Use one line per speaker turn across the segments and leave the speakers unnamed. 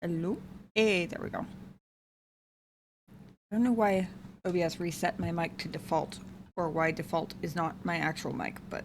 Hello? Hey, there we go. I don't know why OBS reset my mic to default, or why default is not my actual mic, but...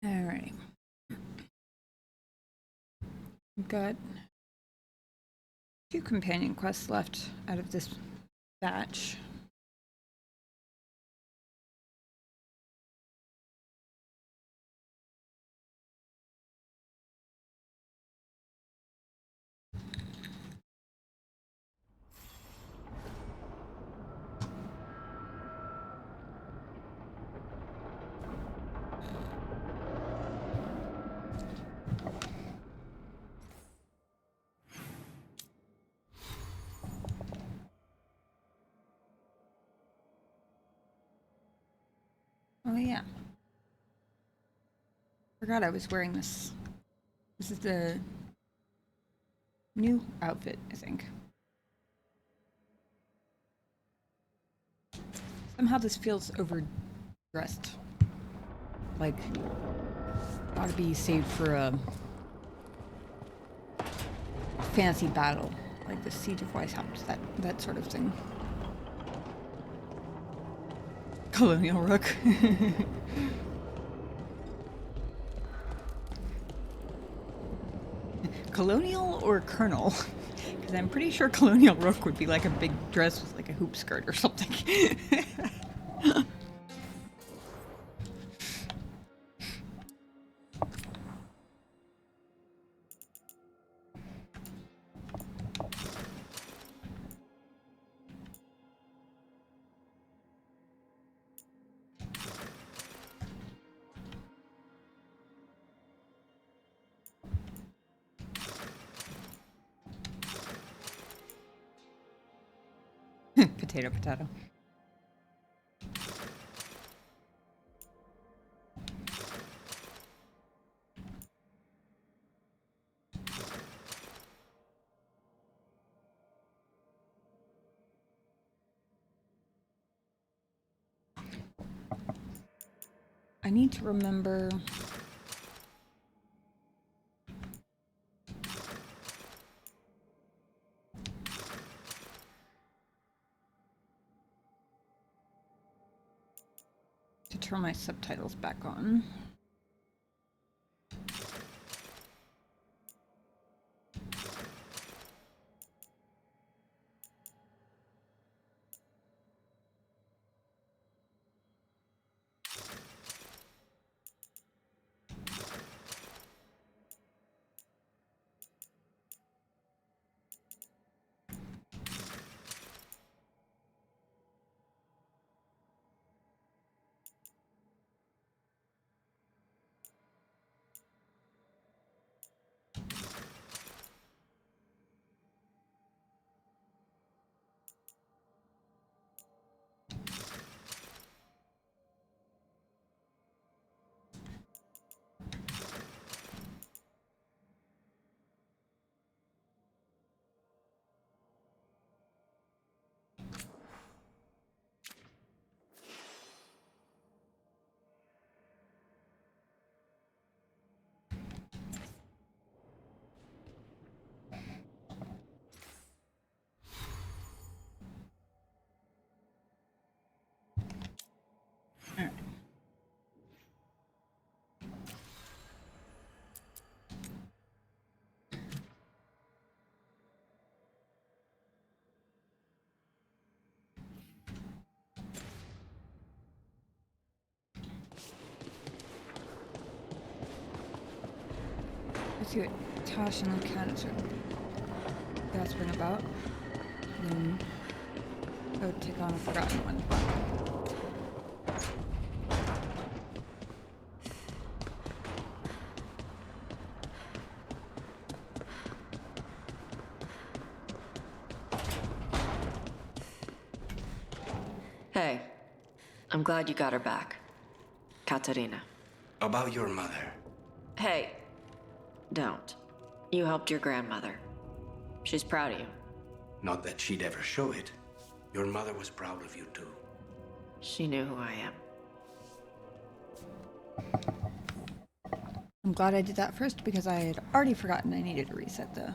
Alright. I've got 2 companion quests left out of this batch. Oh yeah. Forgot I was wearing this. This is the new outfit, I think. Somehow this feels overdressed. Like, ought to be saved for a fancy battle. Like the Siege of Weishaupt, that sort of thing. Colonial Rook. Colonial or Colonel? Because I'm pretty sure Colonial Rook would be like a big dress with like a hoop skirt or something. Potato, potato. I need to remember... to turn my subtitles back on. See what Tosh and Lucas are gasping about. And then go take on a forgotten one.
Hey, I'm glad you got her back. Katarina.
About your mother.
Hey, don't. You helped your grandmother. She's proud of you.
Not that she'd ever show it. Your mother was proud of you too.
She knew who I am.
I'm glad I did that first because I had already forgotten I needed to reset the...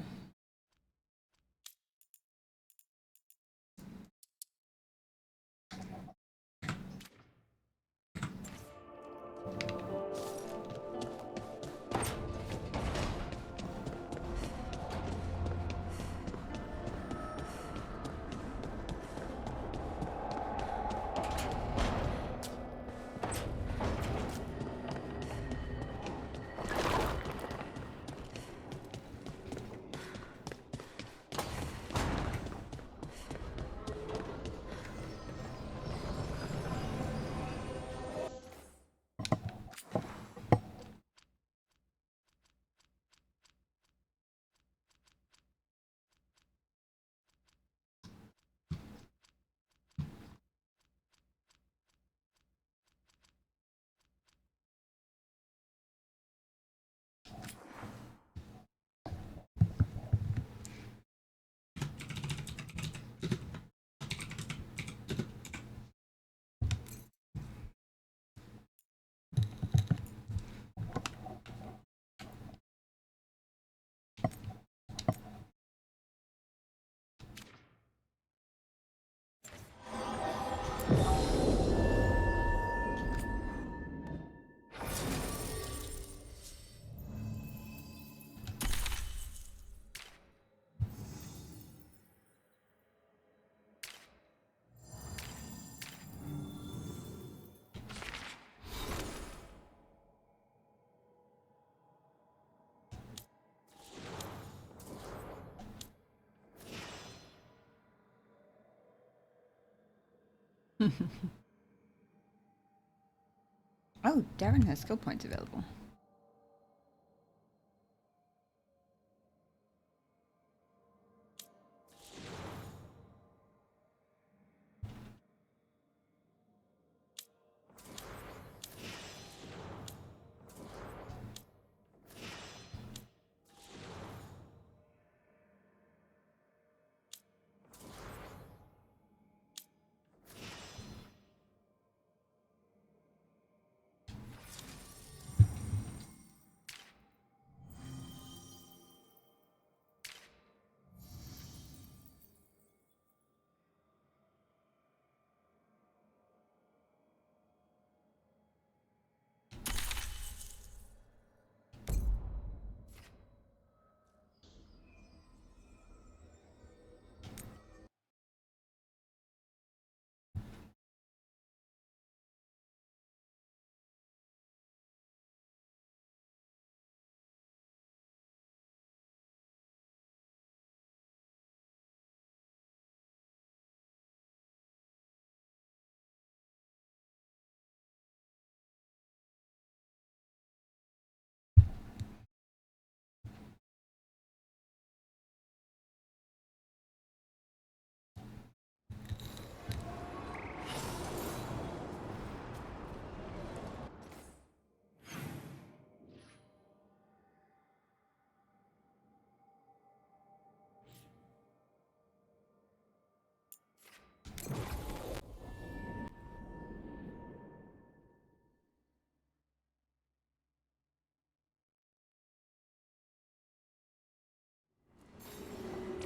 Oh, Darren has skill points available.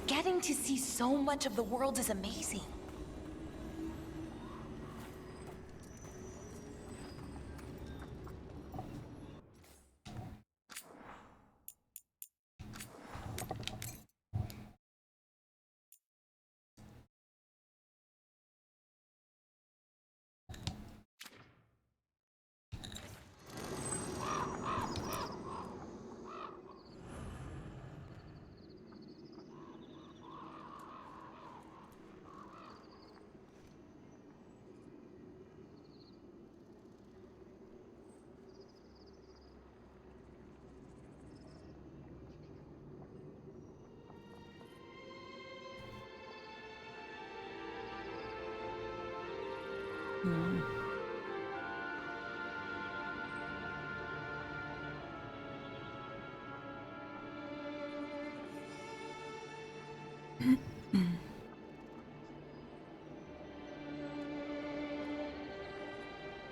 Getting to see so much of the world is amazing.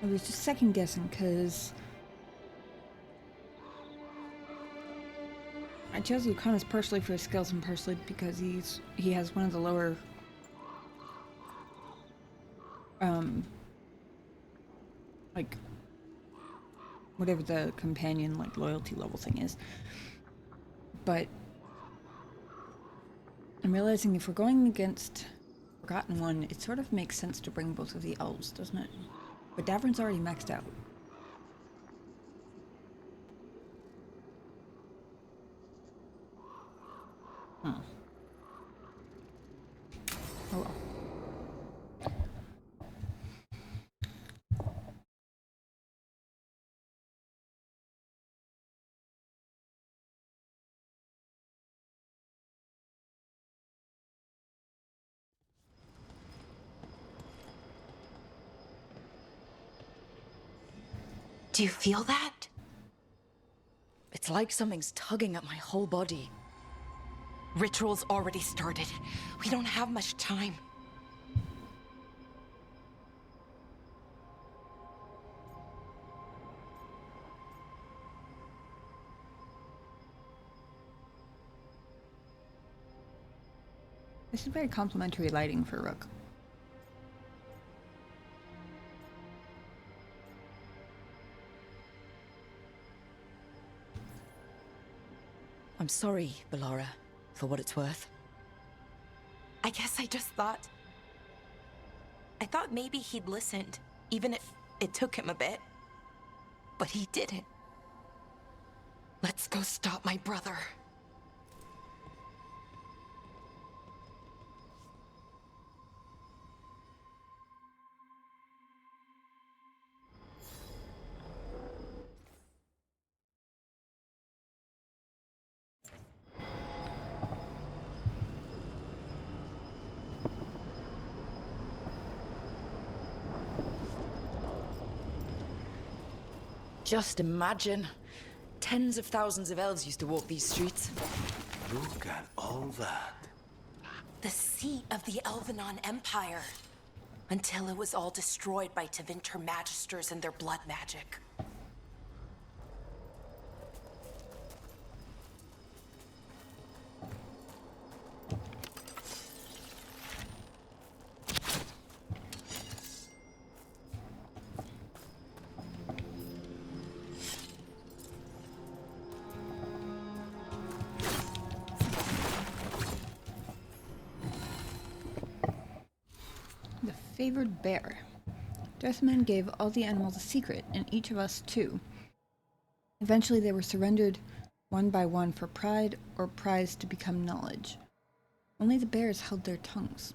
I was just second guessing because I chose Lucanus partially for his skills and partially because he has one of the lower like whatever the companion like loyalty level thing is. But I'm realizing if we're going against Forgotten One, it sort of makes sense to bring both of the elves, doesn't it? But Davern's already maxed out. Oh well.
Do you feel that? It's like something's tugging at my whole body. Ritual's already started. We don't have much time.
This is very complimentary lighting for Rook.
I'm sorry, Bellara, for what it's worth. I guess I just thought... I thought maybe he'd listened, even if it took him a bit. But he didn't. Let's go stop my brother. Just imagine. Tens of thousands of elves used to walk these streets.
Look at all that.
The seat of the Elvenon Empire. Until it was all destroyed by Tevinter Magisters and their blood magic.
Favored bear. Deathman gave all the animals a secret, and each of us too. Eventually they were surrendered one by one for pride or prize to become knowledge. Only the bears held their tongues.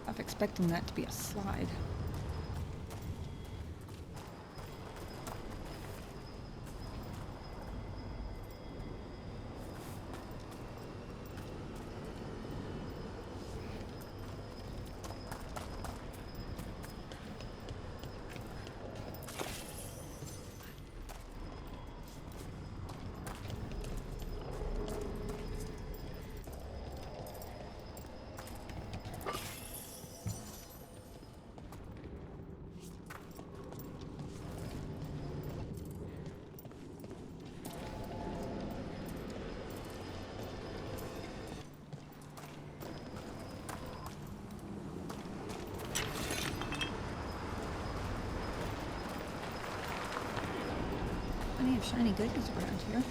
I'm expecting that to be a slide. Plenty of shiny goodies around here.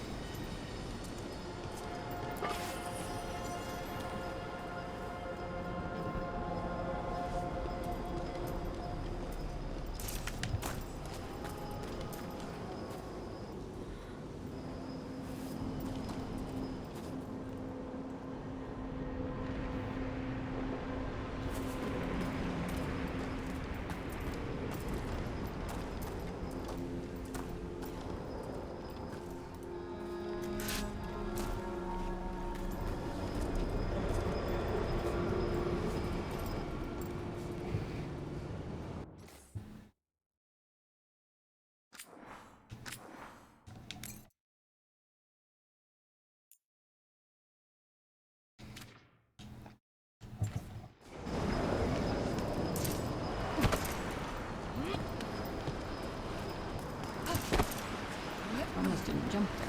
jump there.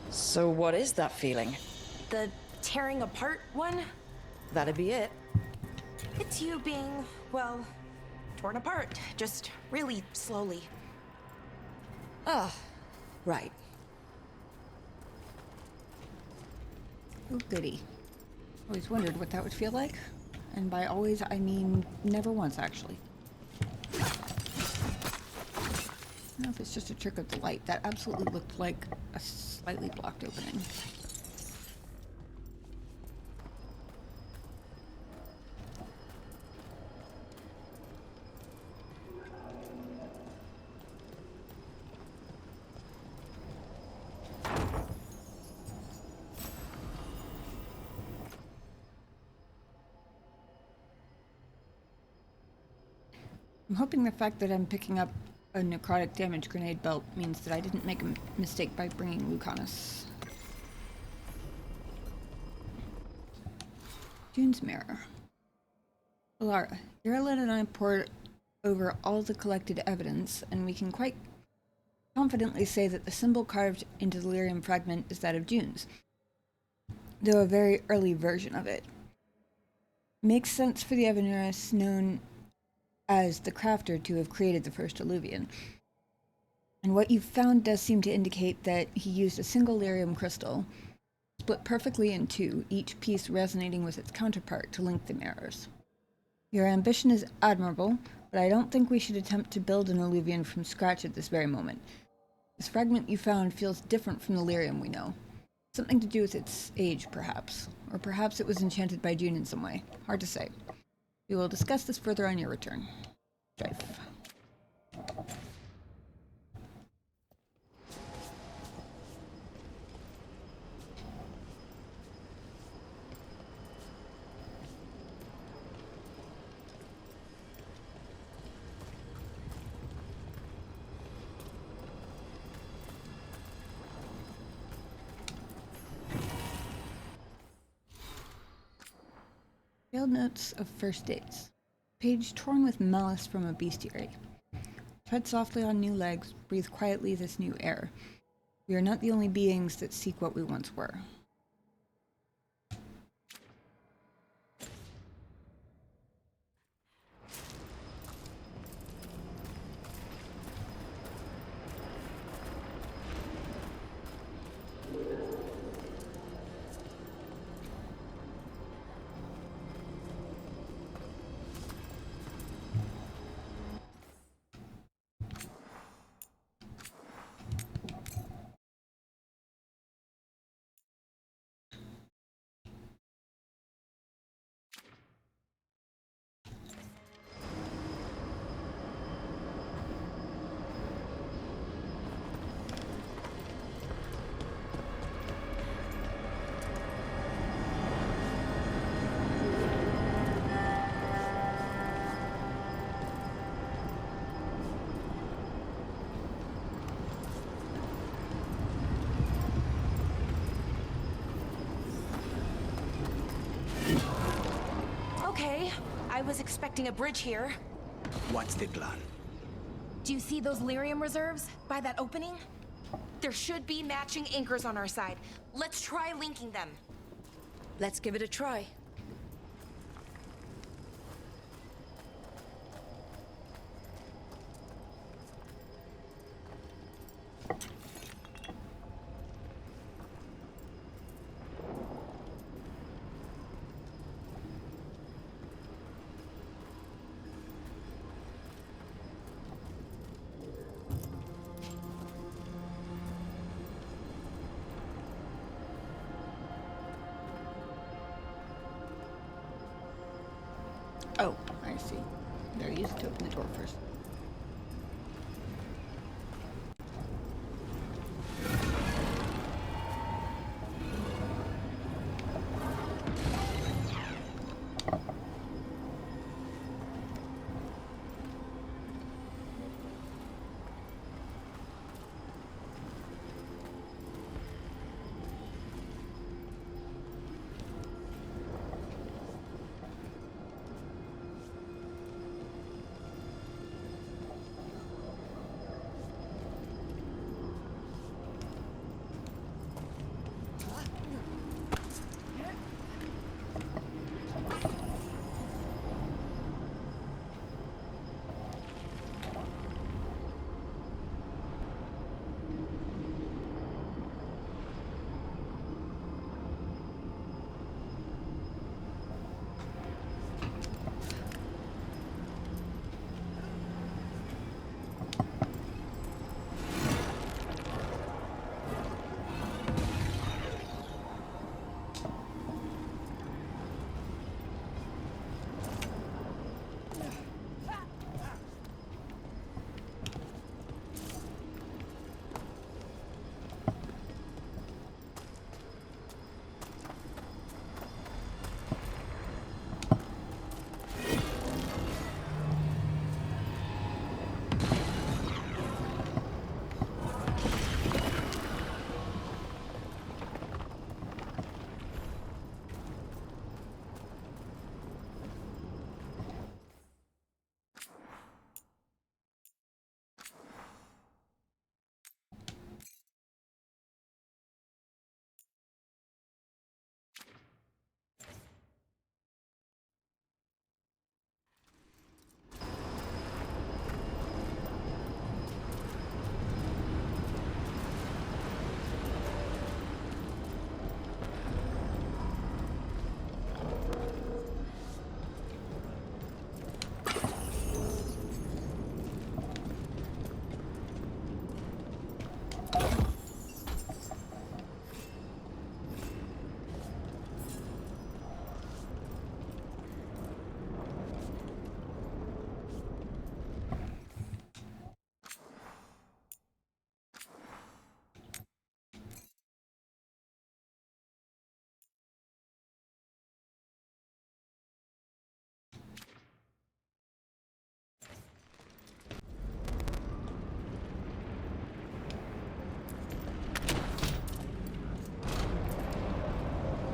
So what is that feeling?
The tearing apart one?
That'd be it.
It's you being, well, torn apart. Just really slowly.
Ah, right.
Oh, goody. Always wondered what that would feel like. And by always, I mean never once, actually. I don't know if it's just a trick of the light. That absolutely looked like a slightly blocked opening. I'm hoping the fact that I'm picking up a necrotic damage grenade belt means that I didn't make a mistake by bringing Luke on us. June's Mirror. Bellara, Irelin and I pored over all the collected evidence, and we can quite confidently say that the symbol carved into the lyrium fragment is that of June's, though a very early version of it. Makes sense for the Evanurus known as the crafter to have created the first Illuvian. And what you've found does seem to indicate that he used a single lyrium crystal, split perfectly in two, each piece resonating with its counterpart to link the mirrors. Your ambition is admirable, but I don't think we should attempt to build an Illuvian from scratch at this very moment. This fragment you found feels different from the lyrium we know. Something to do with its age, perhaps. Or perhaps it was enchanted by June in some way. Hard to say. We will discuss this further on your return. Strife. Field notes of first dates. Page torn with malice from a bestiary. Tread softly on new legs, breathe quietly this new air. We are not the only beings that seek what we once were.
Okay, I was expecting a bridge here.
What's the plan?
Do you see those lyrium reserves by that opening? There should be matching anchors on our side. Let's try linking them.
Let's give it a try.
Oh, I see. Better use it to open the door first.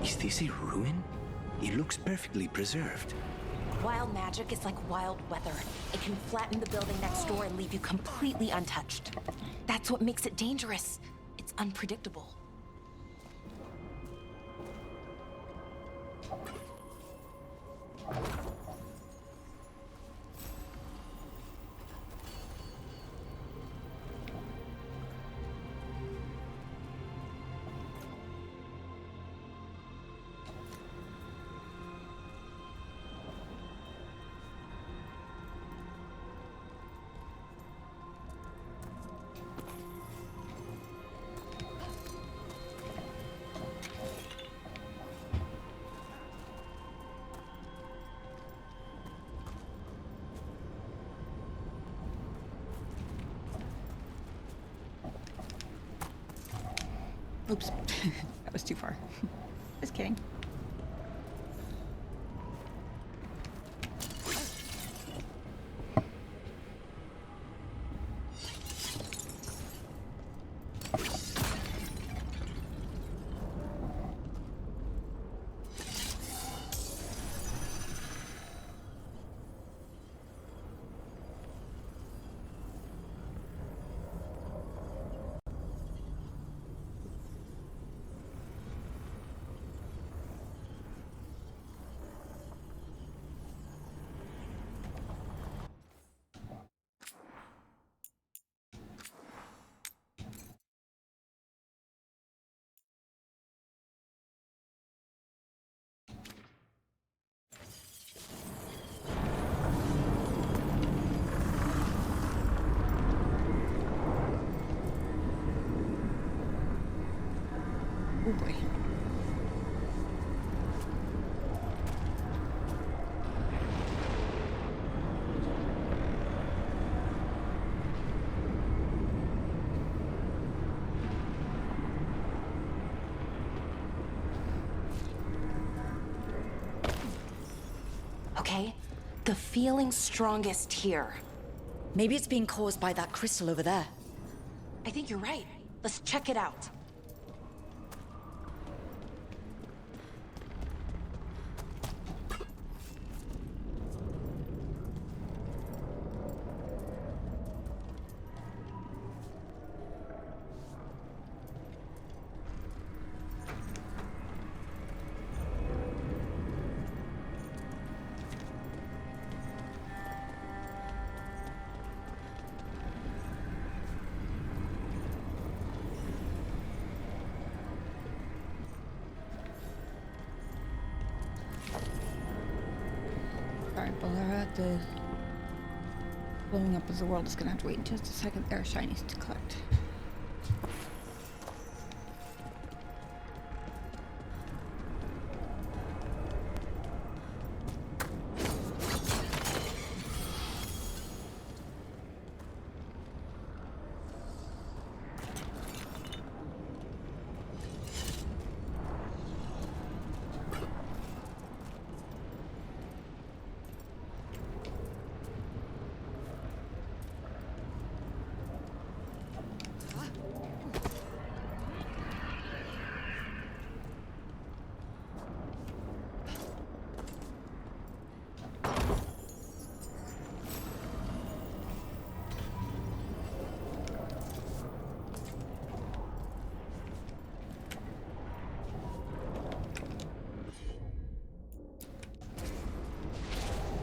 Is this a ruin? It looks perfectly preserved.
Wild magic is like wild weather. It can flatten the building next door and leave you completely untouched. That's what makes it dangerous. It's unpredictable.
Oops. That was too far. Just kidding. Oh boy.
Okay? The feeling's strongest here.
Maybe it's being caused by that crystal over there.
I think you're right. Let's check it out.
Alright, Bellara, the blowing up of the world is gonna have to wait in just a second. There are shinies to collect.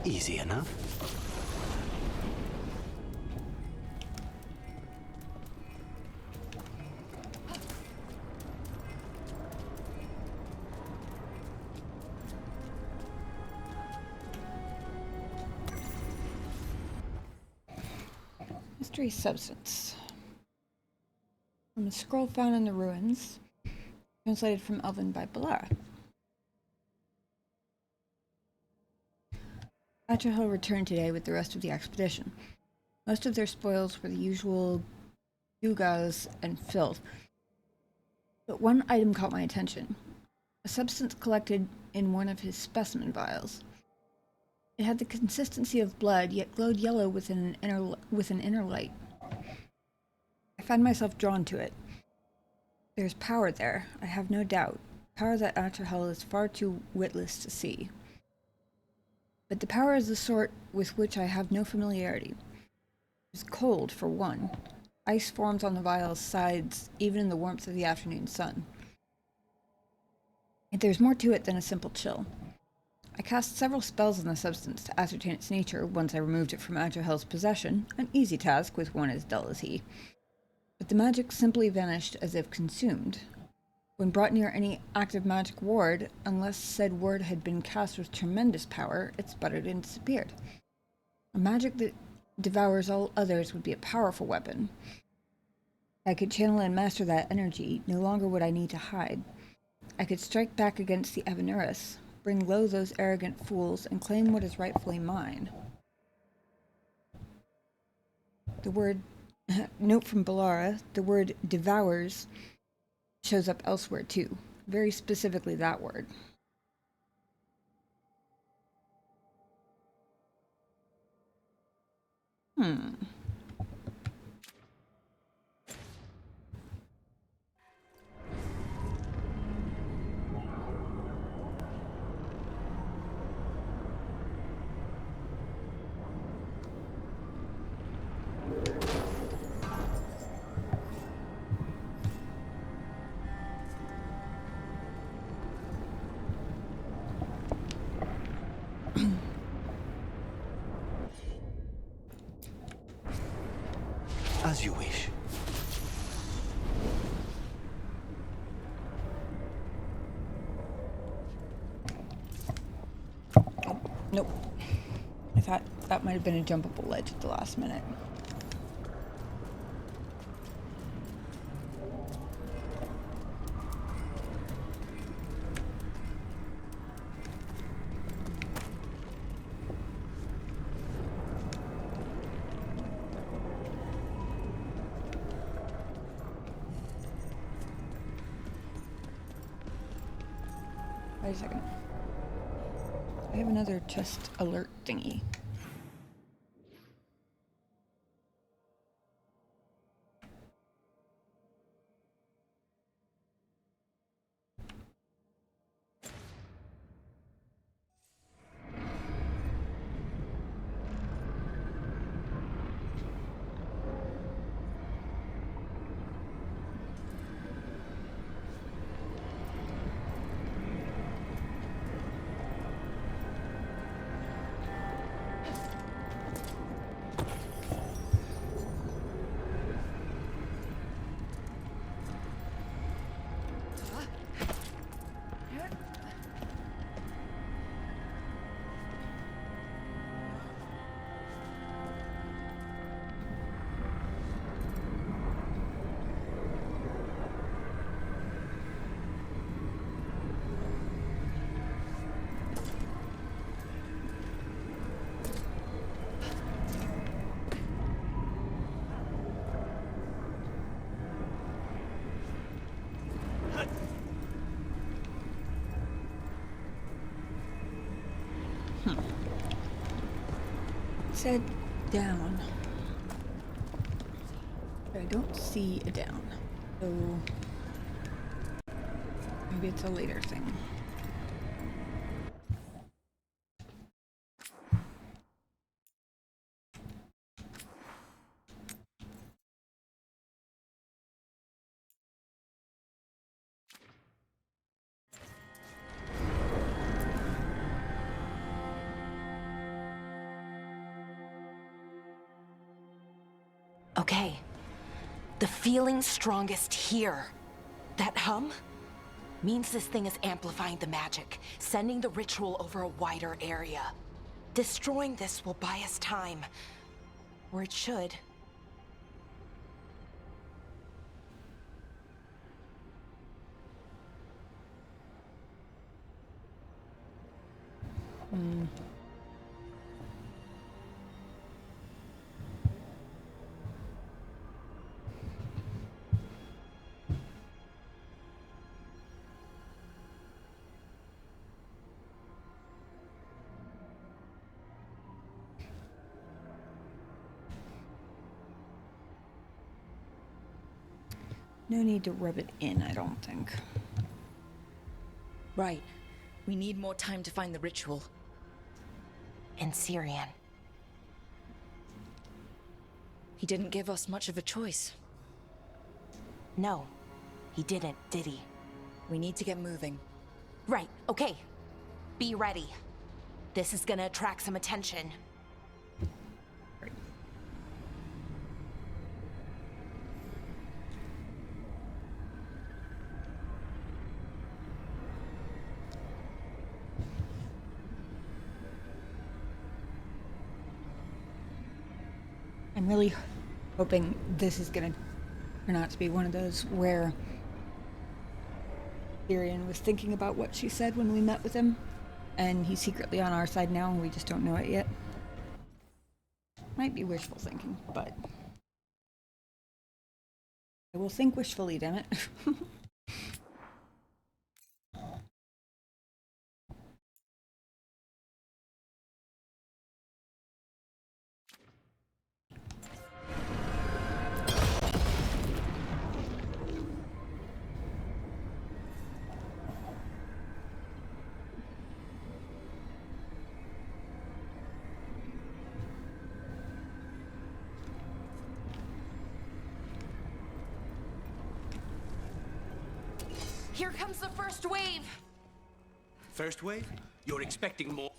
Easy enough.
Mystery substance. From a scroll found in the ruins, translated from Elven by Bellara. Atrahill returned today with the rest of the expedition. Most of their spoils were the usual gewgaws and filth. But one item caught my attention. A substance collected in one of his specimen vials. It had the consistency of blood, yet glowed yellow with an inner light. I found myself drawn to it. There's power there, I have no doubt. Power that Atrahel is far too witless to see. But the power is the sort with which I have no familiarity. It's cold, for one. Ice forms on the vial's sides, even in the warmth of the afternoon sun. Yet there's more to it than a simple chill. I cast several spells on the substance to ascertain its nature once I removed it from Atrahel's possession, an easy task with one as dull as he. But the magic simply vanished as if consumed. When brought near any active magic ward, unless said ward had been cast with tremendous power, it sputtered and disappeared. A magic that devours all others would be a powerful weapon. If I could channel and master that energy, no longer would I need to hide. I could strike back against the Avenurus, bring low those arrogant fools, and claim what is rightfully mine. The word, note from Bellara, the word devours shows up elsewhere too. Very specifically that word.
As you wish.
Nope. I thought that might have been a jumpable ledge at the last minute. Wait a second. I have another chest alert thingy. It said down. But I don't see a down. So maybe it's a later thing.
Okay. The feeling's strongest here. That hum means this thing is amplifying the magic, sending the ritual over a wider area. Destroying this will buy us time. Or it should.
No need to rub it in, I don't think.
Right. We need more time to find the ritual.
In Syrian.
He didn't give us much of a choice.
No, he didn't, did he?
We need to get moving.
Right, okay. Be ready. This is gonna attract some attention.
I'm really hoping this is gonna turn out to be one of those where Tyrion was thinking about what she said when we met with him, and he's secretly on our side now and we just don't know it yet. Might be wishful thinking, but I will think wishfully, damn it.
Here comes the first wave!
First wave? You're expecting more?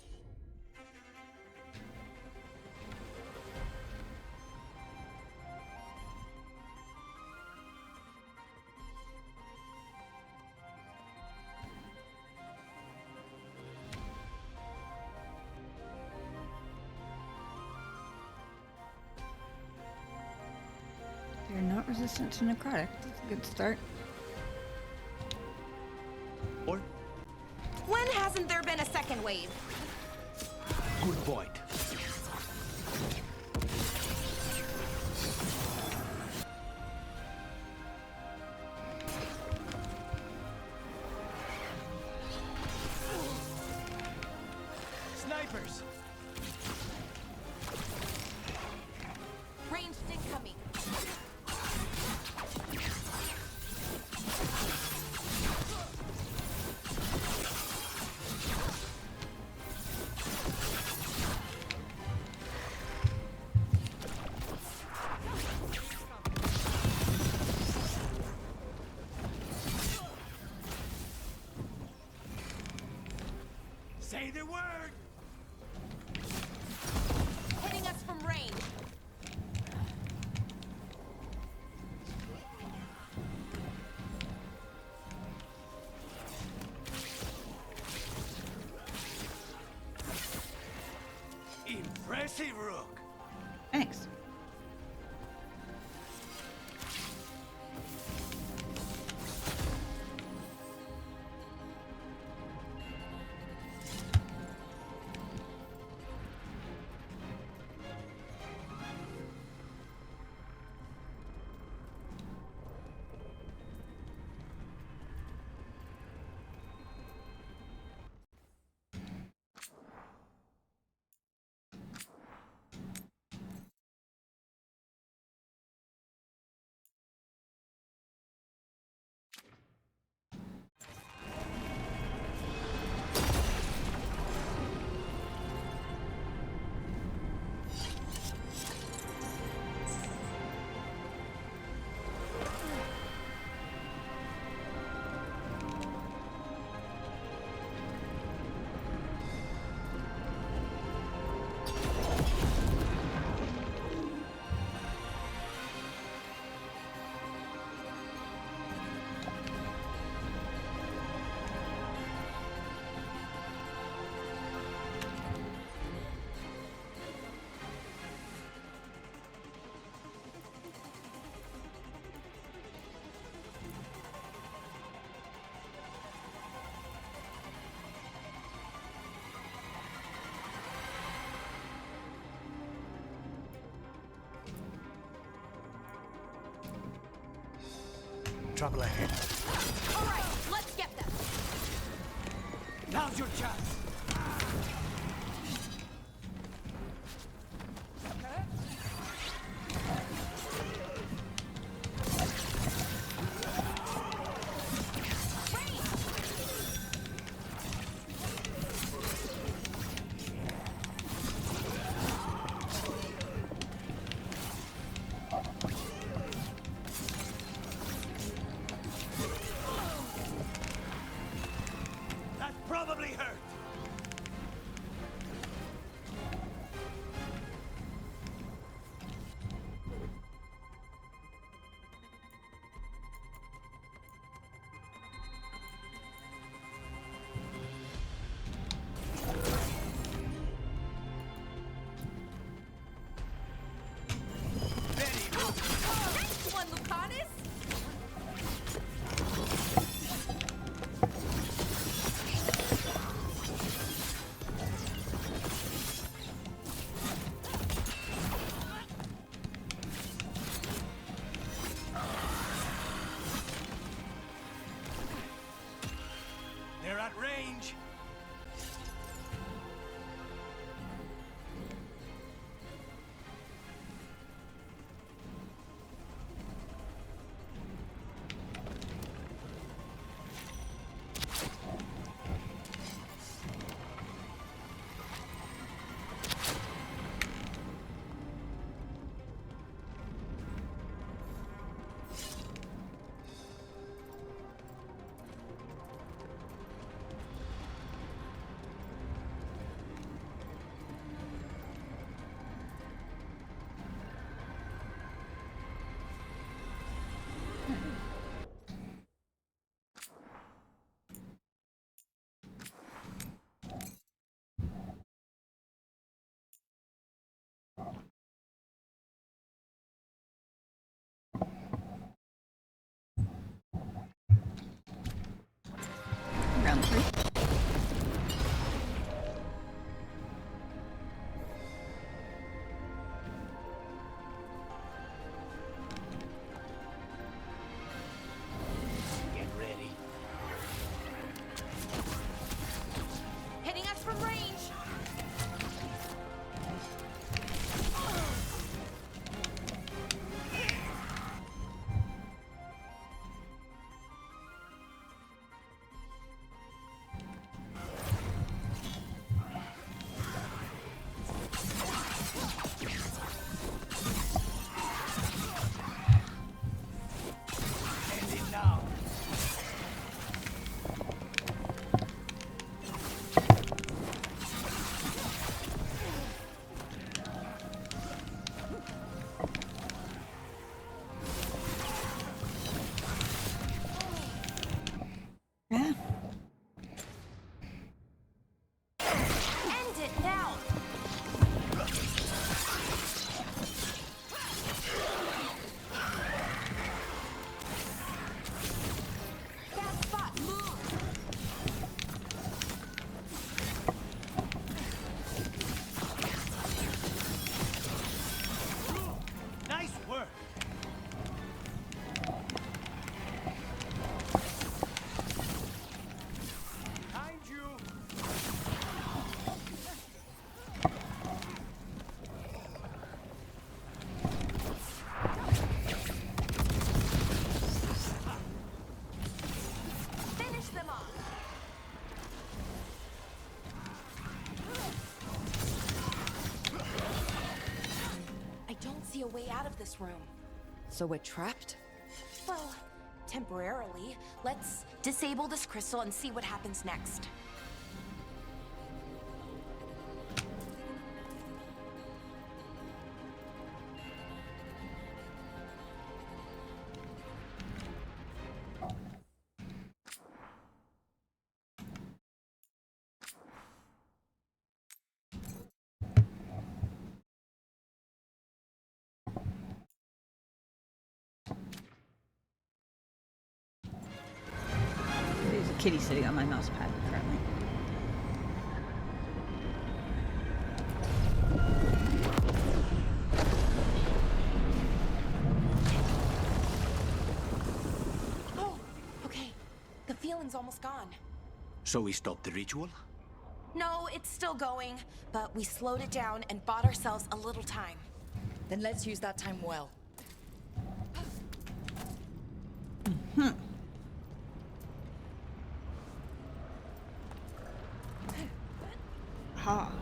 They're not resistant to necrotic. That's a good start.
Or?
When hasn't there been a second wave?
Good point. Snipers!
Ranged incoming.
Say the word!
Hitting us from range.
Impressive, Rook!
Thanks.
Trouble ahead.
All right, let's get them.
Now's your chance!
hurt.
Next one, Lucanus!
They're at range.
Round 3.
Get ready.
Hitting us from range!
End it now.
Yeah.
End it now! Fast spot, move!
Nice work. Behind you.
Finish them off! I don't see a way out of this room.
So we're trapped?
Well, temporarily. Let's disable this crystal and see what happens next.
There's a kitty sitting on my mouse pad currently.
Oh, okay. The feeling's almost gone.
So we stopped the ritual?
No, it's still going, but we slowed it down and bought ourselves a little time.
Then let's use that time well.
Ha.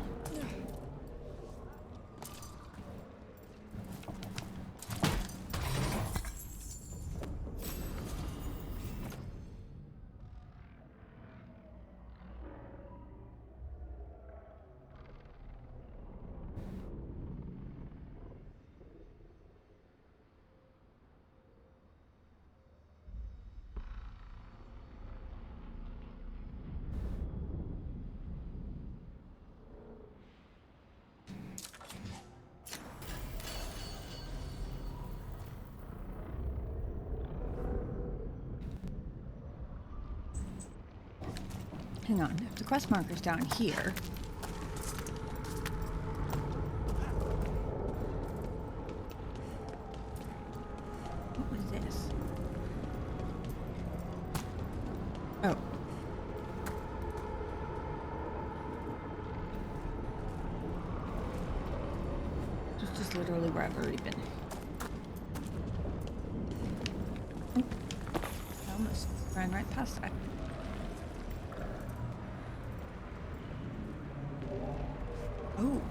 Hang on, if the quest marker's down here... What was this? Oh. This is just literally where I've already been. Oh. I almost ran right past that. Oh.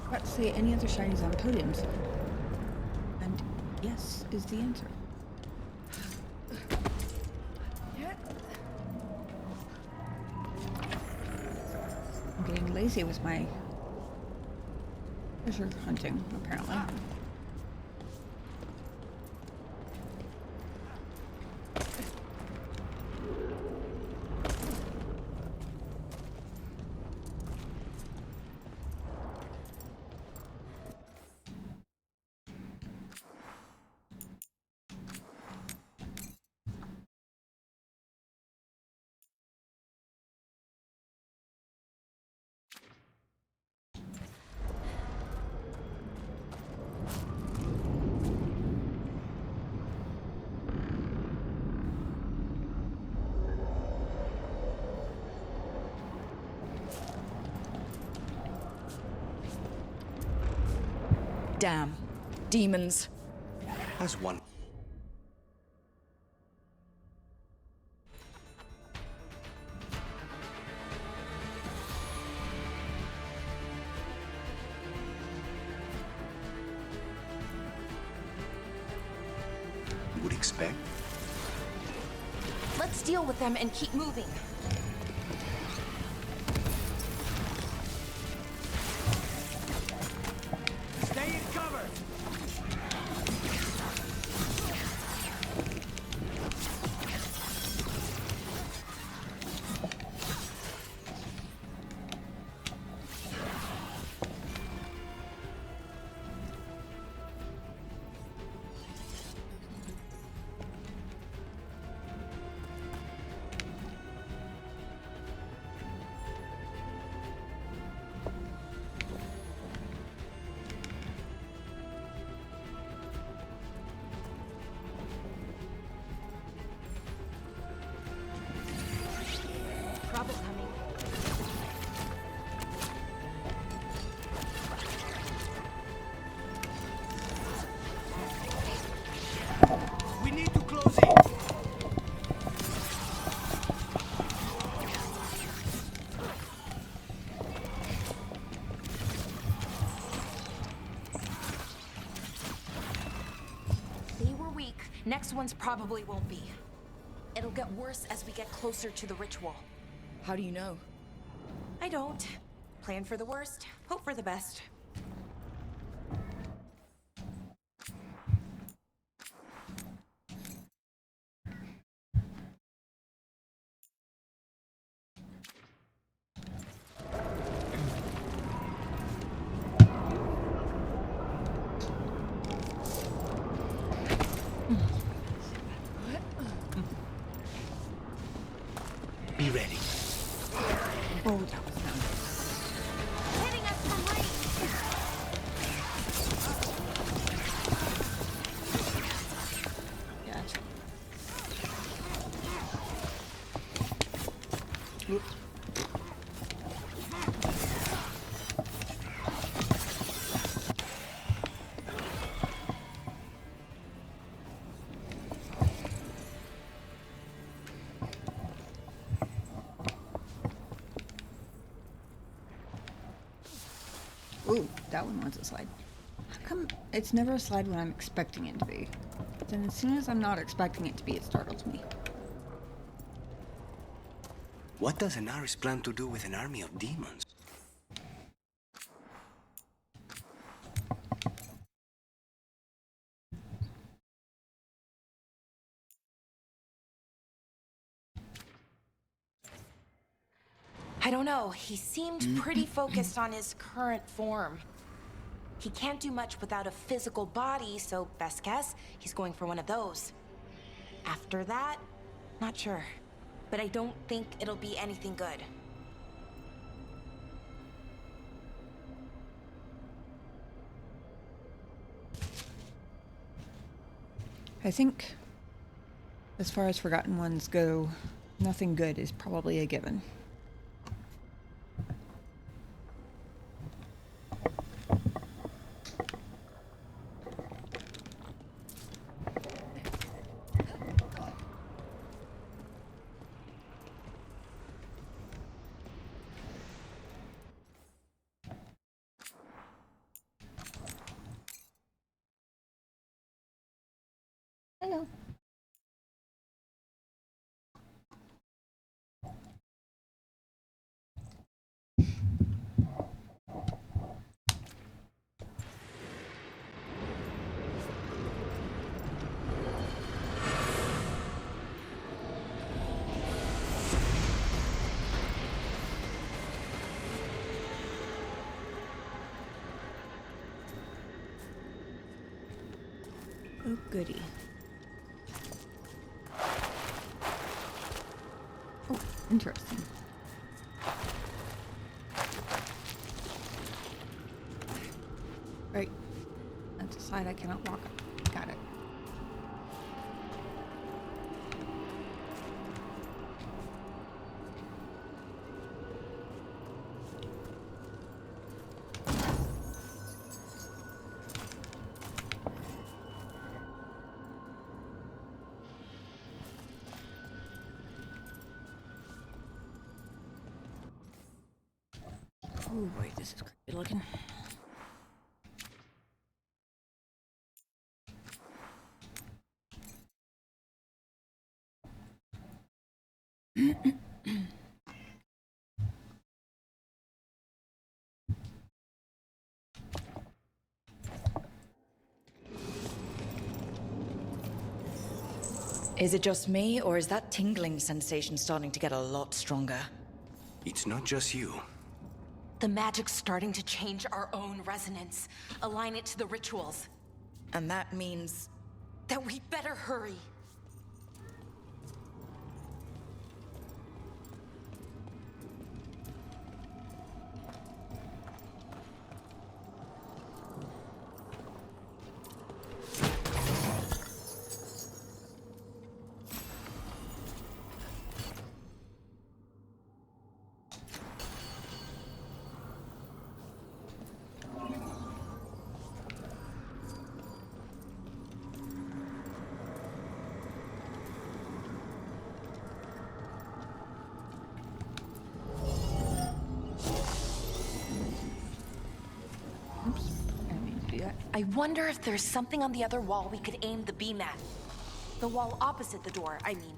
Forgot to say any other shinies on podiums. And yes is the answer. I'm getting lazy with my treasure hunting, apparently.
Damn. Demons.
As one. You would expect?
Let's deal with them and keep moving.
Stay in cover.
Trouble coming.
We need to close in.
They were weak. Next ones probably won't be. It'll get worse as we get closer to the ritual.
How do you know?
I don't. Plan for the worst, hope for the best.
Be ready.
Oh, that was nice.
Hitting us from range!
Gotcha. Oops. Ooh, that one wants a slide. How come it's never a slide when I'm expecting it to be? Then as soon as I'm not expecting it to be, it startles me.
What does Enaris plan to do with an army of demons?
I don't know. He seemed pretty focused on his current form. He can't do much without a physical body, so best guess, he's going for one of those. After that, not sure. but I don't think it'll be anything good.
I think, as far as Forgotten Ones go, nothing good is probably a given. Hello. Oh, goody. Oh, interesting. Right. That's a side I cannot walk up. Got it. Oh boy, this is creepy looking.
Is it just me, or is that tingling sensation starting to get a lot stronger?
It's not just you.
The magic's starting to change our own resonance, align it to the rituals.
And that means...
That we better hurry.
Oops. I didn't mean to do that.
I wonder if there's something on the other wall we could aim the beam at. The wall opposite the door, I mean.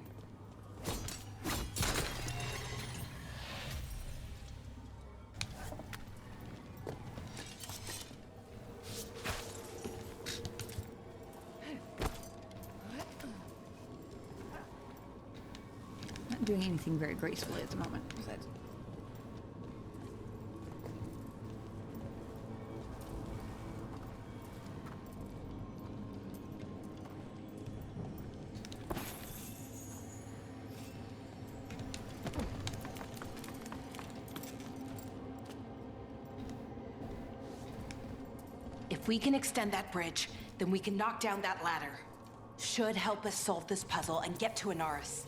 Not doing anything very gracefully at the moment. Besides.
If we can extend that bridge, then we can knock down that ladder. Should help us solve this puzzle and get to Anaris.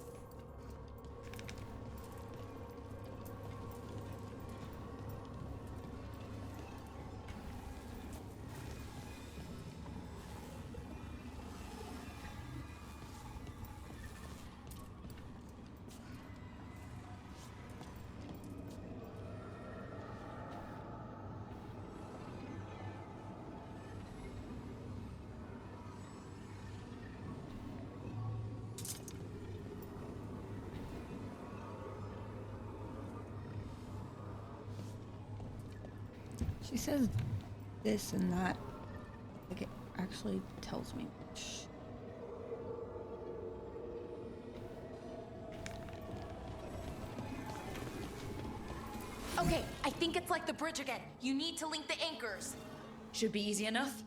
She says this and that. Like it actually tells me.
Okay, I think it's like the bridge again. You need to link the anchors.
Should be easy enough.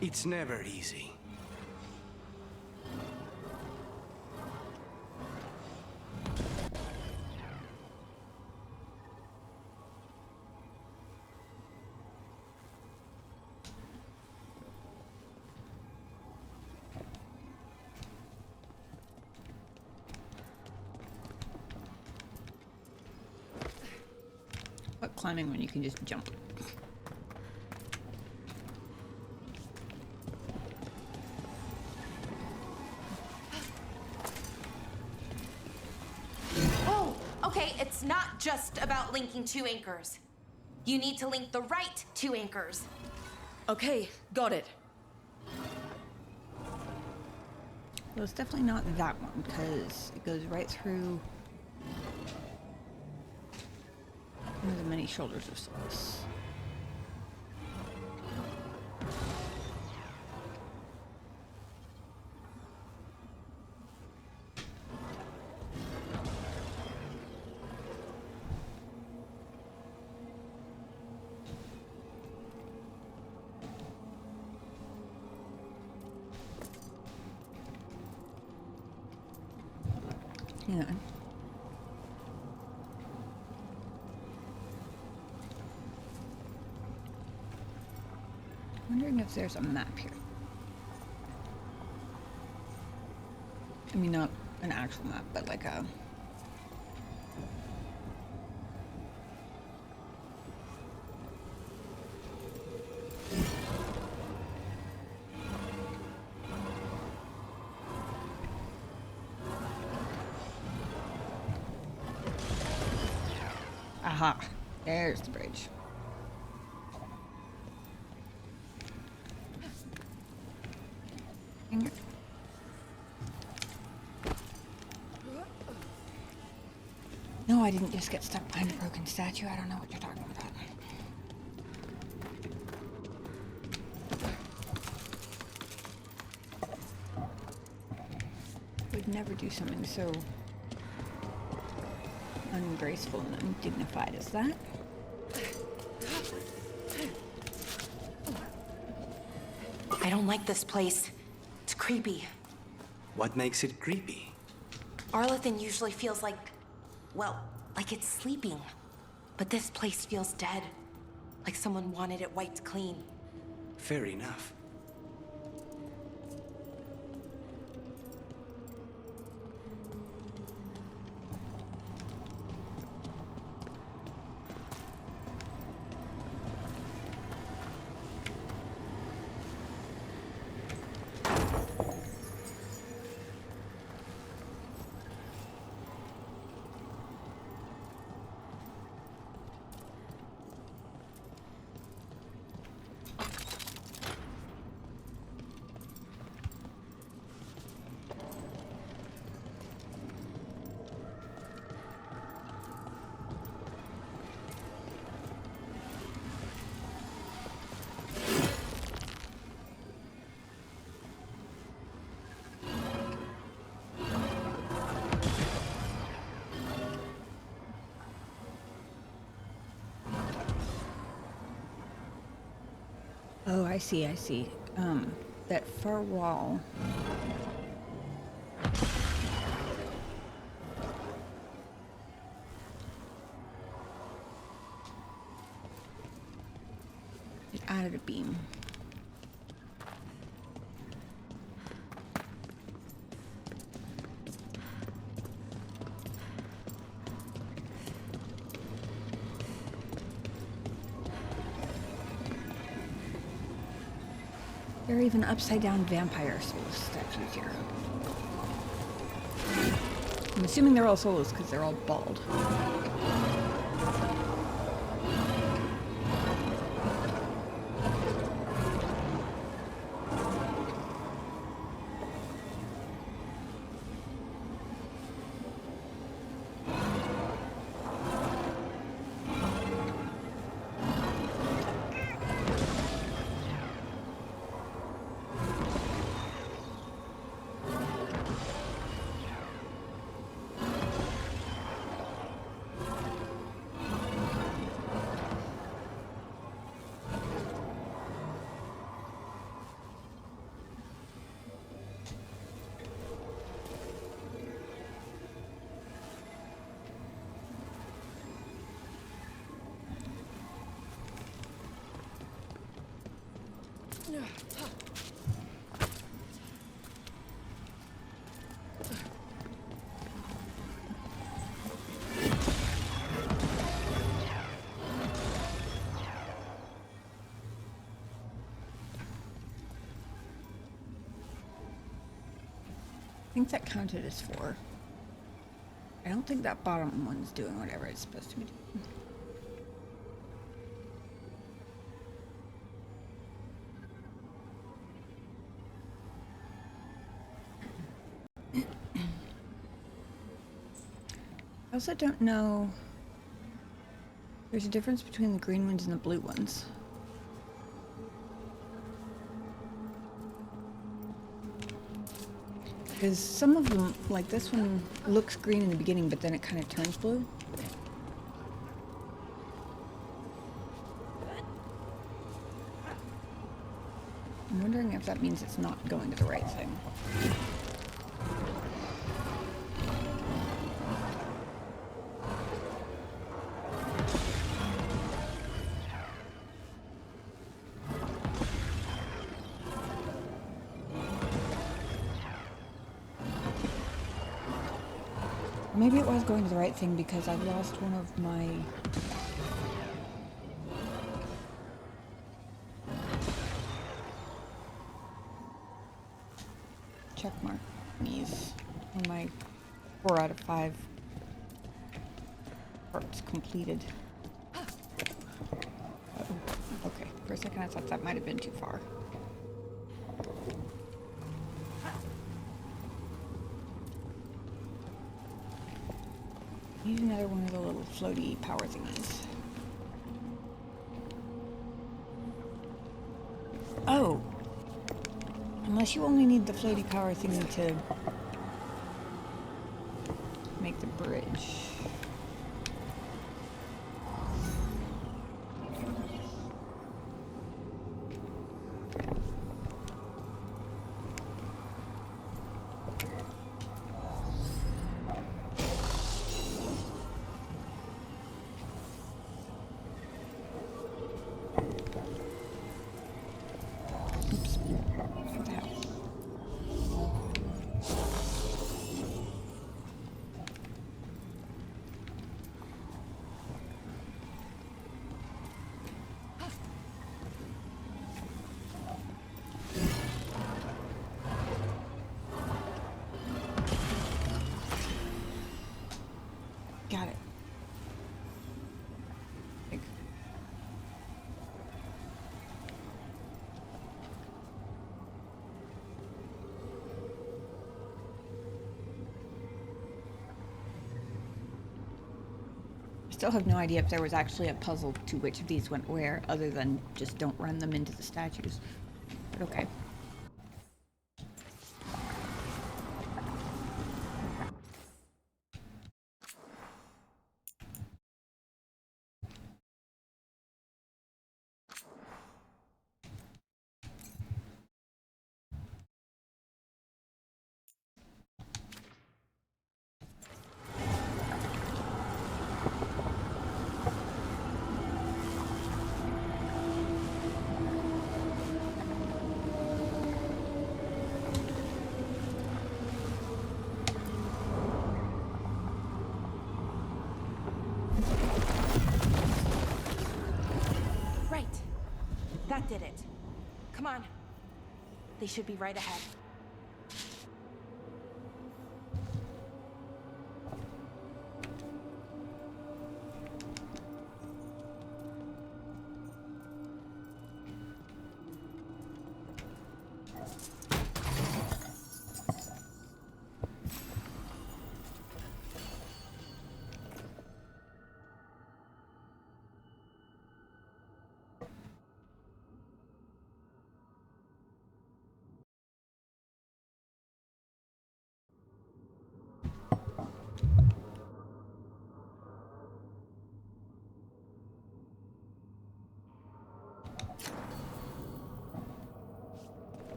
It's never easy.
climbing when you can just jump.
Oh, okay, it's not just about linking two anchors. You need to link the right two anchors.
Okay, got it.
Well, it's definitely not that one, because it goes right through one of the many shoulders of souls. Yeah. Wondering if there's a map here. I mean, not an actual map, but like a... Aha, there's the bridge. Dang it. No, I didn't just get stuck behind a broken statue. I don't know what you're talking about. Would never do something so ungraceful and undignified as that.
I don't like this place. It's creepy.
What makes it creepy?
Arlathan usually feels like, well, like it's sleeping. But this place feels dead. Like someone wanted it wiped clean.
Fair enough.
Oh, I see, I see. That far wall. It added a beam. There are even upside-down vampire soul statues here. I'm assuming they're all soulless because they're all bald. think that counted as 4. I don't think that bottom one's doing whatever it's supposed to be doing. I also don't know. There's a difference between the green ones and the blue ones. Because some of them, like this one, looks green in the beginning, but then it kind of turns blue. I'm wondering if that means it's not going to the right thing. Maybe it was going to the right thing because I've lost one of my... check marks. On my 4 out of 5 parts completed. Uh-oh. Okay, for a second I thought that might have been too far. Use another one of the little floaty power thingies. Oh! Unless you only need the floaty power thingy to make the bridge. Got it. Big. I still have no idea if there was actually a puzzle to which of these went where, other than just don't run them into the statues. But okay.
That did it. Come on. They should be right ahead.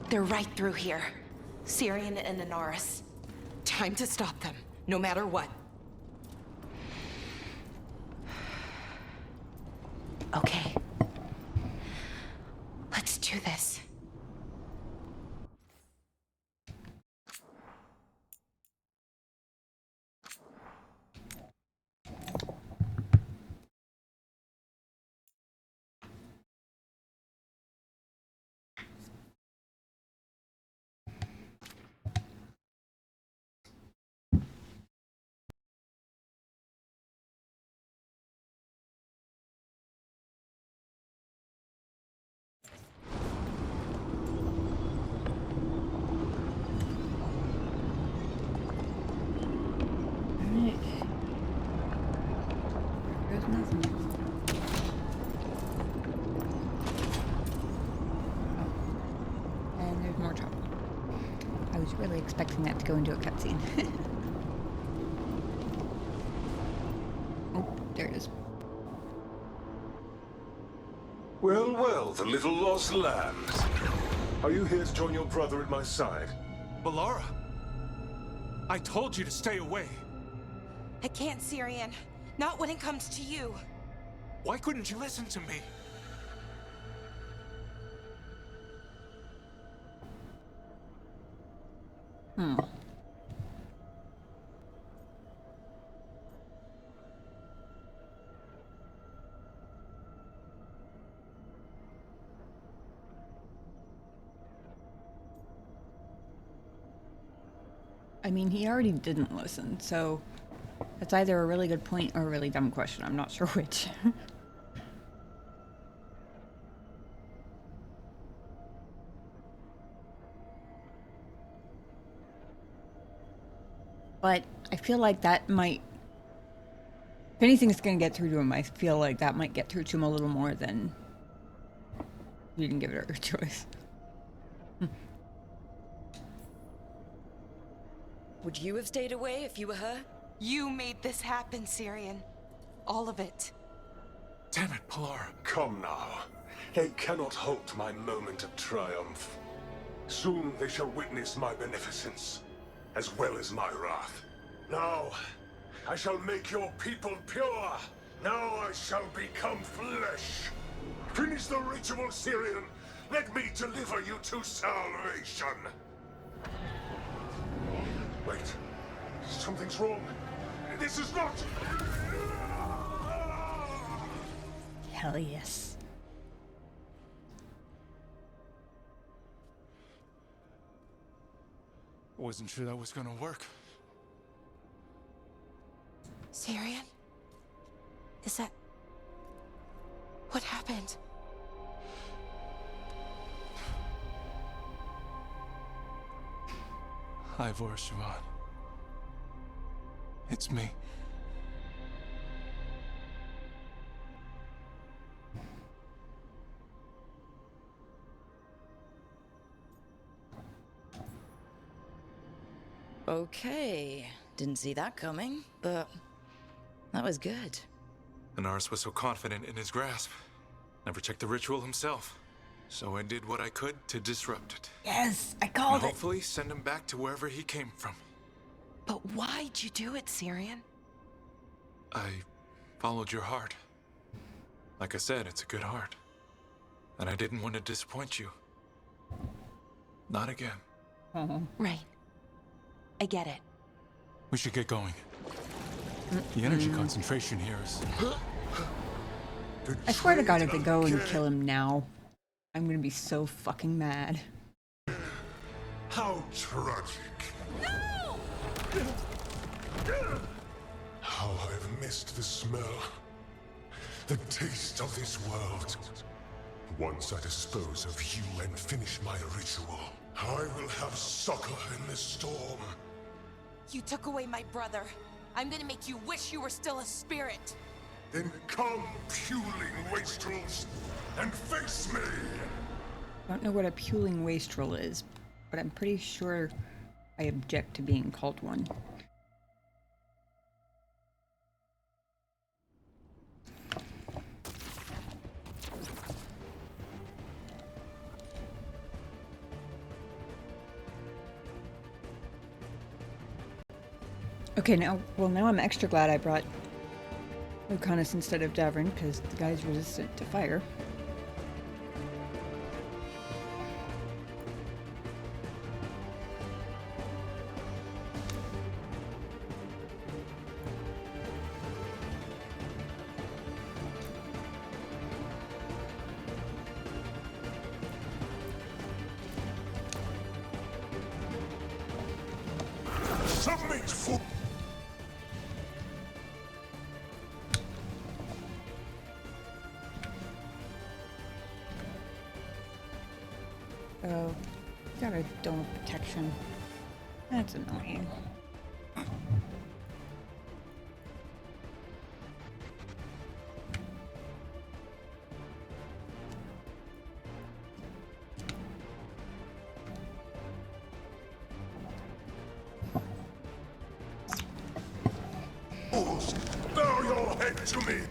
They're right through here. Syrian and Inaris. Time to stop them, no matter what. Okay. Let's do this.
Alright. There's nothing. Oh. And there's more trouble. I was really expecting that to go into a cutscene. Oh, there it is.
Well, well, the little lost lambs. Are you here to join your brother at my side?
Bellara! I told you to stay away.
I can't, Syrian. Not when it comes to you.
Why couldn't you listen to me?
I mean, he already didn't listen, so that's either a really good point or a really dumb question. I'm not sure which. But I feel like that might, if anything's going to get through to him, I feel like that might get through to him a little more than you didn't give it a choice.
Would you have stayed away if you were her?
You made this happen, Syrian. All of it.
Damn it, Bellara.
Come now. They cannot halt my moment of triumph. Soon they shall witness my beneficence, as well as my wrath. Now, I shall make your people pure. Now I shall become flesh. Finish the ritual, Syrian. Let me deliver you to salvation. Wait. Something's wrong. This is not...
Hell yes.
I wasn't sure that was gonna work.
Syrian? Is that... What happened?
Ivor Siobhan. It's me.
Okay. Didn't see that coming, but that was good.
Inaris was so confident in his grasp. Never checked the ritual himself. So I did what I could to disrupt it.
Yes, I
And
called it.
hopefully send him back to wherever he came from.
But why'd you do it, Syrian?
I followed your heart. Like I said, it's a good heart. And I didn't want to disappoint you. Not again.
Right. I get it.
We should get going. The energy concentration here is...
I swear to God, if they go and kill him now, I'm gonna be so fucking mad.
How tragic.
No!
How I've missed the smell. The taste of this world. Once I dispose of you and finish my ritual, I will have succor in the storm.
You took away my brother. I'm gonna make you wish you were still a spirit.
Then come, puling wastrels, and face me!
I don't know what a puling wastrel is, but I'm pretty sure I object to being called one. Okay, now I'm extra glad I brought Lucanus instead of Davern, because the guy's resistant to fire.
Submit, fool!
Oh, got a dome of protection. That's annoying.
Fools, bow your head to me!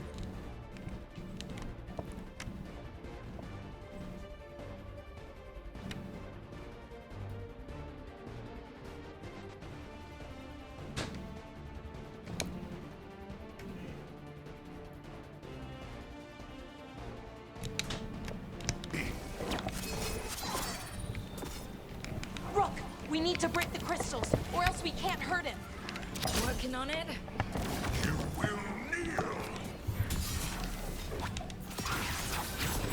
Rook, we need to break the crystals, or else we can't hurt him.
Working on it?
You will kneel!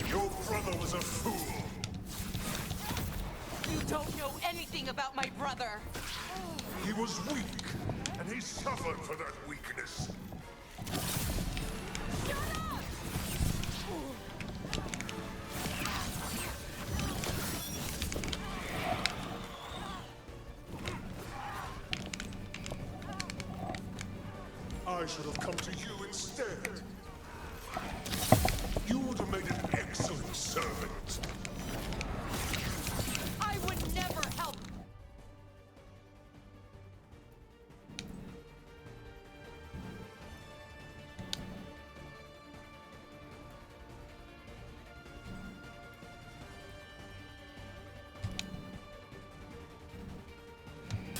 Your brother was a fool!
You don't know anything about my brother.
He was weak, and he suffered for that weakness. I should have come to you instead. You would have made an excellent servant.
I would never help.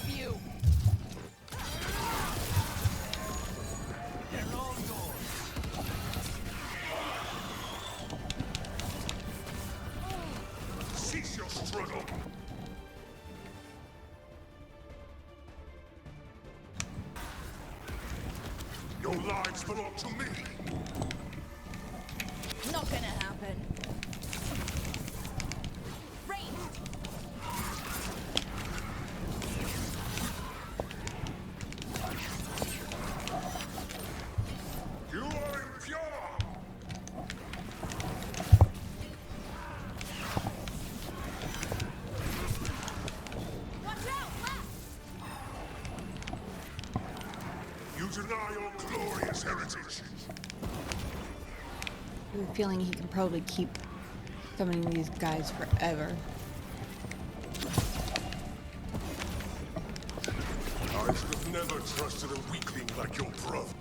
You.
Cease your struggle. Your lives belong to me.
Not gonna happen.
Ranged.
You are impure.
Watch out, left.
You deny your glorious heritage.
I have a feeling he can probably keep summoning these guys forever.
I should have never trusted a weakling like your brother.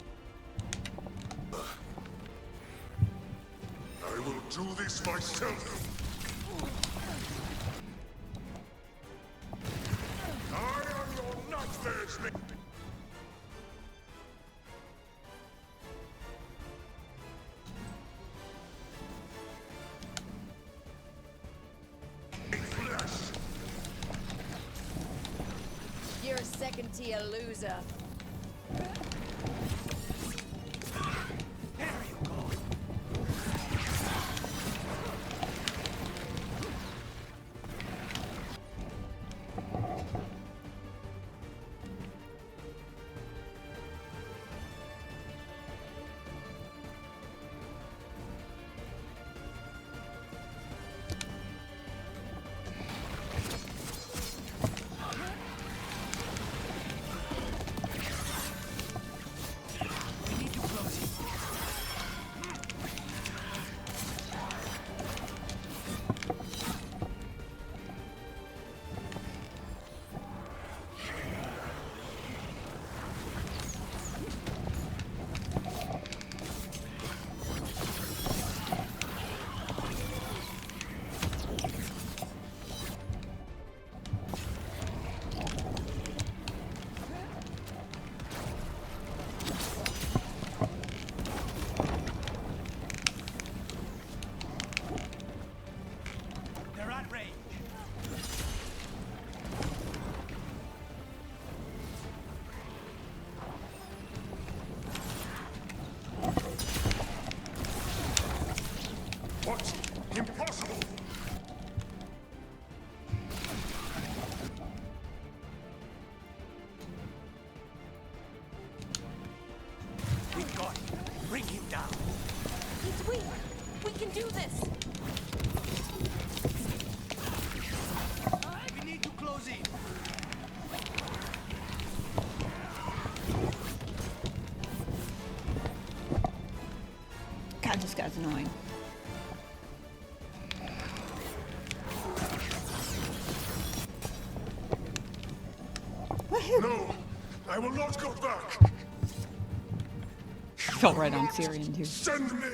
I will do this myself. I am your nightmares, Neve. Flesh.
You're a second-tier loser.
can do this!
We need to close in.
God, this guy's annoying.
No, I will not go back.
Fell right on Syrian too.
Send me.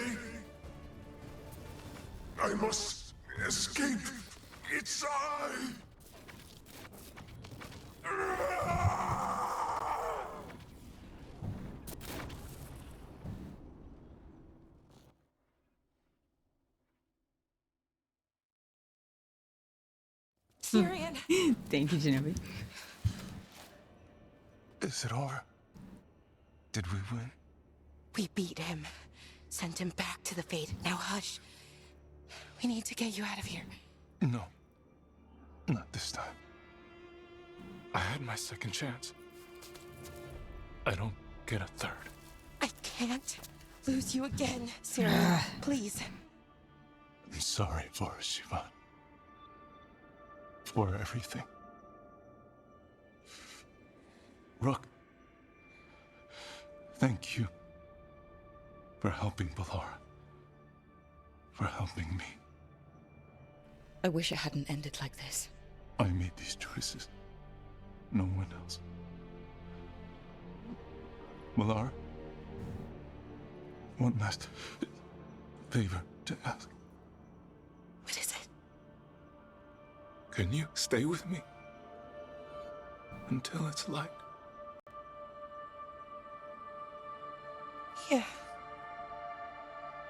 I must escape. It's I.
Syrian!
Thank you, Genevieve.
Is it over? Did we win?
We beat him. Sent him back to the Fade. Now hush. We need to get you out of here.
No. Not this time. I had my second chance. I don't get a third.
I can't lose you again, Syrian. Please.
I'm sorry for Sivan. For everything. Rook, thank you for helping Bellara. For helping me.
I wish it hadn't ended like this.
I made these choices. No one else. Bellara, one last favor to ask.
What is it?
Can you stay with me? Until it's light.
Yeah.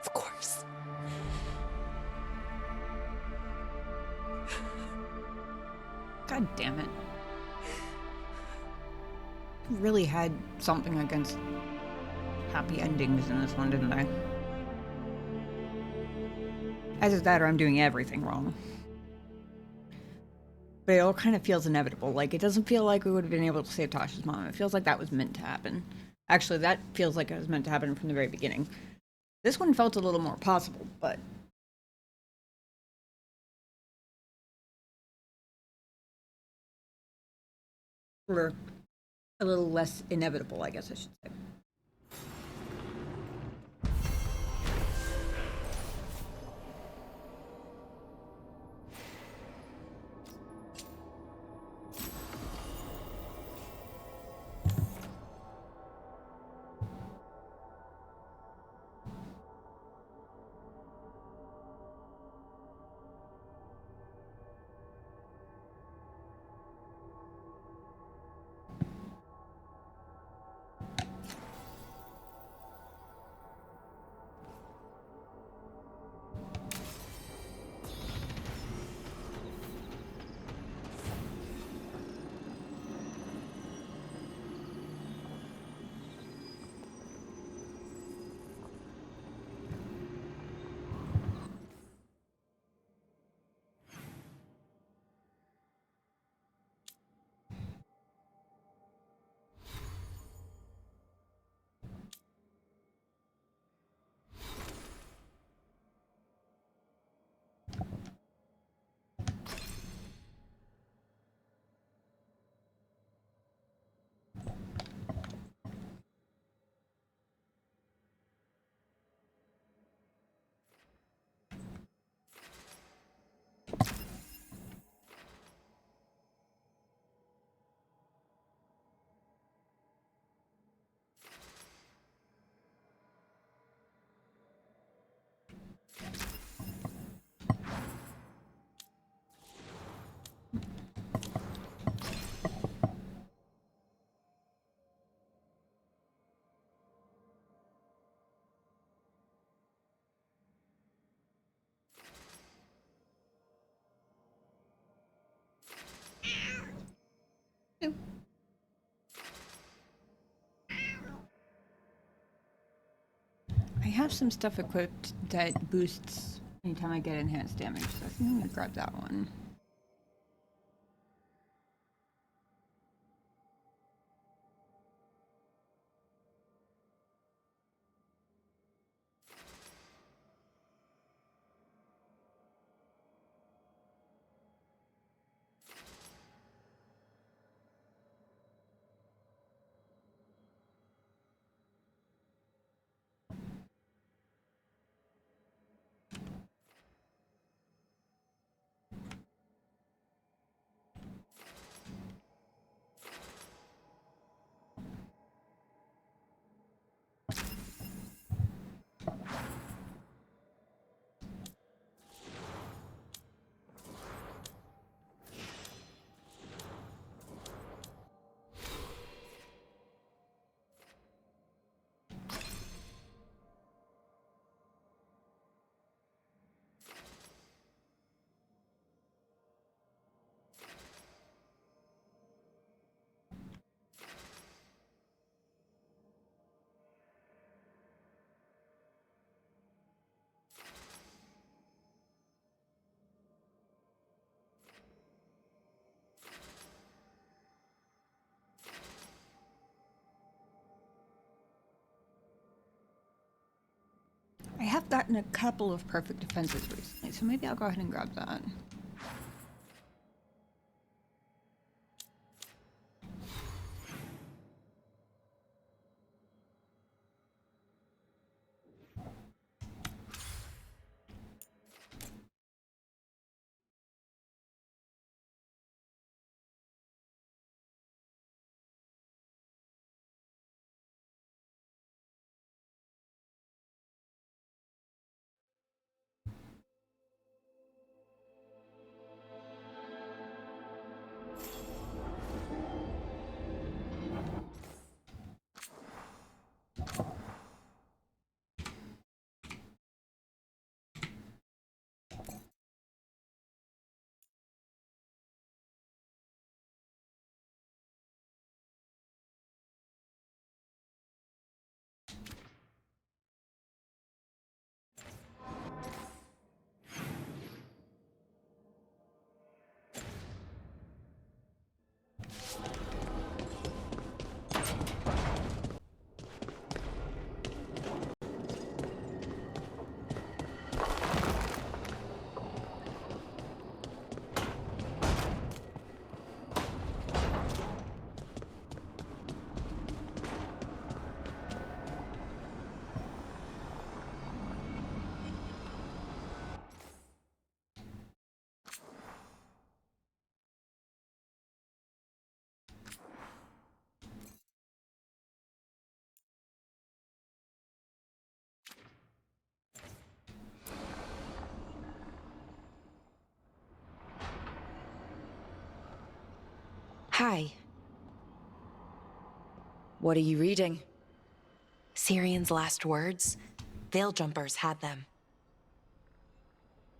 Of course.
God damn it. Really had something against happy endings in this one, didn't I? Either that or I'm doing everything wrong. But it all kind of feels inevitable. Like, it doesn't feel like we would have been able to save Tasha's mom. It feels like that was meant to happen. Actually, that feels like it was meant to happen from the very beginning. This one felt a little more possible, but... or a little less inevitable, I guess I should say. I have some stuff equipped that boosts anytime I get enhanced damage, so I think I'm gonna grab that one. I have gotten a couple of perfect defenses recently, so maybe I'll go ahead and grab that.
Hi.
What are you reading?
Syrion's last words? Veil Jumpers had them.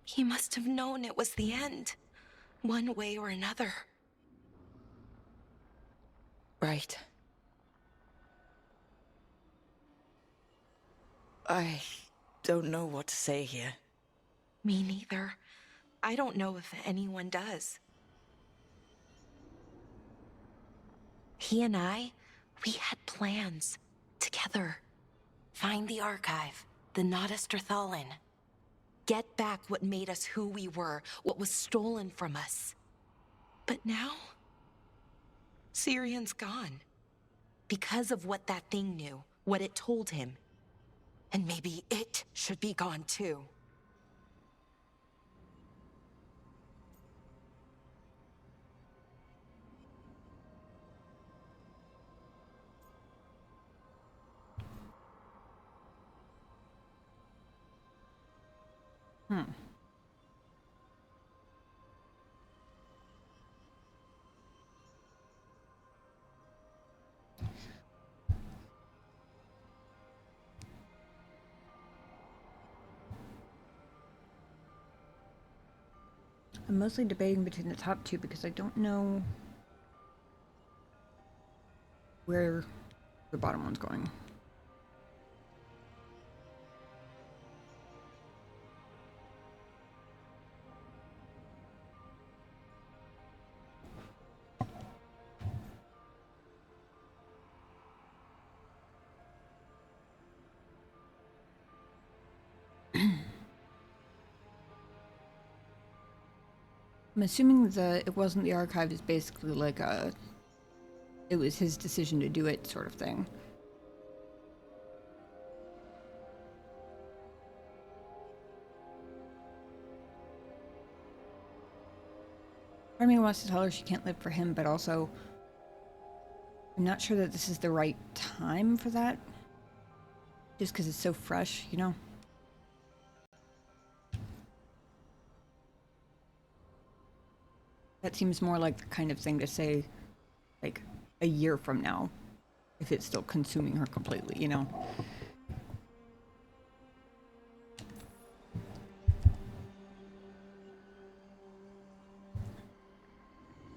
He must have known it was the end, one way or another.
Right. I don't know what to say here.
Me neither. I don't know if anyone does. He and I, we had plans. Together. Find the archive, the Nodasterthalin. Get back what made us who we were, what was stolen from us. But now, Syrion's gone. Because of what that thing knew, what it told him. And maybe it should be gone too.
I'm mostly debating between the top two because I don't know where the bottom one's going. I'm assuming that it wasn't the archive is basically like it was his decision to do it sort of thing. Part of me wants to tell her she can't live for him, but also I'm not sure that this is the right time for that. Just because it's so fresh, you know? That seems more like the kind of thing to say, like, a year from now, if it's still consuming her completely, you know?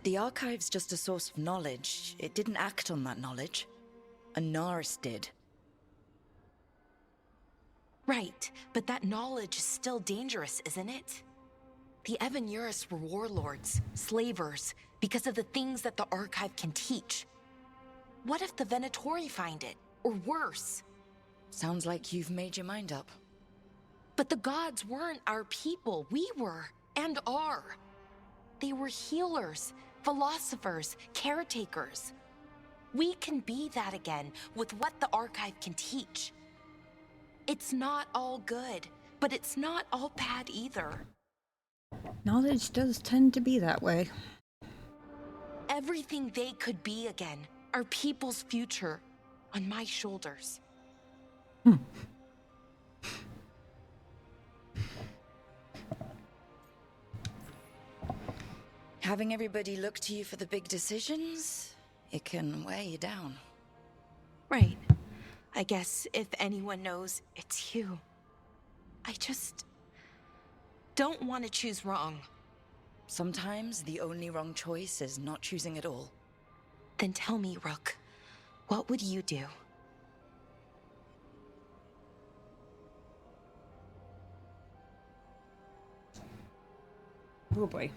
The archive's just a source of knowledge. It didn't act on that knowledge. Anaris did.
Right, but that knowledge is still dangerous, isn't it? The Evanuris were warlords, slavers, because of the things that the archive can teach. What if the Venatori find it? Or worse?
Sounds like you've made your mind up.
But the gods weren't our people. We were, and are. They were healers, philosophers, caretakers. We can be that again with what the Archive can teach. It's not all good, but it's not all bad either.
Knowledge does tend to be that way.
Everything they could be again, our people's future, on my shoulders.
Having everybody look to you for the big decisions, it can weigh you down.
Right. I guess if anyone knows, it's you. I just don't want to choose wrong.
Sometimes the only wrong choice is not choosing at all.
Then tell me, Rook, what would you do?
Oh boy.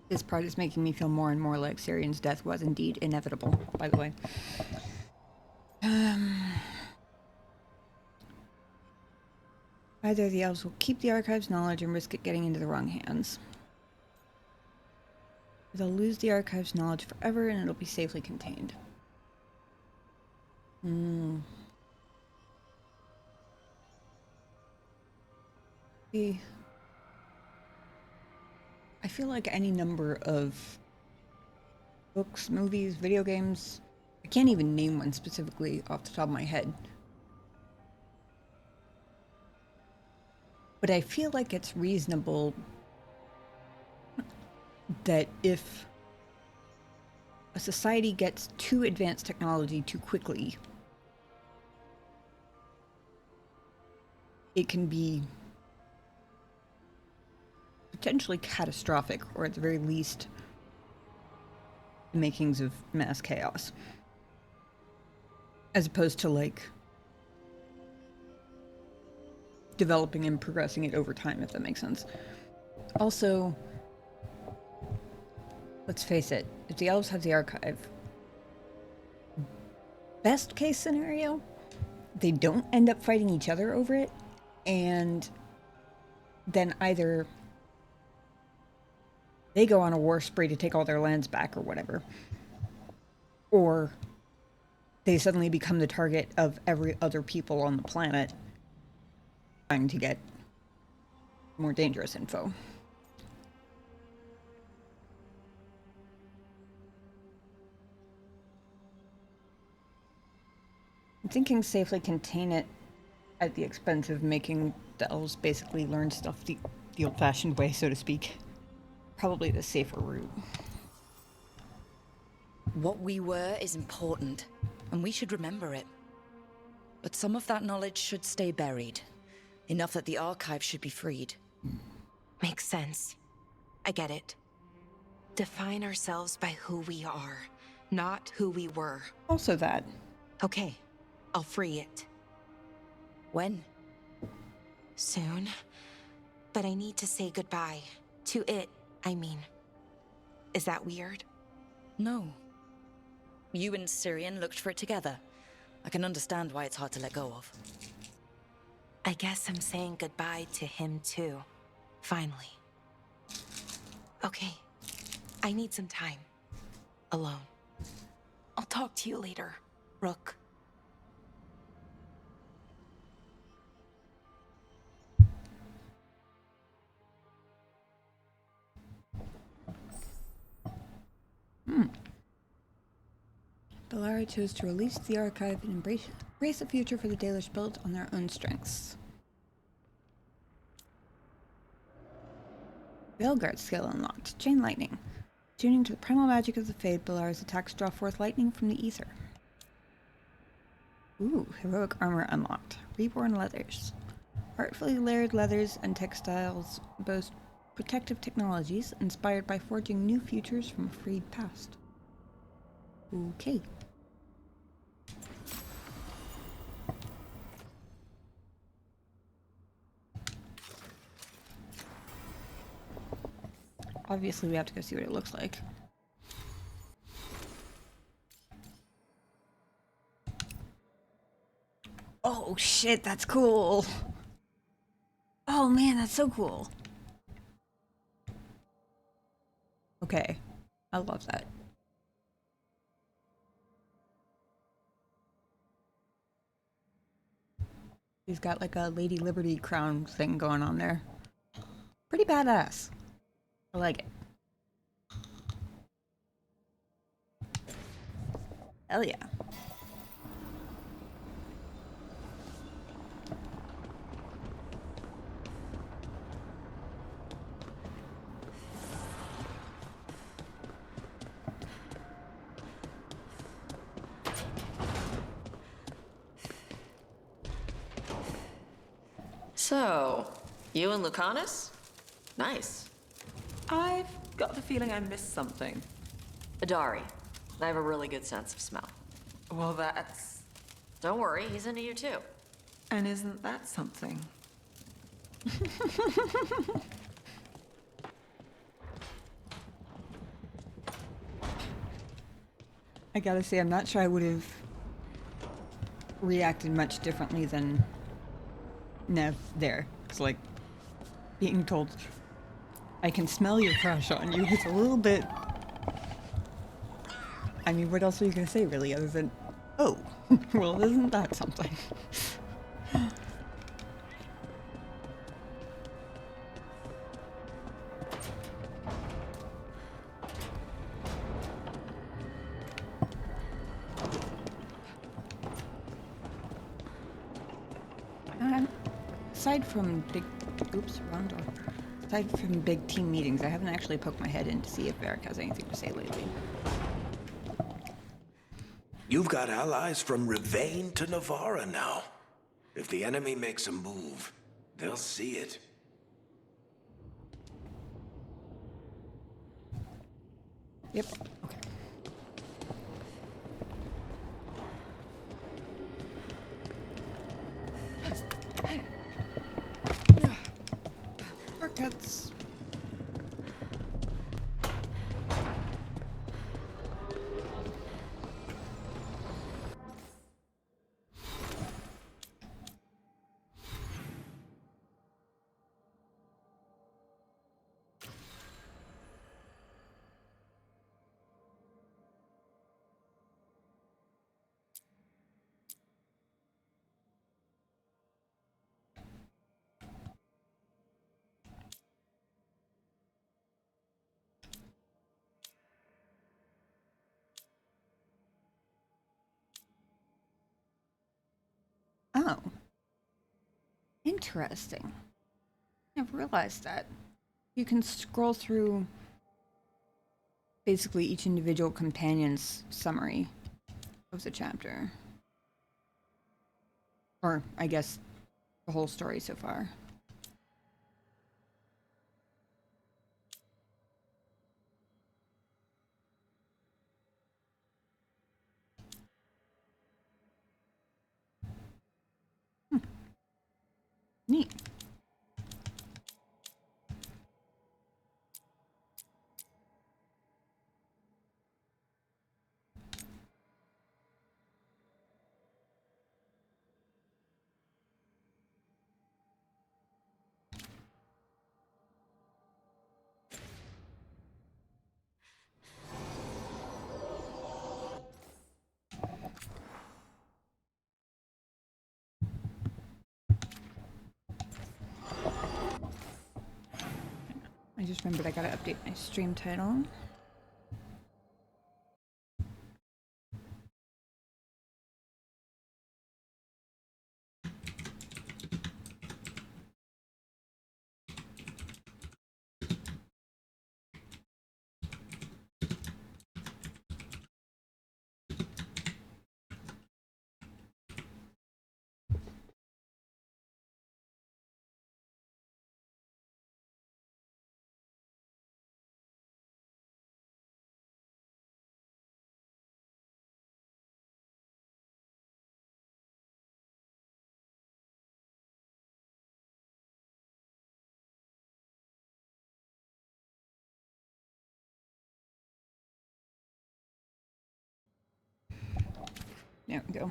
This part is making me feel more and more like Syrian's death was indeed inevitable, by the way. Either the elves will keep the Archive's knowledge and risk it getting into the wrong hands. Or they'll lose the Archive's knowledge forever and it'll be safely contained. I feel like any number of books, movies, video games, I can't even name one specifically off the top of my head. But I feel like it's reasonable that if a society gets too advanced technology too quickly, it can be potentially catastrophic, or at the very least, the makings of mass chaos. As opposed to, like, developing and progressing it over time, if that makes sense. Also, let's face it, if the elves have the Archive, best case scenario, they don't end up fighting each other over it, and then either they go on a war spree to take all their lands back or whatever, or they suddenly become the target of every other people on the planet trying to get more dangerous info. I'm thinking safely contain it at the expense of making the elves basically learn stuff the old-fashioned way, so to speak. Probably the safer route.
What we were is important, and we should remember it. But some of that knowledge should stay buried. Enough that the Archive should be freed.
Makes sense. I get it. Define ourselves by who we are, not who we were.
Also that.
Okay, I'll free it.
When?
Soon. But I need to say goodbye. To it, I mean. Is that weird?
No. You and Syrian looked for it together. I can understand why it's hard to let go of.
I guess I'm saying goodbye to him too. Finally. Okay. I need some time. Alone. I'll talk to you later, Rook.
Bellara chose to release the Archive and embrace a future for the Dalish built on their own strengths. Veilguard skill unlocked. Chain Lightning. Tuning to the primal magic of the Fade, Bellara's attacks draw forth lightning from the ether. Ooh, heroic armor unlocked. Reborn leathers. Artfully layered leathers and textiles boast protective technologies inspired by forging new futures from a freed past. Okay. Obviously, we have to go see what it looks like. Oh shit, that's cool! Oh man, that's so cool! Okay, I love that. He's got like a Lady Liberty crown thing going on there. Pretty badass. I like it. Hell yeah.
So, you and Lucanus? Nice.
I've got the feeling I missed something.
Adari. I have a really good sense of smell.
Well, that's...
Don't worry, he's into you too.
And isn't that something?
I gotta say, I'm not sure I would have reacted much differently than Neve there. It's like being told, I can smell your crush on you. It's a little bit... I mean, what else are you gonna say, really, other than, oh, well, isn't that something? Aside from big... Oops, wrong door. Aside from big team meetings, I haven't actually poked my head in to see if Varric has anything to say lately.
You've got allies from Rivain to Navarra now. If the enemy makes a move, they'll see it.
Yep. Okay. Shortcuts. Oh. Interesting. I've realized that. You can scroll through basically each individual companion's summary of the chapter. Or, I guess, the whole story so far. Neat. I just remembered I gotta update my stream title. There we go.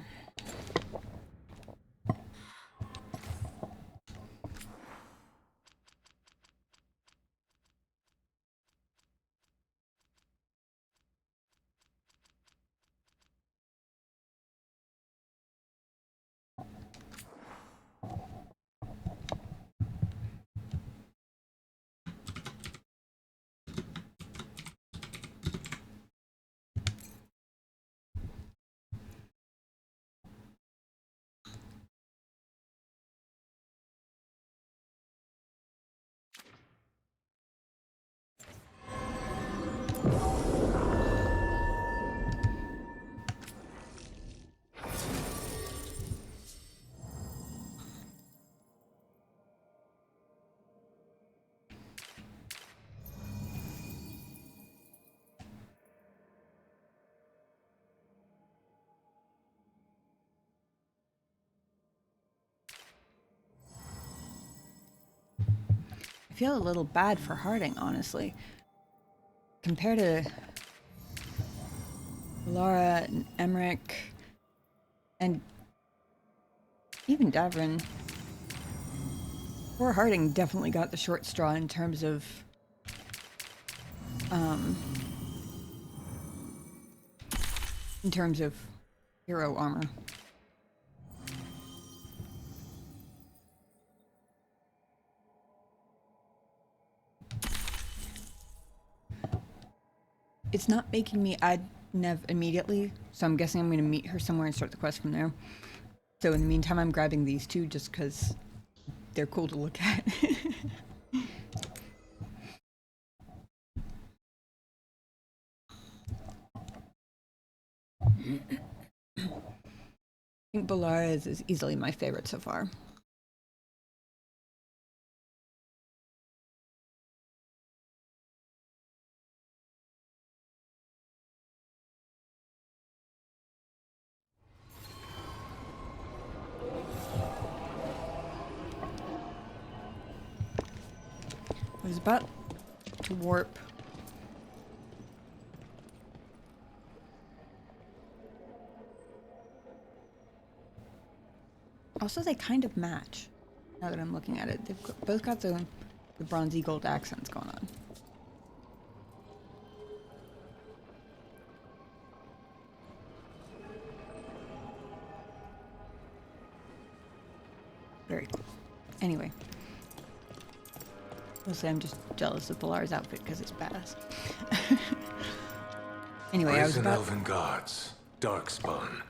I feel a little bad for Harding, honestly. Compared to Bellara and Emmerich, and even Davrin, poor Harding definitely got the short straw in terms of hero armor. It's not making me add Neve immediately, so I'm guessing I'm going to meet her somewhere and start the quest from there. So in the meantime, I'm grabbing these two just because they're cool to look at. I think Bellara is easily my favorite so far. I was about to warp. Also, they kind of match, now that I'm looking at it. They've both got the bronzy gold accents going on. Very cool. Anyway. Mostly I'm just jealous of Bellara's outfit because it's badass. Anyway, I was about...
Elven guards, darkspawn.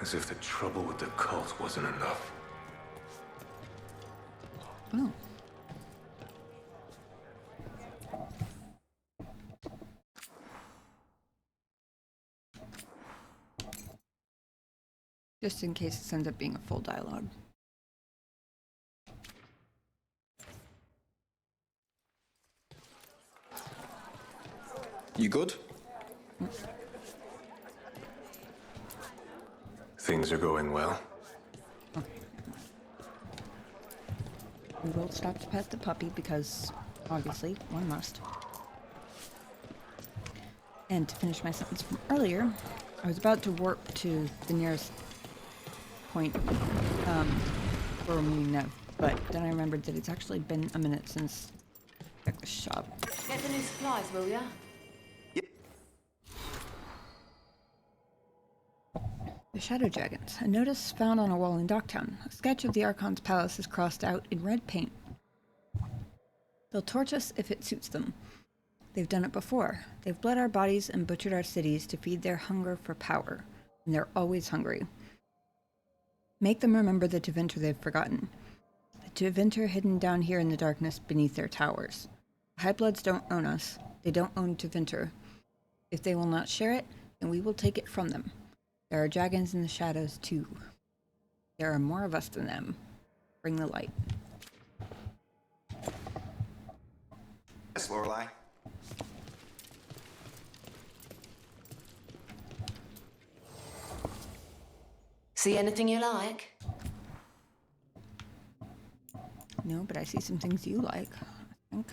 As if the trouble with the cult wasn't enough.
Oh. Just in case this ends up being a full dialogue.
You good?
Things are going well.
Okay. We will stop to pet the puppy because, obviously, one must. And to finish my sentence from earlier, I was about to warp to the nearest point where we're meeting Neve, but then I remembered that it's actually been a minute since I checked the shop.
Get the new supplies, will ya?
The Shadow Dragons. A notice found on a wall in Docktown. A sketch of the Archon's palace is crossed out in red paint. They'll torch us if it suits them. They've done it before. They've bled our bodies and butchered our cities to feed their hunger for power. And they're always hungry. Make them remember the Tevinter they've forgotten. The Tevinter hidden down here in the darkness beneath their towers. The Highbloods don't own us. They don't own Tevinter. If they will not share it, then we will take it from them. There are dragons in the shadows, too. There are more of us than them. Bring the light.
Yes, Lorelei.
See anything you like?
No, but I see some things you like, I think.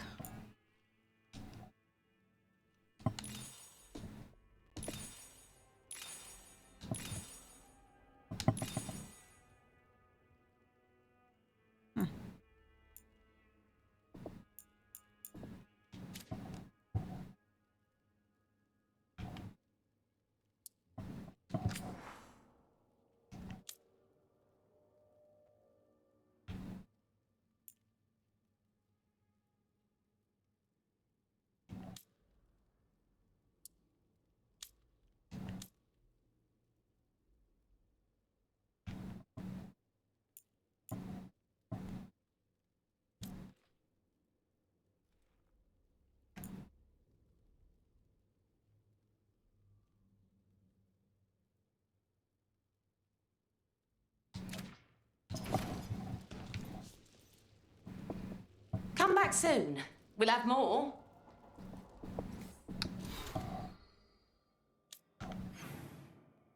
Come back soon. We'll have more.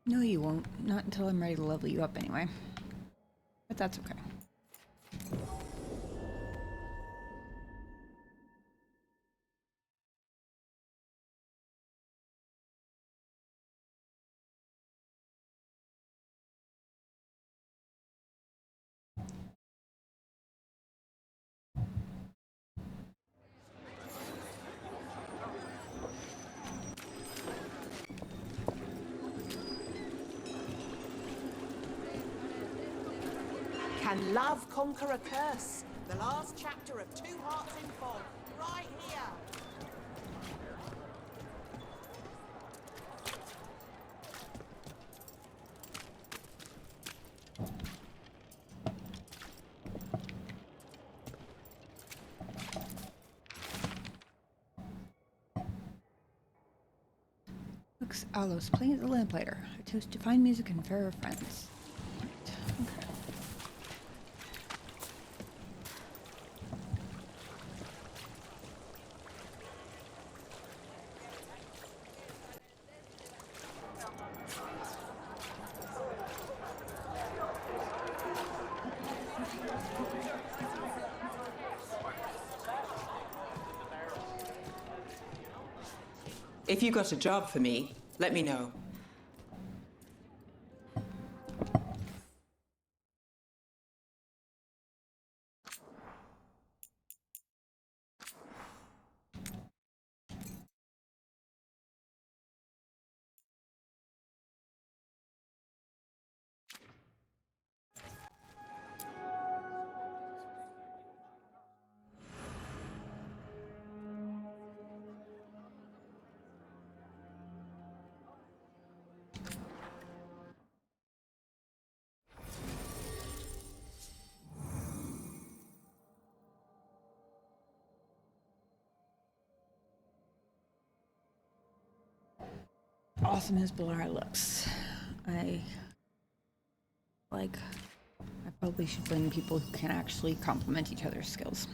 No, you won't. Not until I'm ready to level you up anyway. But that's okay.
Can love conquer a curse? The last chapter of Two Hearts in Fog, right here.
Looks Alos playing at the lamplighter. I toast to fine music and fairer friends. Right. Okay.
If you got a job for me, let me know.
Awesome as Bellara looks. I probably should bring people who can actually complement each other's skills.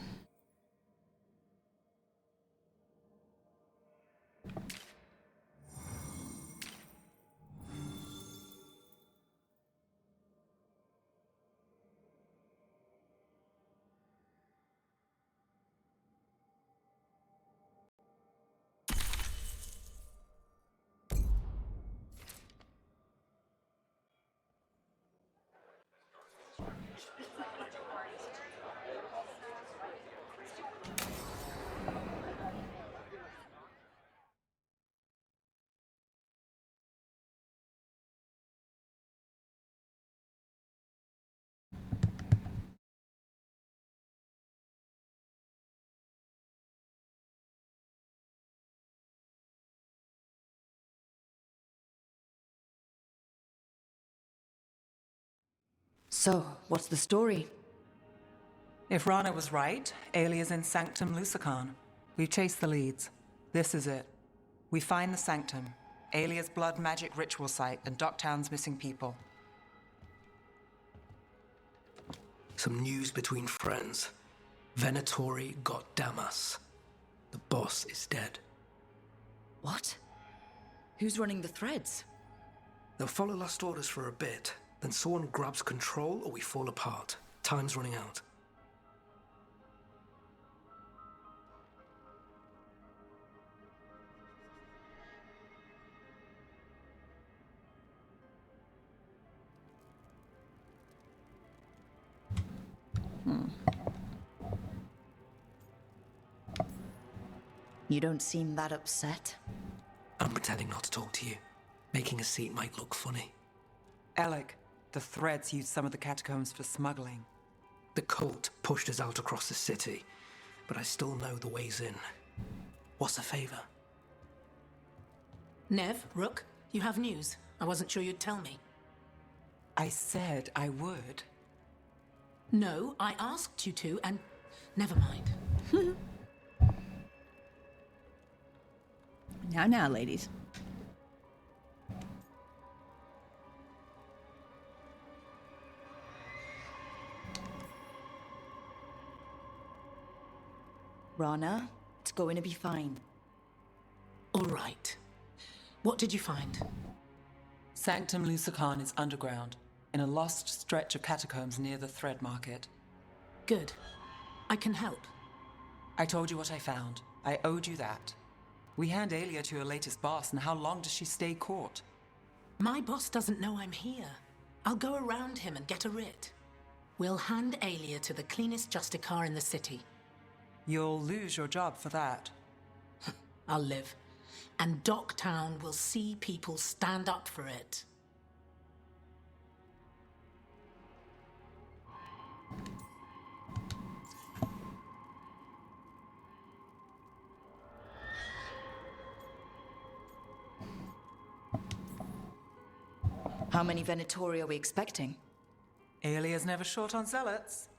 So, what's the story?
If Rana was right, Alia's in Sanctum Lucican. We've chased the leads. This is it. We find the Sanctum, Alia's blood magic ritual site, and Docktown's missing people.
Some news between friends. Venatori got Damas. The boss is dead.
What? Who's running the threads?
They'll follow last orders for a bit, then someone grabs control or we fall apart. Time's running out.
You don't seem that upset.
I'm pretending not to talk to you. Making a seat might look funny.
Alec, the threads used some of the catacombs for smuggling.
The cult pushed us out across the city, but I still know the ways in. What's a favor?
Neve, Rook, you have news. I wasn't sure you'd tell me.
I said I would.
No, I asked you to, and never mind.
Now, ladies.
Rana. It's going to be fine.
All right. What did you find?
Sanctum Lucican is underground, in a lost stretch of catacombs near the Thread Market.
Good. I can help.
I told you what I found. I owed you that. We hand Aelia to your latest boss, and how long does she stay caught?
My boss doesn't know I'm here. I'll go around him and get a writ. We'll hand Aelia to the cleanest Justicar in the city.
You'll lose your job for that.
I'll live. And Docktown will see people stand up for it.
How many Venatori are we expecting?
Aelia's never short on zealots.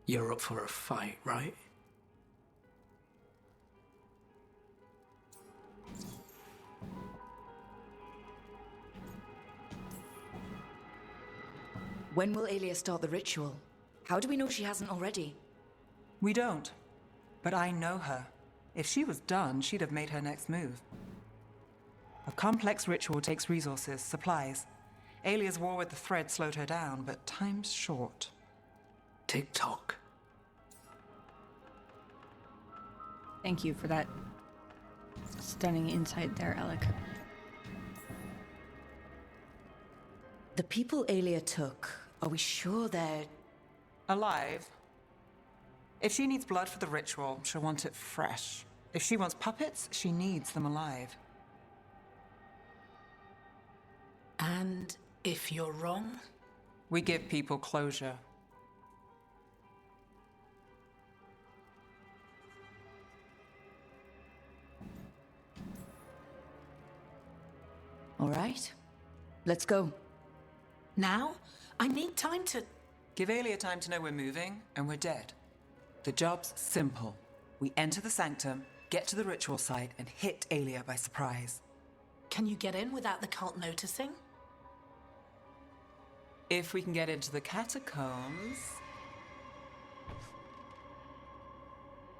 You're up for a fight, right?
When will Aelia start the ritual? How do we know she hasn't already?
We don't. But I know her. If she was done, she'd have made her next move. A complex ritual takes resources, supplies. Aelia's war with the Thread slowed her down, but time's short.
Tick-tock.
Thank you for that stunning insight there, Alec.
The people Aelia took, are we sure they're...
alive? If she needs blood for the ritual, she'll want it fresh. If she wants puppets, she needs them alive.
And if you're wrong?
We give people closure.
All right. Let's go.
Now? I need time to...
Give Aelia time to know we're moving, and we're dead. The job's simple. We enter the sanctum, get to the ritual site, and hit Aelia by surprise.
Can you get in without the cult noticing?
If we can get into the catacombs...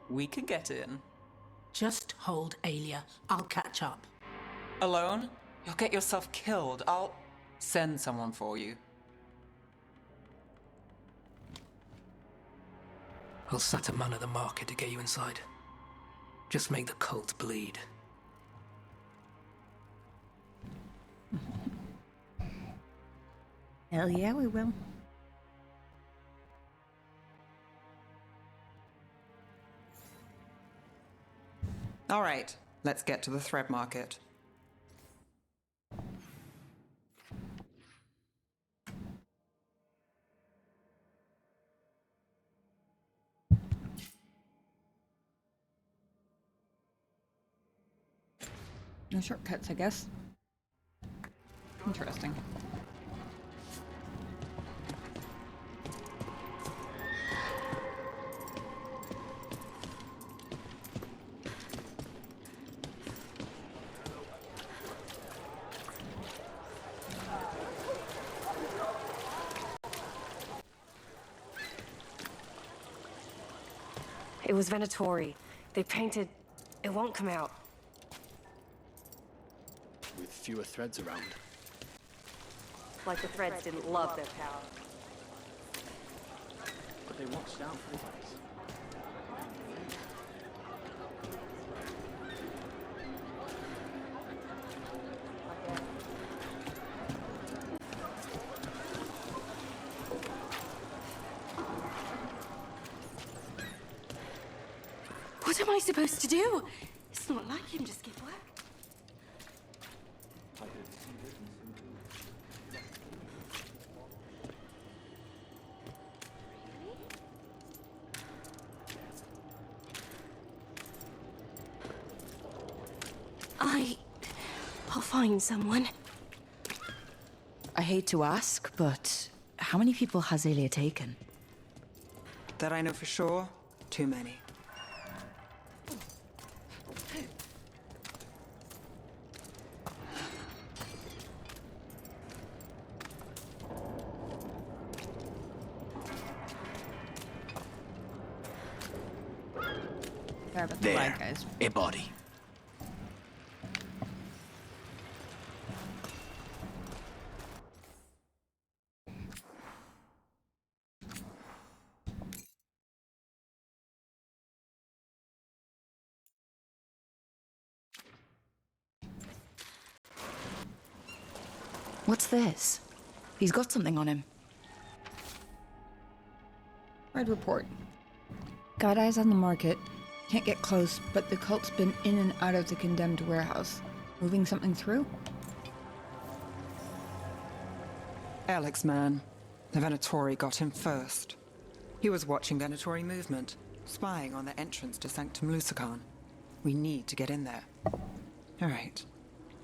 we can get in.
Just hold Aelia. I'll catch up.
Alone? You'll get yourself killed. I'll send someone for you.
I'll set a man at the market to get you inside. Just make the cult bleed.
Hell yeah, we will.
All right, let's get to the Thread Market.
No shortcuts, I guess. Interesting.
It was Venatori. They painted... It won't come out.
With fewer threads around.
Like the threads didn't love their power.
But they watched out for us.
What am I supposed to do? It's not like him to skip work. I'll find someone.
I hate to ask, but how many people has Aelia taken?
That I know for sure, too many.
Sorry about the
There.
lag, guys.
A body.
What's this? He's got something on him.
Red report. Got eyes on the market. Can't get close, but the cult's been in and out of the condemned warehouse. Moving something through?
Alex, man. The Venatori got him first. He was watching Venatori movement, spying on the entrance to Sanctum Lucican. We need to get in there. All right.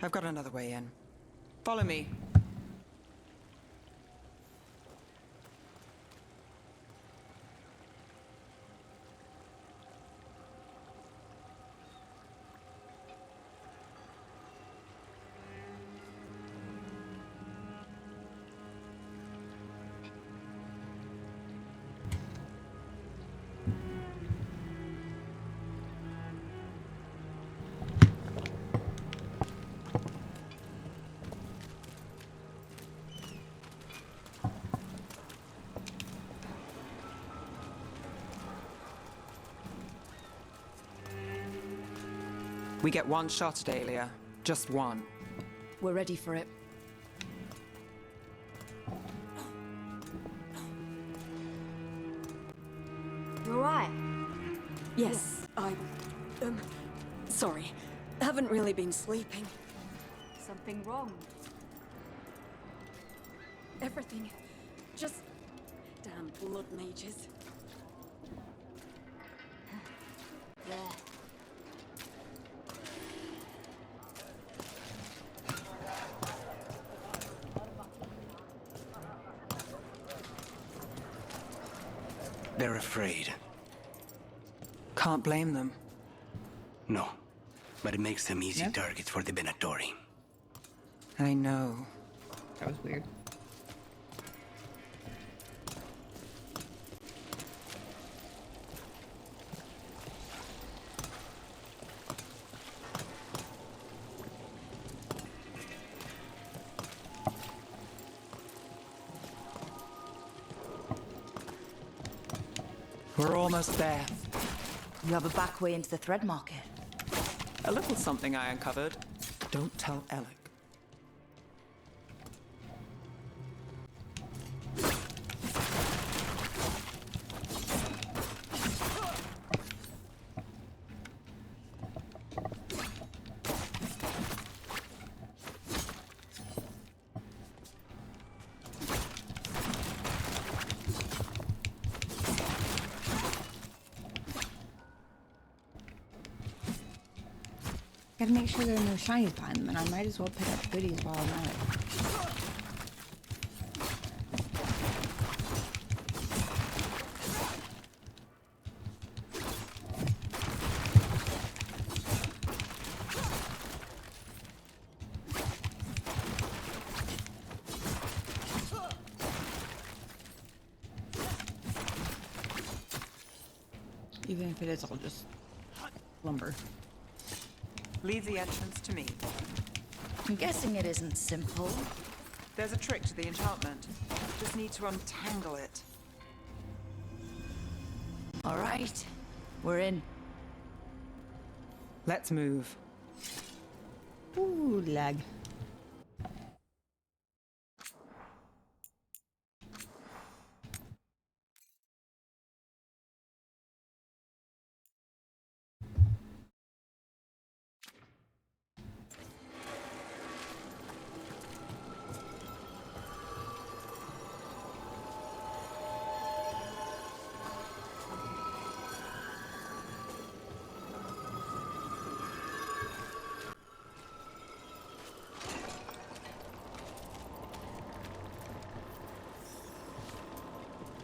I've got another way in. Follow me. We get one shot at Aelia. Just one.
We're ready for it.
You alright? Yes, sorry. Haven't really been sleeping. Something wrong? Everything. Just damn blood mages. There.
They're afraid.
Can't blame them.
No, but it makes them easy targets for the Venatori.
I know.
That was weird.
We're almost there.
You have a back way into the thread market.
A little something I uncovered. Don't tell Alec.
Gotta make sure there are no shinies behind them, and I might as well pick up goodies while I'm at it. Even if it is all just lumber.
Leave the entrance to me.
I'm guessing it isn't simple.
There's a trick to the enchantment. Just need to untangle it.
All right. We're in.
Let's move.
Ooh, lag.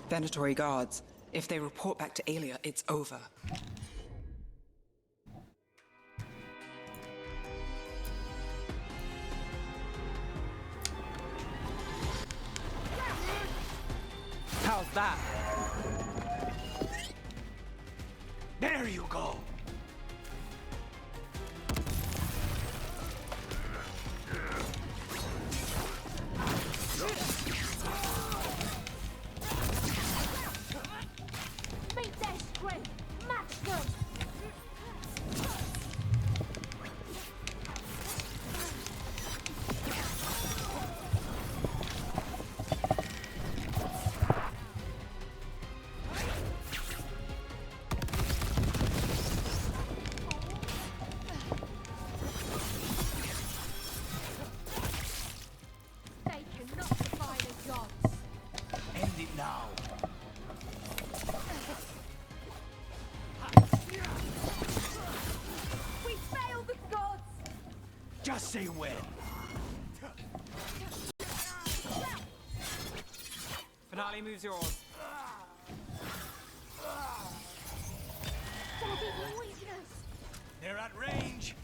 Venatori guards. If they report back to Aelia, it's over. How's that?
There you go.
Just say when.
Finale moves yours.
They're at range.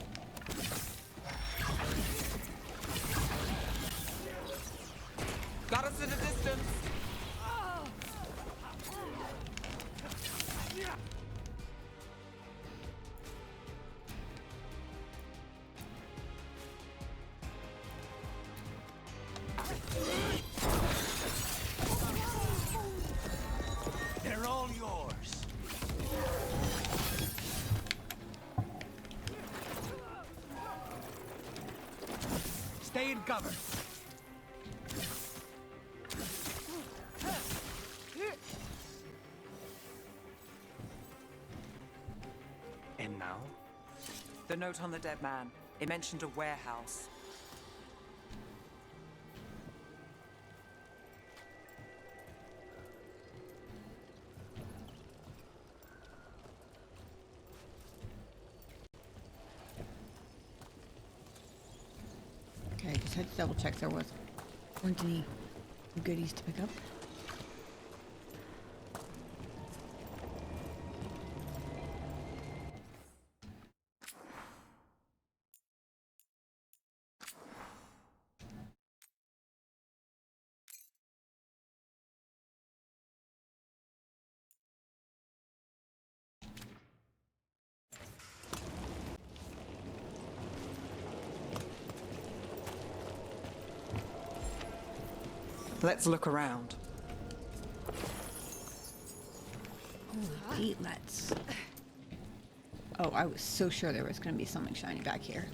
Got us at a distance.
They're all yours. Stay in cover.
And now? The note on the dead man. It mentioned a warehouse.
Okay, just had to double check there weren't any goodies to pick up.
Let's look around.
Indeed, let's. Oh, I was so sure there was going to be something shiny back here.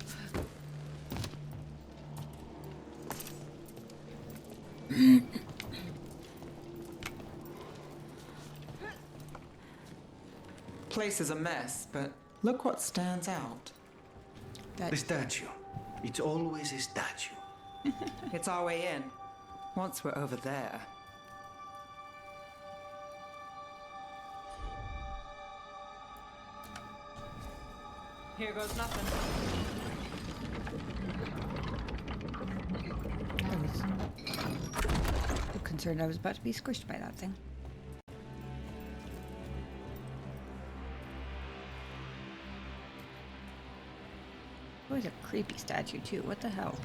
Place is a mess, but look what stands out.
The statue. It's always a statue.
It's our way in. Once we're over there. Here goes nothing.
I was concerned I was about to be squished by that thing. Always a creepy statue too. What the hell?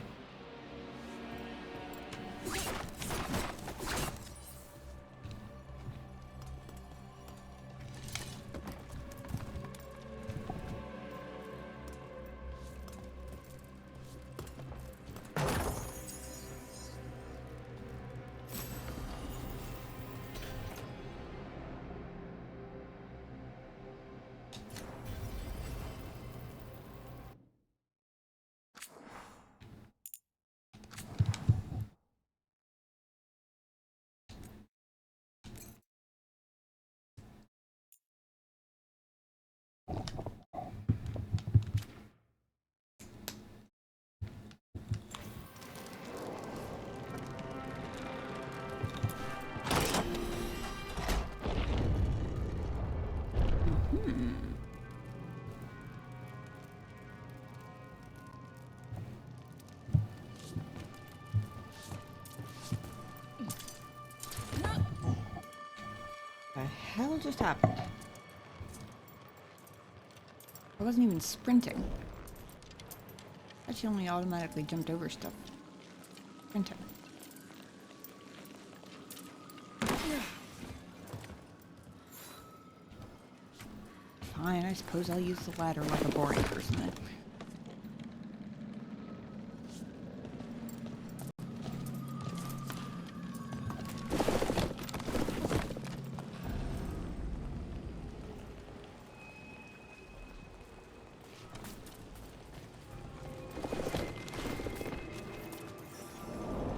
The hell just happened? I wasn't even sprinting. I actually only automatically jumped over stuff. Sprinting. Fine, I suppose I'll use the ladder like a boring person then.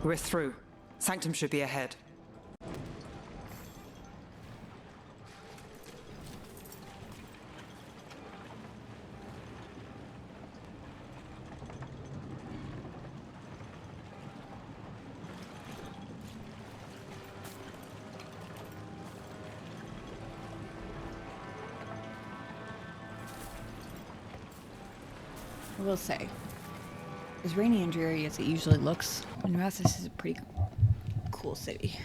We're through. Sanctum should be ahead.
I will say, As rainy and dreary as it usually looks, Minrathous is a pretty cool city.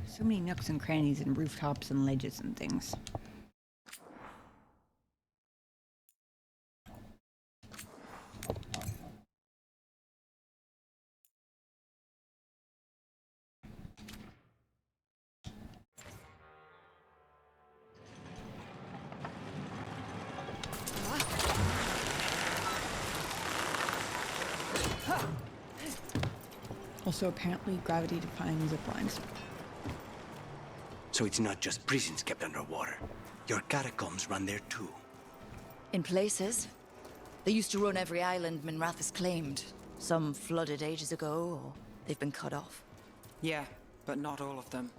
So many nooks and crannies and rooftops and ledges and things. Also, apparently, gravity-defying zip lines.
So it's not just prisons kept underwater. Your catacombs run there too.
In places. They used to run every island Minrathous claimed. Some flooded ages ago, or they've been cut off.
Yeah, but not all of them.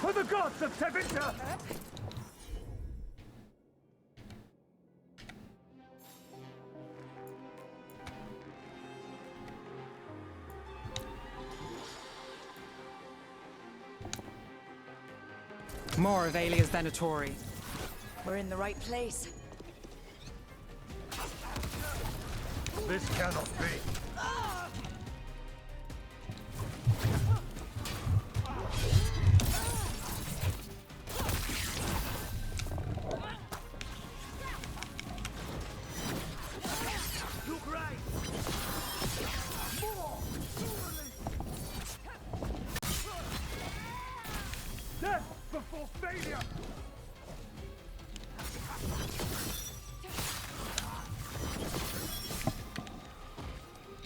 For the gods of Tevinter!
More of Alia's Venatori.
We're in the right place.
This cannot be.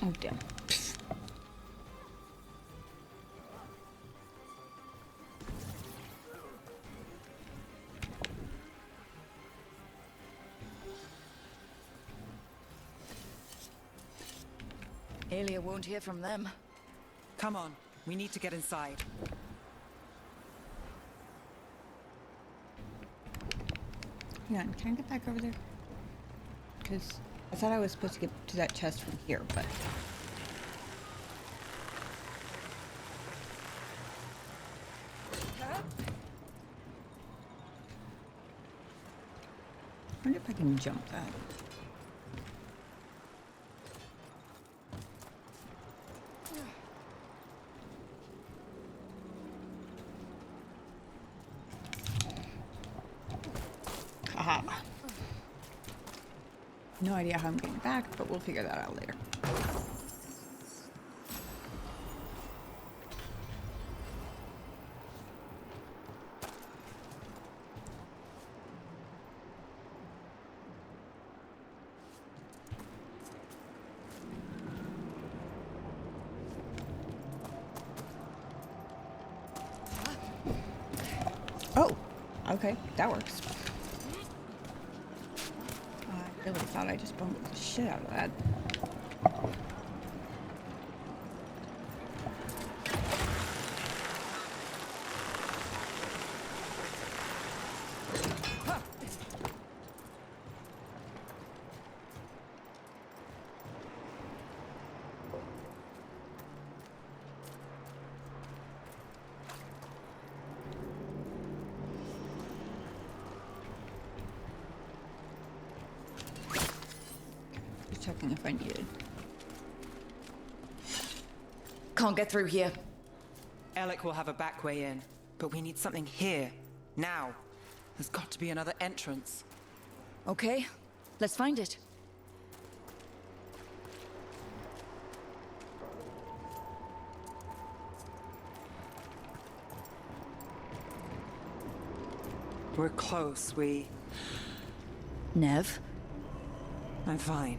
Oh, damn.
Alia won't hear from them.
Come on, we need to get inside.
Hang on, can I get back over there? Because I thought I was supposed to get to that chest from here, but... I wonder if I can jump that. Aha. No idea how I'm getting back, but we'll figure that out later. Oh, okay, that works. I really thought I just bumped the shit out of that. checking if I needed.
Can't get through here.
Alec will have a back way in, but we need something here, now. There's got to be another entrance.
Okay, let's find it.
We're close,
Neve?
I'm fine.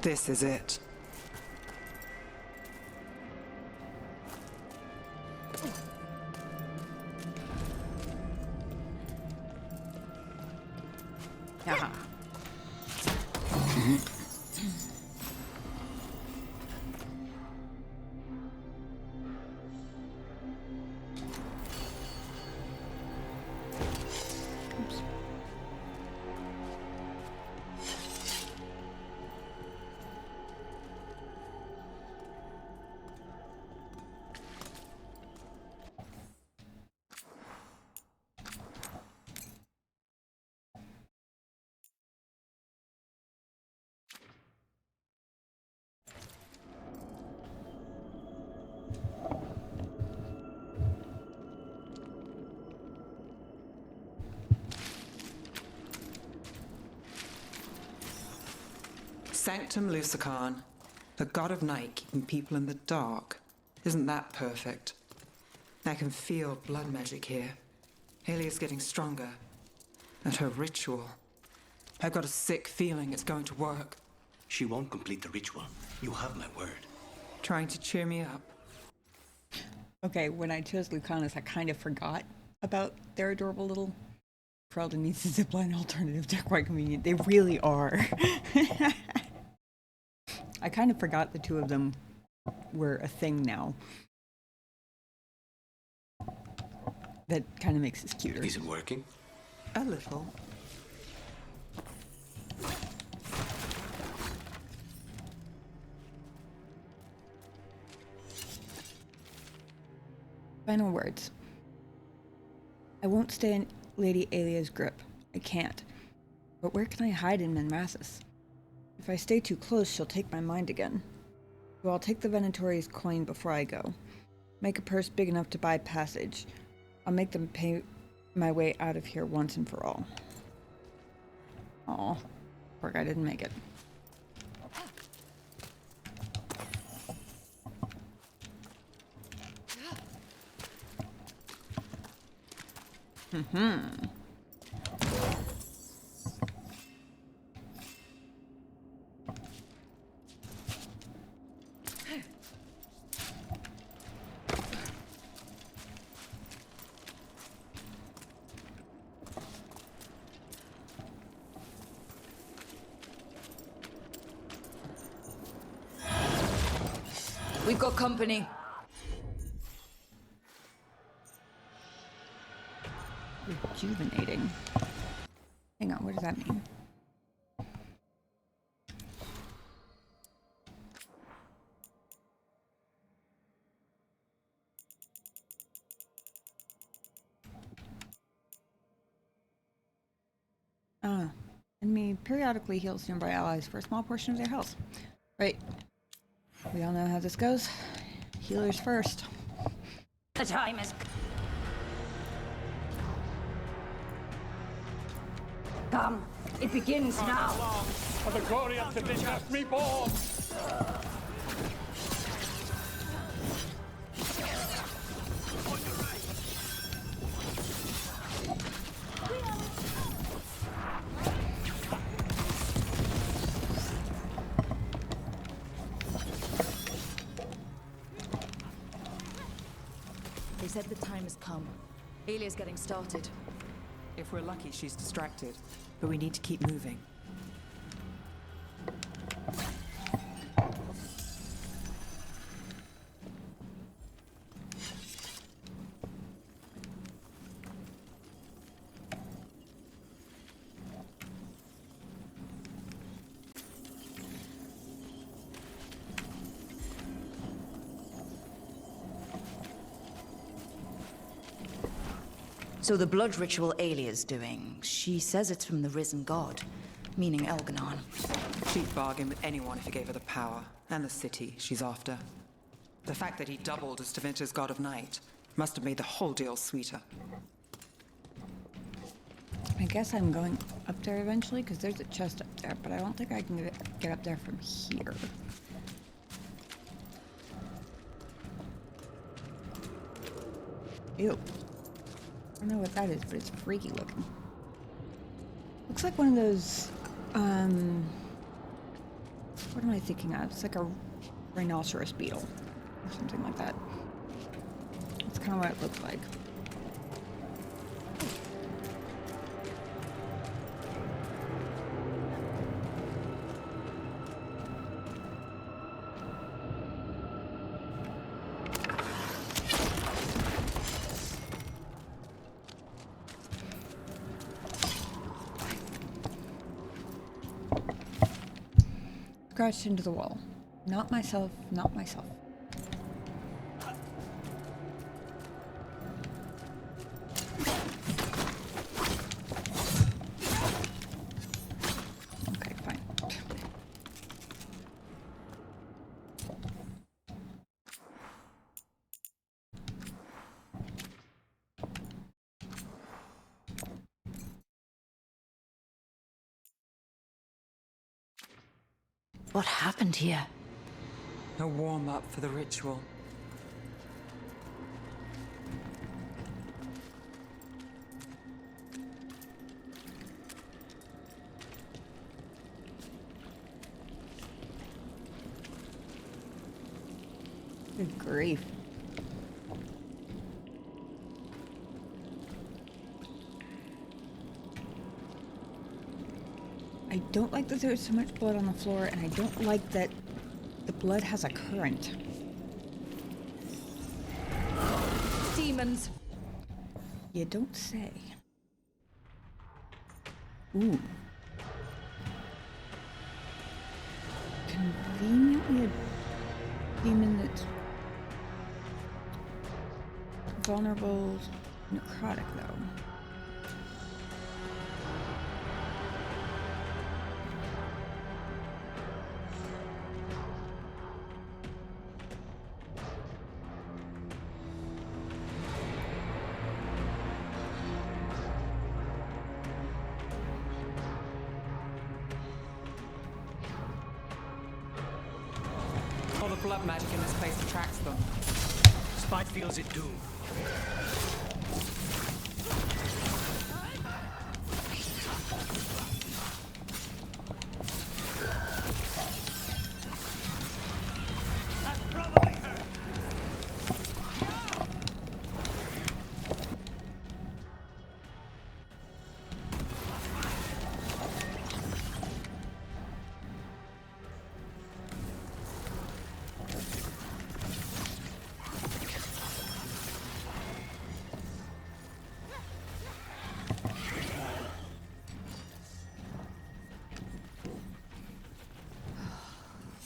This is it.
Aha. Oops.
Sanctum Lucican, the god of night keeping people in the dark. Isn't that perfect? I can feel blood magic here. Alia's getting stronger. And her ritual. I've got a sick feeling it's going to work.
She won't complete the ritual. You have my word.
Trying to cheer me up.
Okay, when I chose Lucanus, I kind of forgot about their adorable little Ferelden needs a zipline alternative. They're quite convenient. They really are. I kind of forgot the two of them were a thing now. That kind of makes this cuter.
Is it working?
A little.
Final words. I won't stay in Lady Alia's grip. I can't. But where can I hide in Manrassus? If I stay too close, she'll take my mind again. So I'll take the Venatori's coin before I go. Make a purse big enough to buy passage. I'll make them pay my way out of here once and for all. Aw, poor guy didn't make it.
We've got company.
Rejuvenating. Hang on, what does that mean? Enemy periodically heals nearby allies for a small portion of their health. Right. We all know how this goes. Healers first.
The time is... Come, it begins now.
For the glory of the Bishop reborn!
They said the time has come. Alia's getting started.
If we're lucky, she's distracted. But we need to keep moving.
So the blood ritual Alia's doing, she says it's from the risen god, meaning Elganon.
She'd bargain with anyone if he gave her the power, and the city she's after. The fact that he doubled as Tevinter's god of night must have made the whole deal sweeter.
I guess I'm going up there eventually, because there's a chest up there, but I don't think I can get up there from here. Ew. I don't know what that is, but it's freaky looking. Looks like one of those, what am I thinking of? It's like a rhinoceros beetle, or something like that. That's kind of what it looks like. Scratched into the wall. Not myself, not myself. Okay, fine.
What happened here?
A warm-up for the ritual.
Good grief. I don't like that there's so much blood on the floor, and I don't like that the blood has a current.
Demons.
You don't say. Ooh. Conveniently a demon that's vulnerable, necrotic though.
All the blood magic in this place attracts them.
Spite feels it too.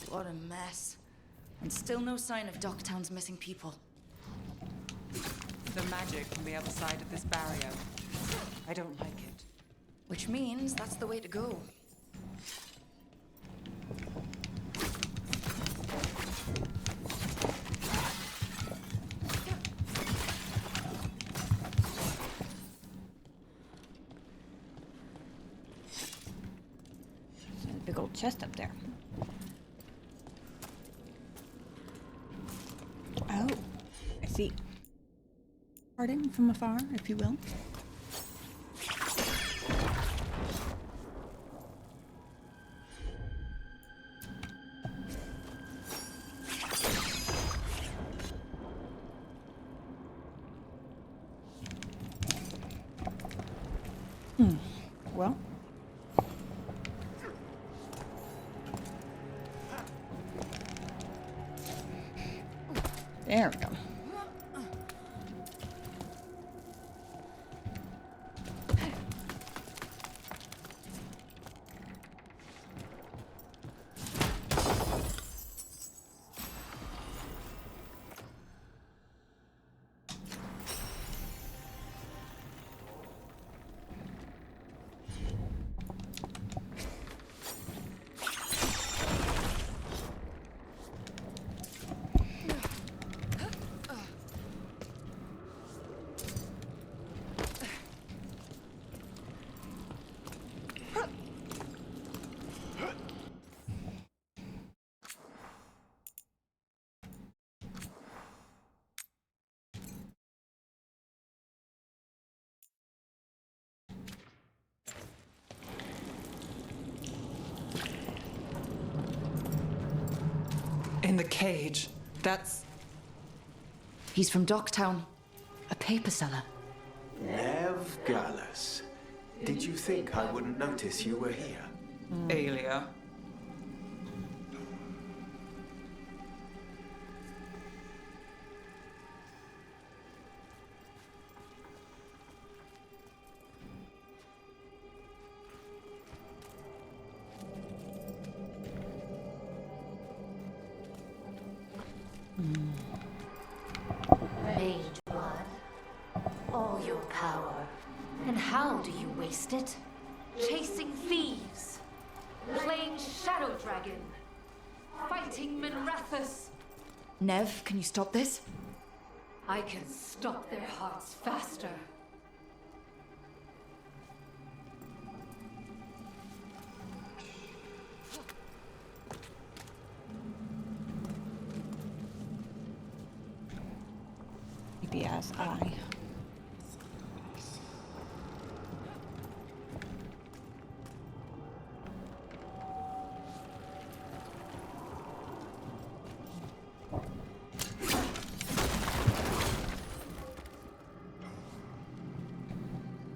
What a mess. And still no sign of Docktown's missing people.
The magic from the other side of this barrier. I don't like it.
Which means that's the way to go.
There's a big old chest up there. Oh, I see. Pardon from afar, if you will. Well. There we go.
In the cage. That's...
He's from Docktown. A paper seller.
Neve Gallus. Did you think I wouldn't notice you were here?
Aelia.
Mage blood. All your power. And how do you waste it? Chasing thieves. Playing Shadow Dragon. Fighting Minrathus.
Neve, can you stop this?
I can stop their hearts faster.
Creepy ass eye.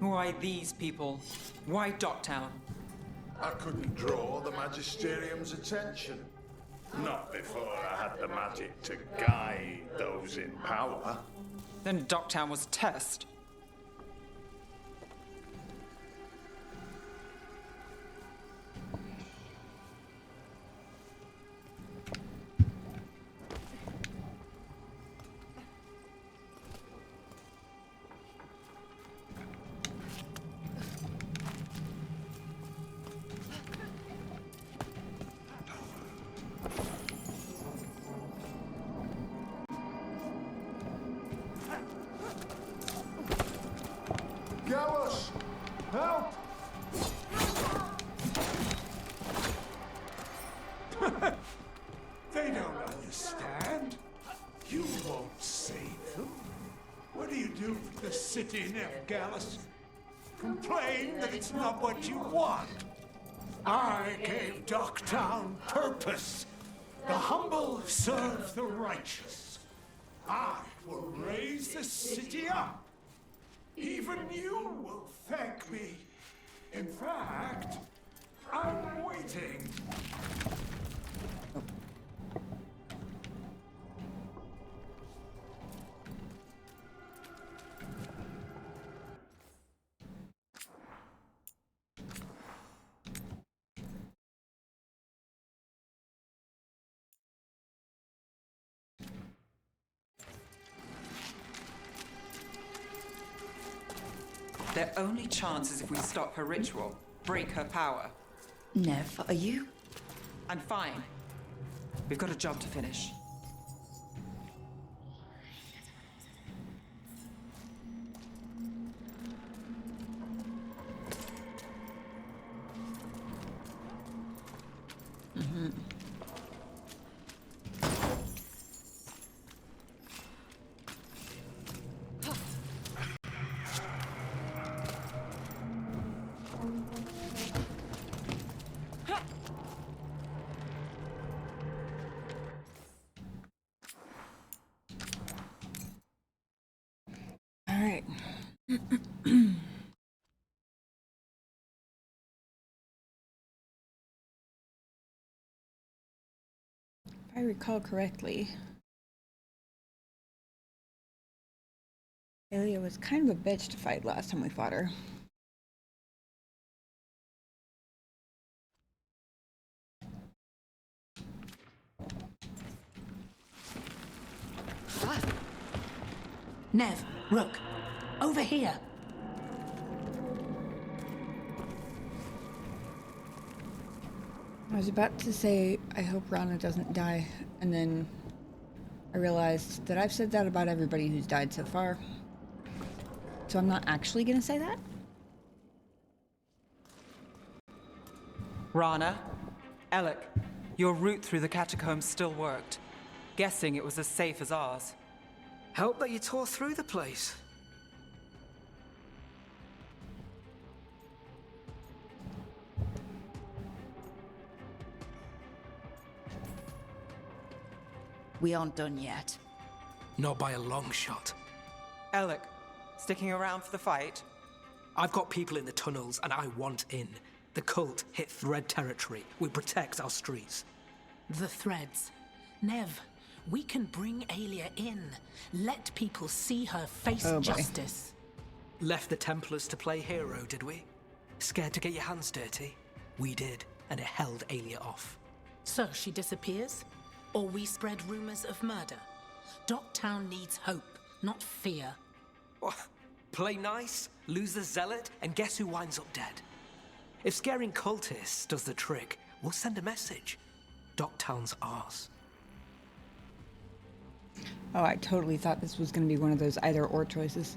Why these people? Why Docktown?
I couldn't draw the Magisterium's attention. Not before I had the magic to guide those in power.
Then Docktown was test.
Gallus! Help! They don't understand. You won't save them. What do you do for the city, Neve Gallus? Complain that it's not what you want. I gave Docktown purpose. The humble serve the righteous. I will raise the city up. Even you will thank me. In fact, I'm waiting.
Their only chance is if we stop her ritual, break her power.
Neve, are you?
I'm fine. We've got a job to finish.
All right. If I recall correctly, Aelia was kind of a bitch to fight last time we fought her.
Neve, Rook, over here.
I was about to say, I hope Rana doesn't die, and then I realized that I've said that about everybody who's died so far. So I'm not actually gonna say that?
Rana, Alec, your route through the catacombs still worked. Guessing it was as safe as ours.
Help that you tore through the place.
We aren't done yet.
Not by a long shot.
Alec, sticking around for the fight?
I've got people in the tunnels, and I want in. The cult hit Thread territory. We protect our streets.
The threads. Neve, we can bring Aelia in. Let people see her face justice.
Left the Templars to play hero, did we? Scared to get your hands dirty? We did, and it held Aelia off.
So she disappears? Or we spread rumors of murder? Docktown needs hope, not fear.
What? Play nice, lose the zealot, and guess who winds up dead? If scaring cultists does the trick, we'll send a message. Docktown's ours.
Oh, I totally thought this was going to be one of those either-or choices.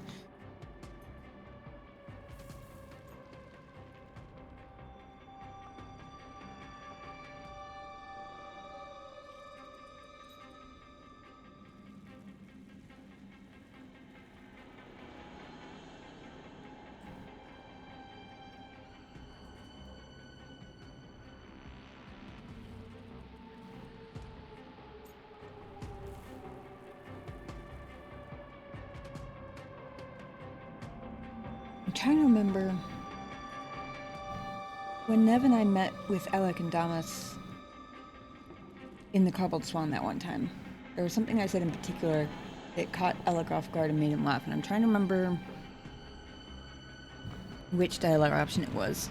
I'm trying to remember when Neve and I met with Alec and Damas in the Cobbled Swan that one time. There was something I said in particular that caught Alec off guard and made him laugh, and I'm trying to remember which dialogue option it was.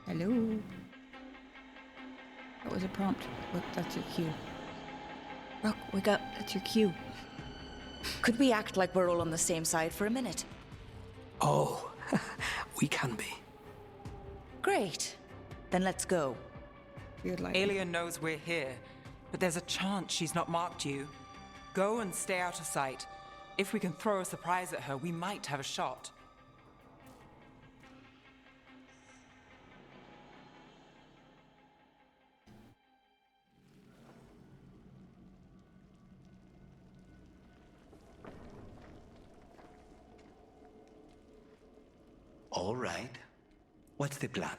Hello? That was a prompt. Look, that's your cue. Rook, wake up. That's your cue.
Could we act like we're all on the same side for a minute?
Oh, we can be.
Great. Then let's go.
Aelia knows we're here, but there's a chance she's not marked you. Go and stay out of sight. If we can throw a surprise at her, we might have a shot.
All right. What's the plan?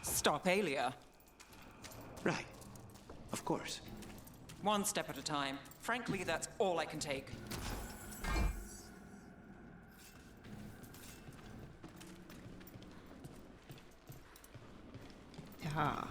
Stop Aelia.
Right. Of course.
One step at a time. Frankly, that's all I can take.
Aha.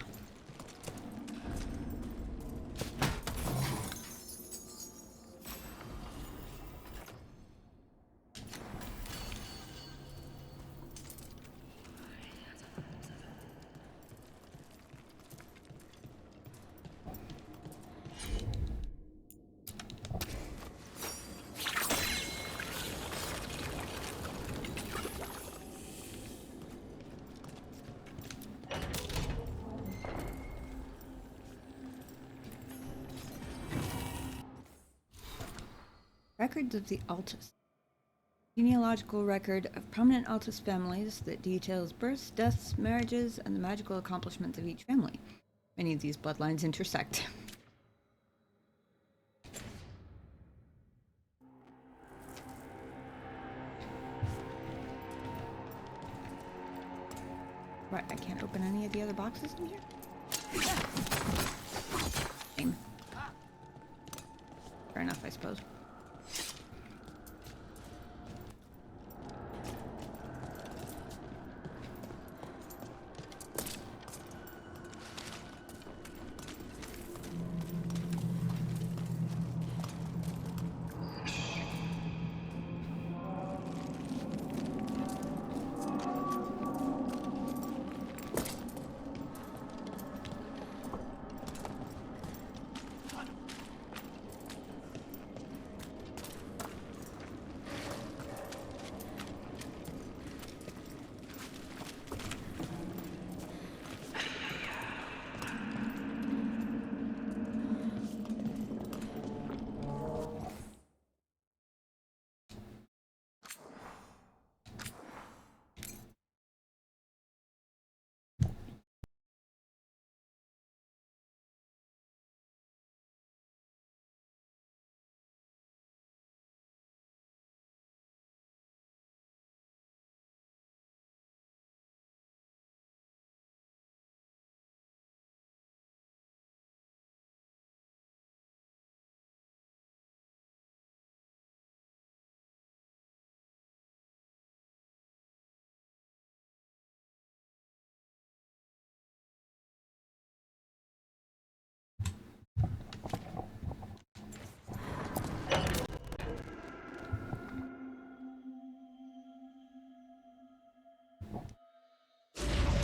Records of the Altus. Genealogical record of prominent Altus families that details births, deaths, marriages, and the magical accomplishments of each family. Many of these bloodlines intersect. What, I can't open any of the other boxes in here? Shame. Fair enough, I suppose.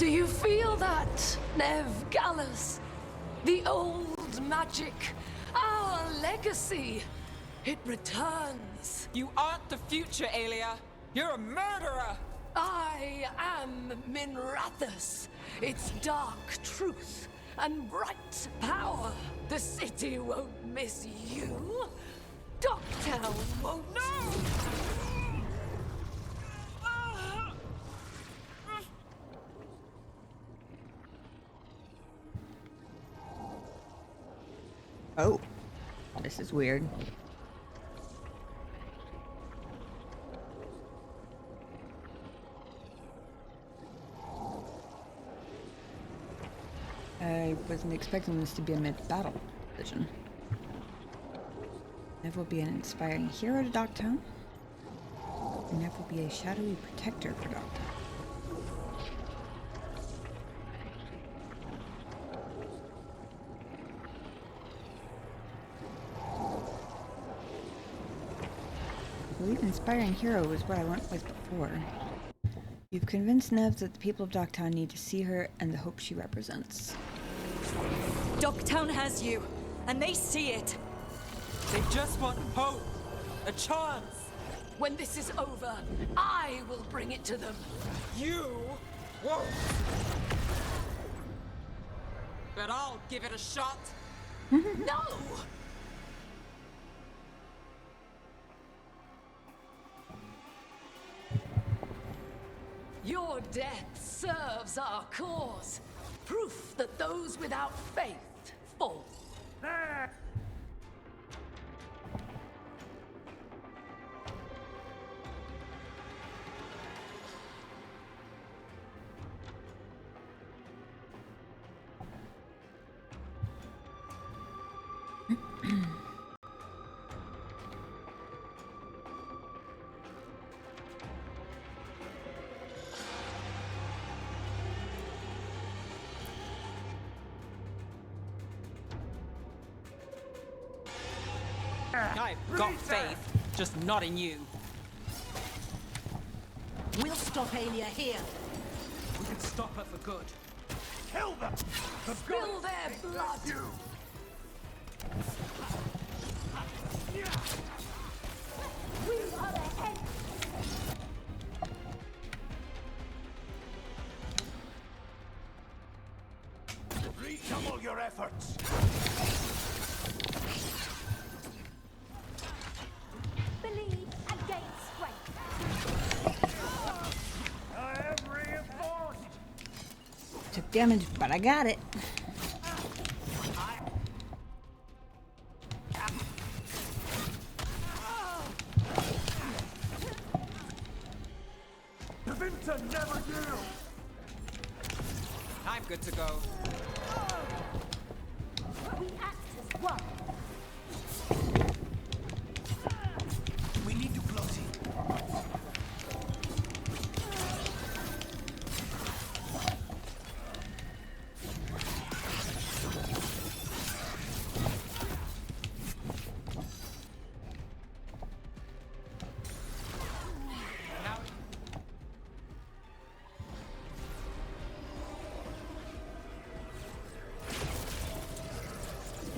Do you feel that, Neve Gallus? The old magic, our legacy. It returns.
You aren't the future, Aelia. You're a murderer.
I am Minrathus. Its dark truth and bright power. The city won't miss you. Docktown won't. No!
Oh, this is weird. I wasn't expecting this to be a mid-battle vision. Neve will be an inspiring hero to Docktown. And Neve will be a shadowy protector for Docktown. I believe inspiring hero was what I went with before. You've convinced Neve that the people of Docktown need to see her and the hope she represents.
Docktown has you, and they see it.
They just want hope. A chance.
When this is over, I will bring it to them.
You won't. But I'll give it a shot.
No! Your death serves our cause. Proof that those without faith fall.
I've got faith, just not in you.
We'll stop Aelia here.
We can stop her for good.
Kill them!
Spill their blood!
We are ahead.
Redouble your efforts!
Believe and gain strength.
I am reinforced!
Took damage, but I got it.
Vinta never knew!
I'm good to go.
We act as one.
We need to close it.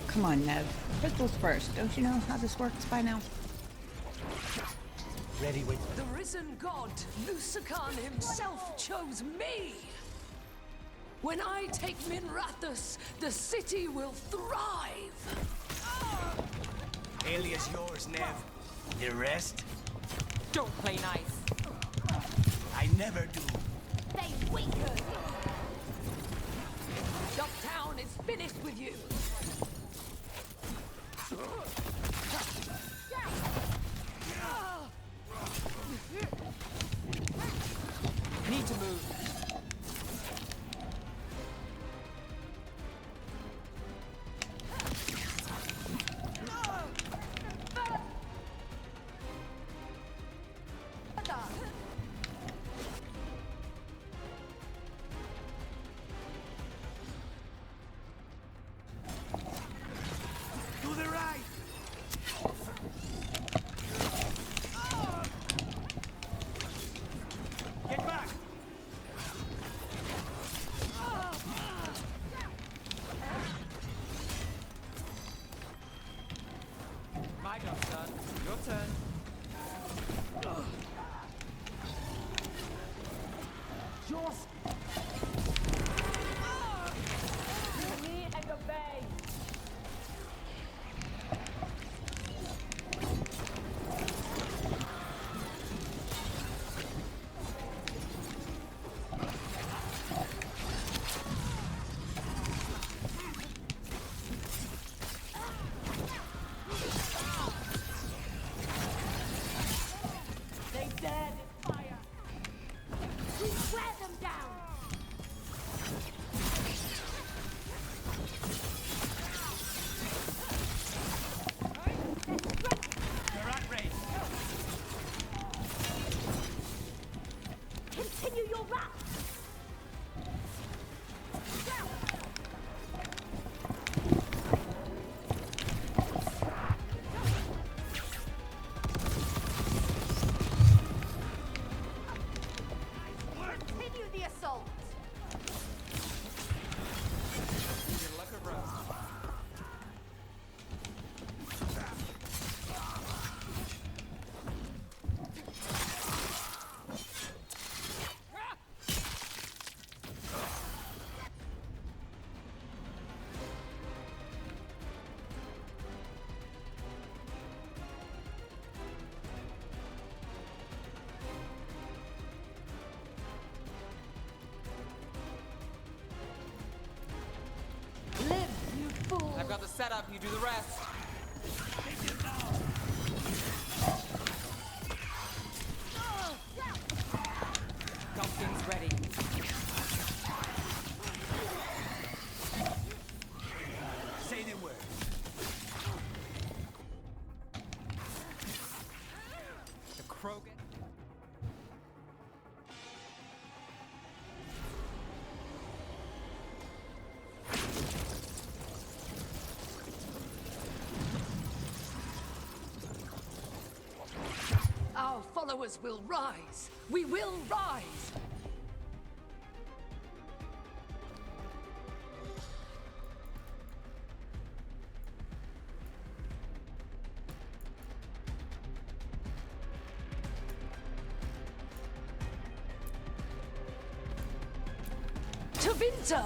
Come on, Neve. Pistols first. Don't you know how this works by now?
Ready with
The risen god, Lucican himself, chose me! When I take Minrathus, the city will thrive!
Aelia's yours, Neve. The rest?
Don't play nice.
I never do.
They weaken.
Docktown is finished with you!
Need to move.
to the right!
setup, you do the rest. Dumpkins ready.
Say the word.
The Krogan.
Our followers will rise. We will rise. Tavinta!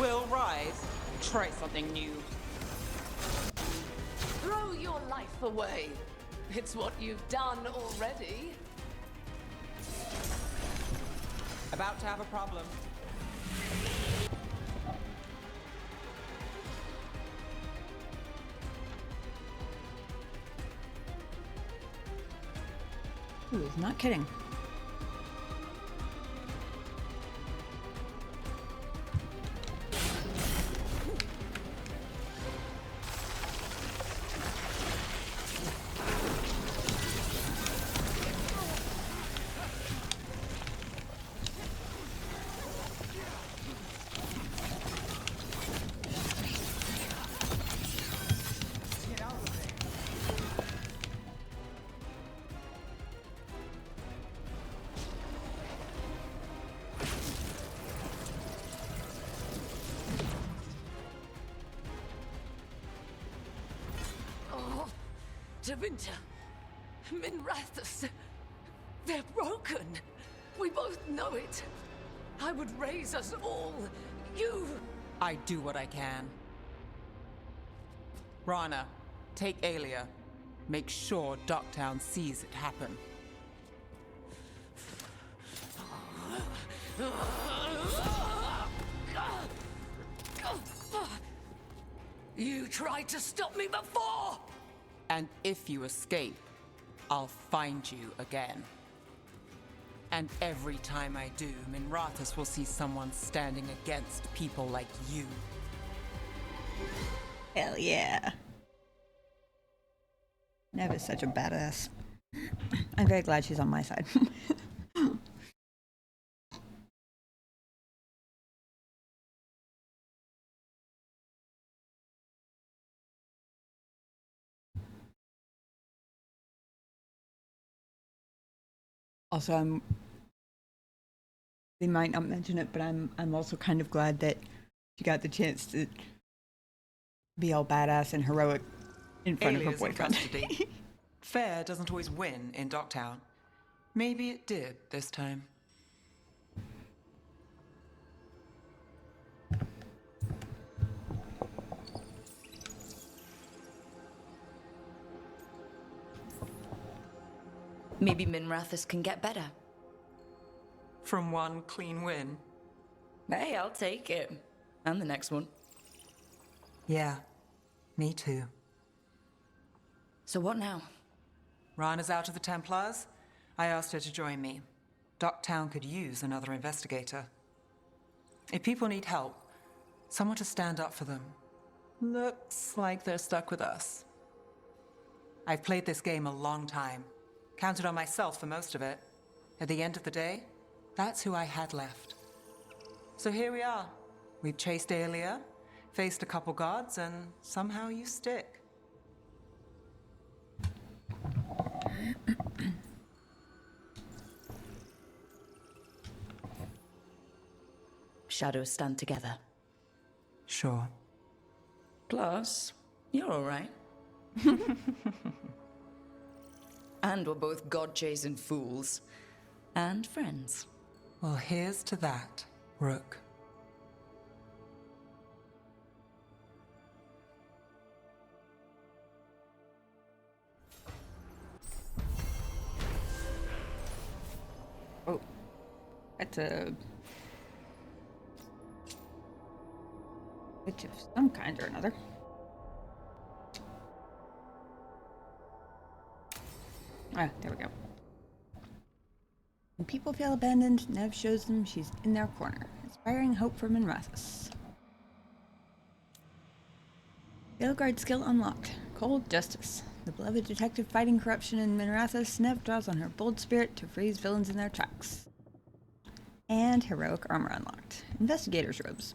Will rise. Try something new.
Throw your life away. It's what you've done already.
About to have a problem.
Ooh, he's not kidding.
Tavinta, Minrathus, they're broken. We both know it. I would raise us all. You...
I do what I can. Rana, take Aelia. Make sure Docktown sees it happen.
You tried to stop me before!
And if you escape, I'll find you again. And every time I do, Minrathus will see someone standing against people like you.
Hell yeah. Neve is such a badass. I'm very glad she's on my side. Also, they might not mention it, but I'm also kind of glad that she got the chance to be all badass and heroic in front of her
Alias in
boyfriend.
custody. Fair doesn't always win in Docktown. Maybe it did this time.
Maybe Minrathus can get better.
From one clean win.
Hey, I'll take it. And the next one.
Yeah, me too.
So what now?
Rana's out of the Templars. I asked her to join me. Docktown could use another investigator. If people need help, someone to stand up for them. Looks like they're stuck with us. I've played this game a long time. Counted on myself for most of it. At the end of the day, that's who I had left. So here we are. We've chased Aelia, faced a couple guards, and somehow you stick.
Shadows stand together.
Sure.
Plus, you're all right. And we're both god-chasing fools. And friends.
Well, here's to that, Rook.
Oh, that's a witch of some kind or another. Ah, there we go. When people feel abandoned, Neve shows them she's in their corner, inspiring hope for Minrathous. Veilguard skill unlocked. Cold Justice. The beloved detective fighting corruption in Minrathous, Neve draws on her bold spirit to freeze villains in their tracks. And heroic armor unlocked. Investigator's robes.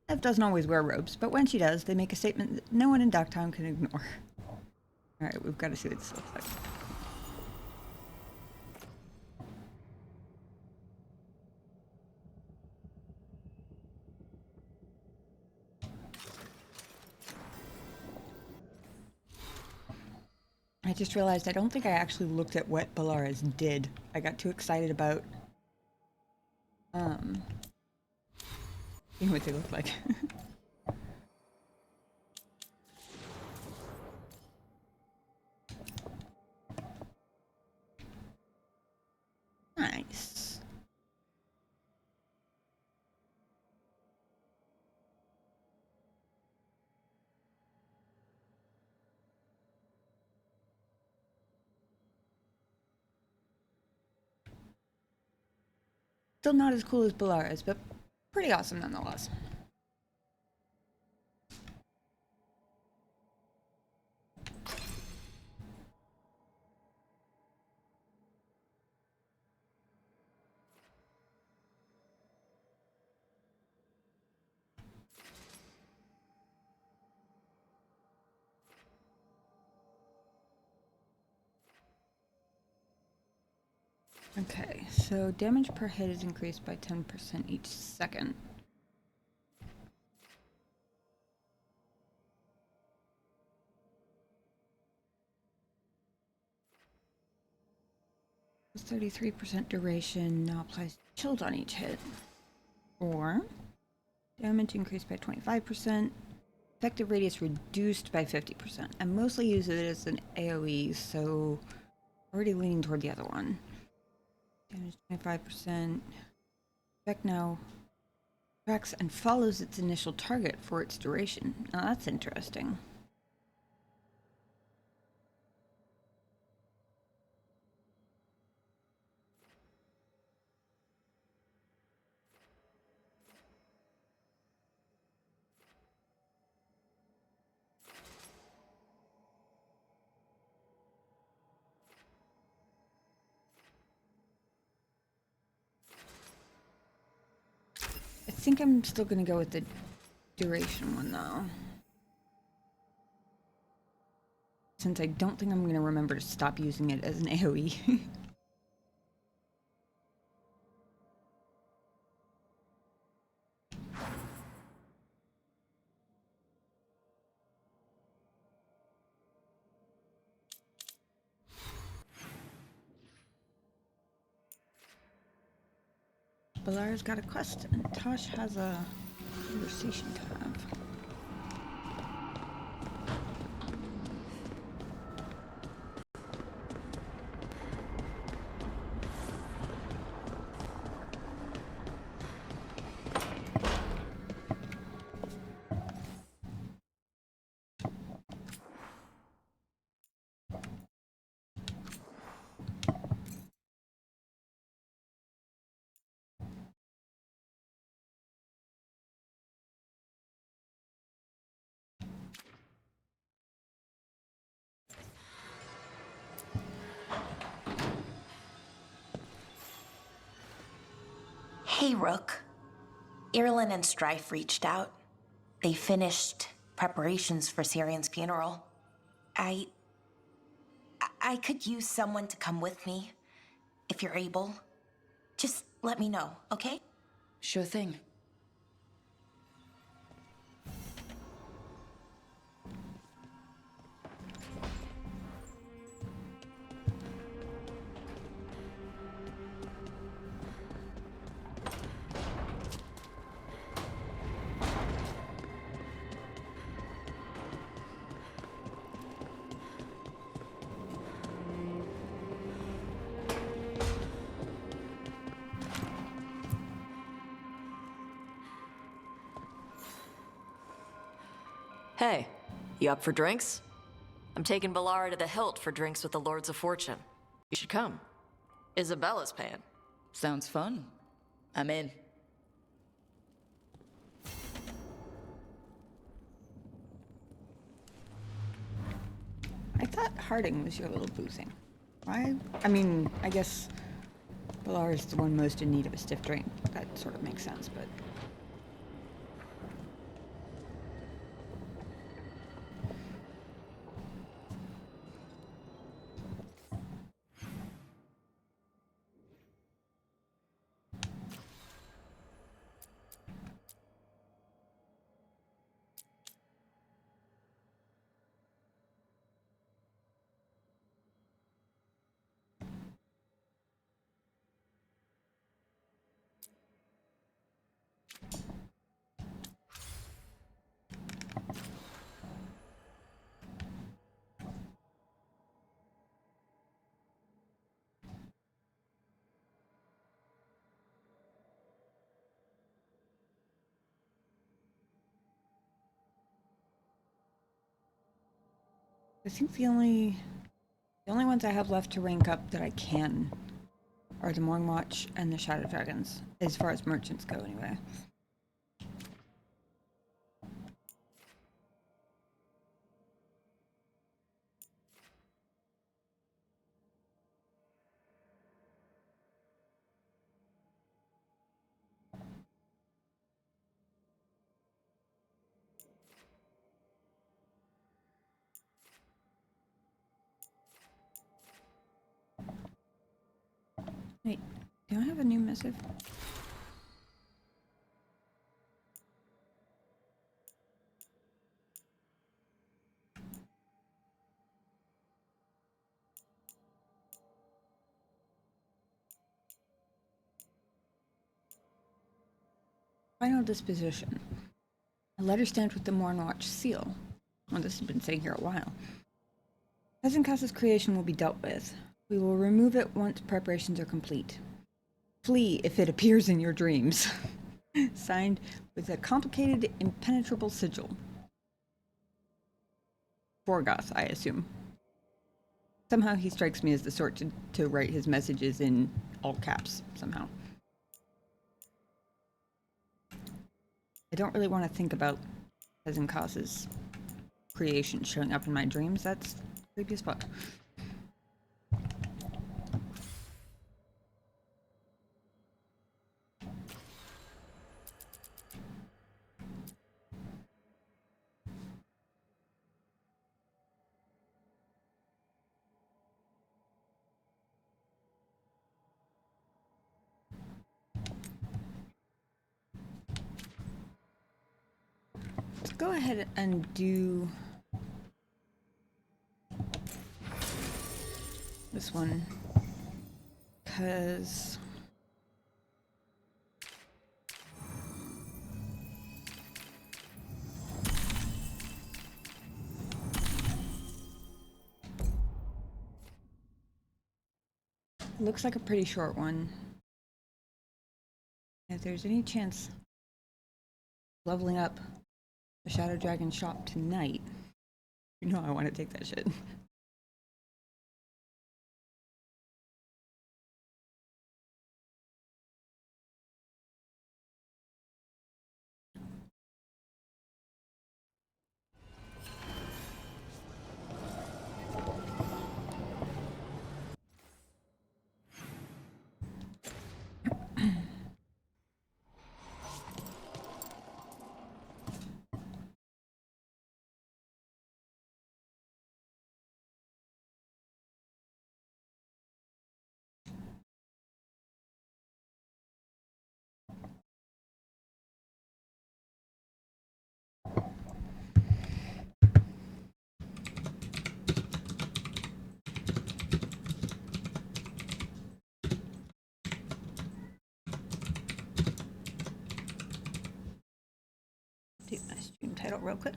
Neve doesn't always wear robes, but when she does, they make a statement that no one in Ducktown can ignore. Alright, we've got to see what this looks like. I just realized I don't think I actually looked at what Bellara's did. I got too excited about seeing what they look like. Nice. Still not as cool as Bellara's, but pretty awesome nonetheless. Okay, so damage per hit is increased by 10% each second. This 33% duration now applies chilled on each hit. Or damage increased by 25%. Effective radius reduced by 50%. I mostly use it as an AoE, so already leaning toward the other one. Damage 25%. Effect now tracks and follows its initial target for its duration. Now that's interesting. I think I'm still gonna go with the duration one though. Since I don't think I'm gonna remember to stop using it as an AoE. Bellara's got a quest, and Tosh has a conversation to have.
Hey, Rook. Irlin and Strife reached out. They finished preparations for Syrian's funeral. I could use someone to come with me, if you're able. Just let me know, okay?
Sure thing.
Hey, you up for drinks? I'm taking Bellara to the Hilt for drinks with the Lords of Fortune. You should come. Isabella's paying.
Sounds fun. I'm in.
I thought Harding was your little boozing. Why? I mean, I guess Bellara is the one most in need of a stiff drink. That sort of makes sense, but... I think the only ones I have left to rank up that I can are the Mornwatch and the Shadow Dragons, as far as merchants go anyway. Wait, do I have a new missive? Final disposition. A letter stamped with the Mornwatch seal. Well, this has been sitting here a while. Hezenkas's creation will be dealt with. We will remove it once preparations are complete. Flee if it appears in your dreams. Signed with a complicated, impenetrable sigil. Vorgoth, I assume. Somehow he strikes me as the sort to write his messages in all caps, somehow. I don't really want to think about Hezenkas's creation showing up in my dreams. That's creepy as fuck. Let's go ahead and do this one, because it looks like a pretty short one. If there's any chance leveling up the Shadow Dragon shop tonight, you know I want to take that shit. Do my stream title real quick.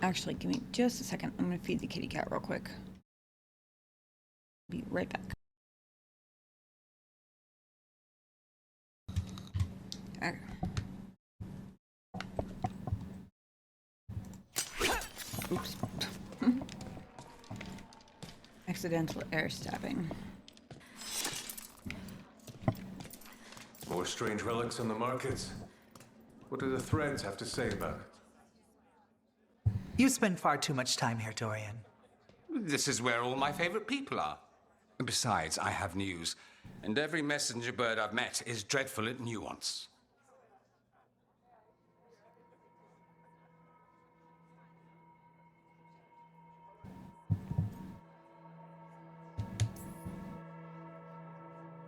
Actually, give me just a second. I'm gonna feed the kitty cat real quick. Be right back. Okay. Oops. Accidental air stabbing.
More strange relics on the markets? What do the threads have to say about it?
You spend far too much time here, Dorian.
This is where all my favorite people are. Besides, I have news, and every messenger bird I've met is dreadful at nuance.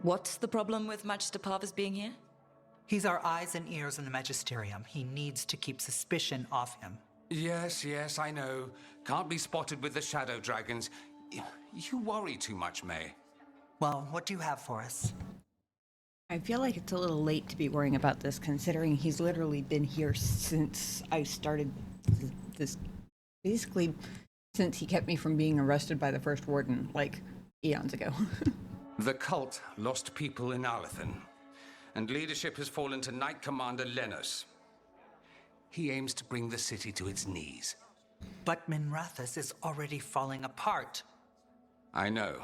What's the problem with Magister Parvis being here?
He's our eyes and ears in the Magisterium. He needs to keep suspicion off him.
Yes, I know. Can't be spotted with the shadow dragons. You worry too much, May.
Well, what do you have for us?
I feel like it's a little late to be worrying about this, considering he's literally been here since I started this. Basically, since he kept me from being arrested by the First Warden, like, eons ago.
The cult lost people in Arlethan, and leadership has fallen to Knight Commander Lenos. He aims to bring the city to its knees.
But Minrathous is already falling apart.
I know.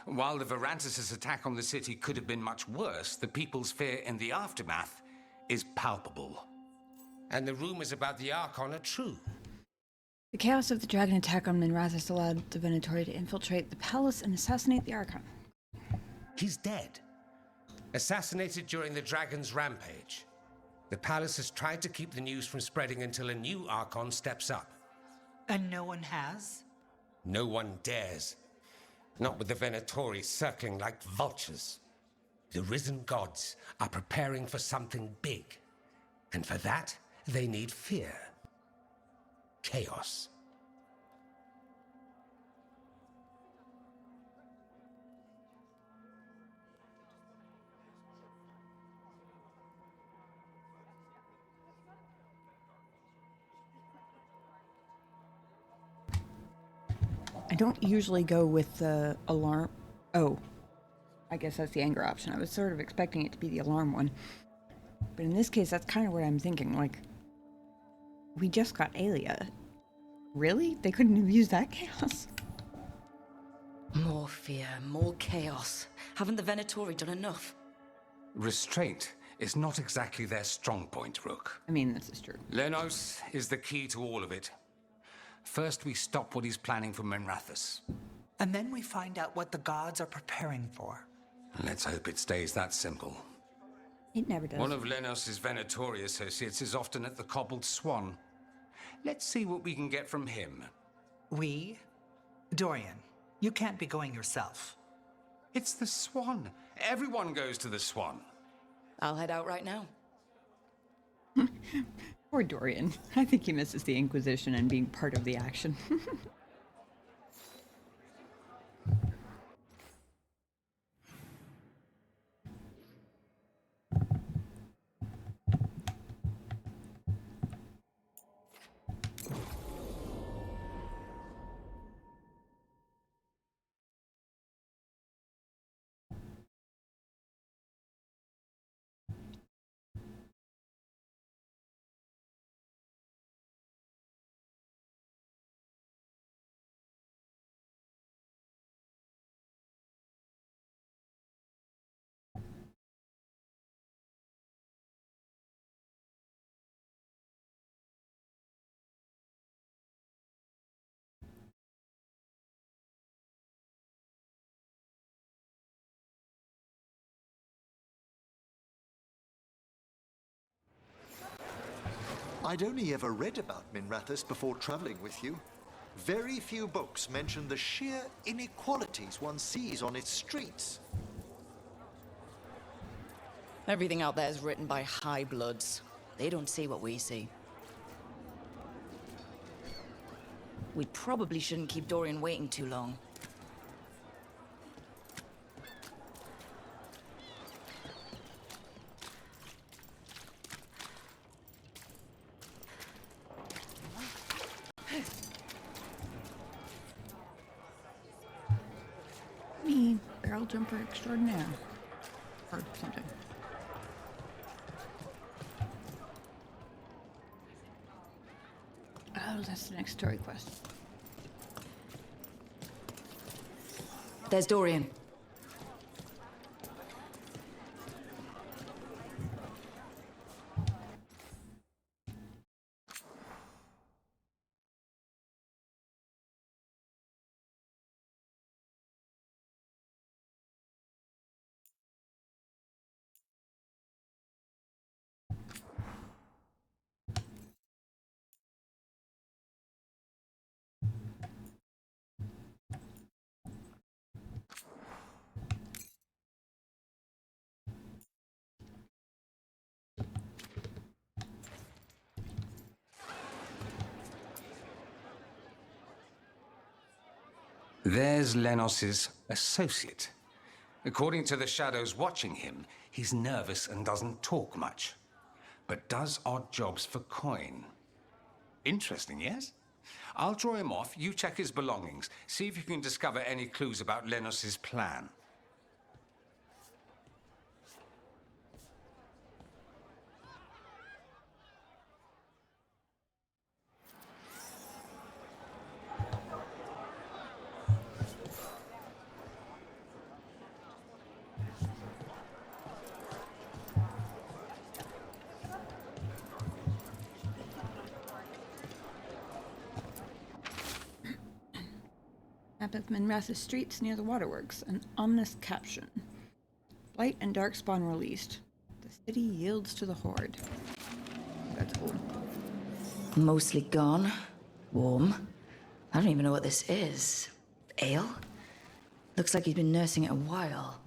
While the Varantis' attack on the city could have been much worse, the people's fear in the aftermath is palpable.
And the rumors about the Archon are true.
The chaos of the dragon attack on Minrathous allowed the Venatori to infiltrate the palace and assassinate the Archon.
He's dead. Assassinated during the dragon's rampage. The palace has tried to keep the news from spreading until a new Archon steps up.
And no one has?
No one dares. Not with the Venatori circling like vultures. The risen gods are preparing for something big. And for that, they need fear. Chaos.
I don't usually go with the alarm. Oh, I guess that's the anger option. I was sort of expecting it to be the alarm one. But in this case, that's kind of what I'm thinking. Like, we just got Aelia. Really? They couldn't have used that chaos?
More fear, more chaos. Haven't the Venatori done enough?
Restraint is not exactly their strong point, Rook.
I mean, this is true.
Lenos is the key to all of it. First, we stop what he's planning for Minrathous.
And then we find out what the gods are preparing for.
Let's hope it stays that simple.
It never does.
One of Lenos' Venatori associates is often at the Cobbled Swan. Let's see what we can get from him.
We? Dorian, you can't be going yourself.
It's the Swan. Everyone goes to the Swan.
I'll head out right now.
Poor Dorian. I think he misses the Inquisition and being part of the action.
I'd only ever read about Minrathous before traveling with you. Very few books mention the sheer inequalities one sees on its streets.
Everything out there is written by high bloods. They don't see what we see. We probably shouldn't keep Dorian waiting too long.
Battle jumper extraordinaire. Or something. Oh, that's the next story quest.
There's Dorian.
There's Lenos's associate. According to the shadows watching him, he's nervous and doesn't talk much, but does odd jobs for coin. Interesting, yes? I'll draw him off, you check his belongings, see if you can discover any clues about Lenos's plan.
Map of Minrathous streets near the waterworks. An ominous caption. Blight and Darkspawn released. The city yields to the Horde. That's cool.
Mostly gone. Warm. I don't even know what this is. Ale? Looks like he's been nursing it a while.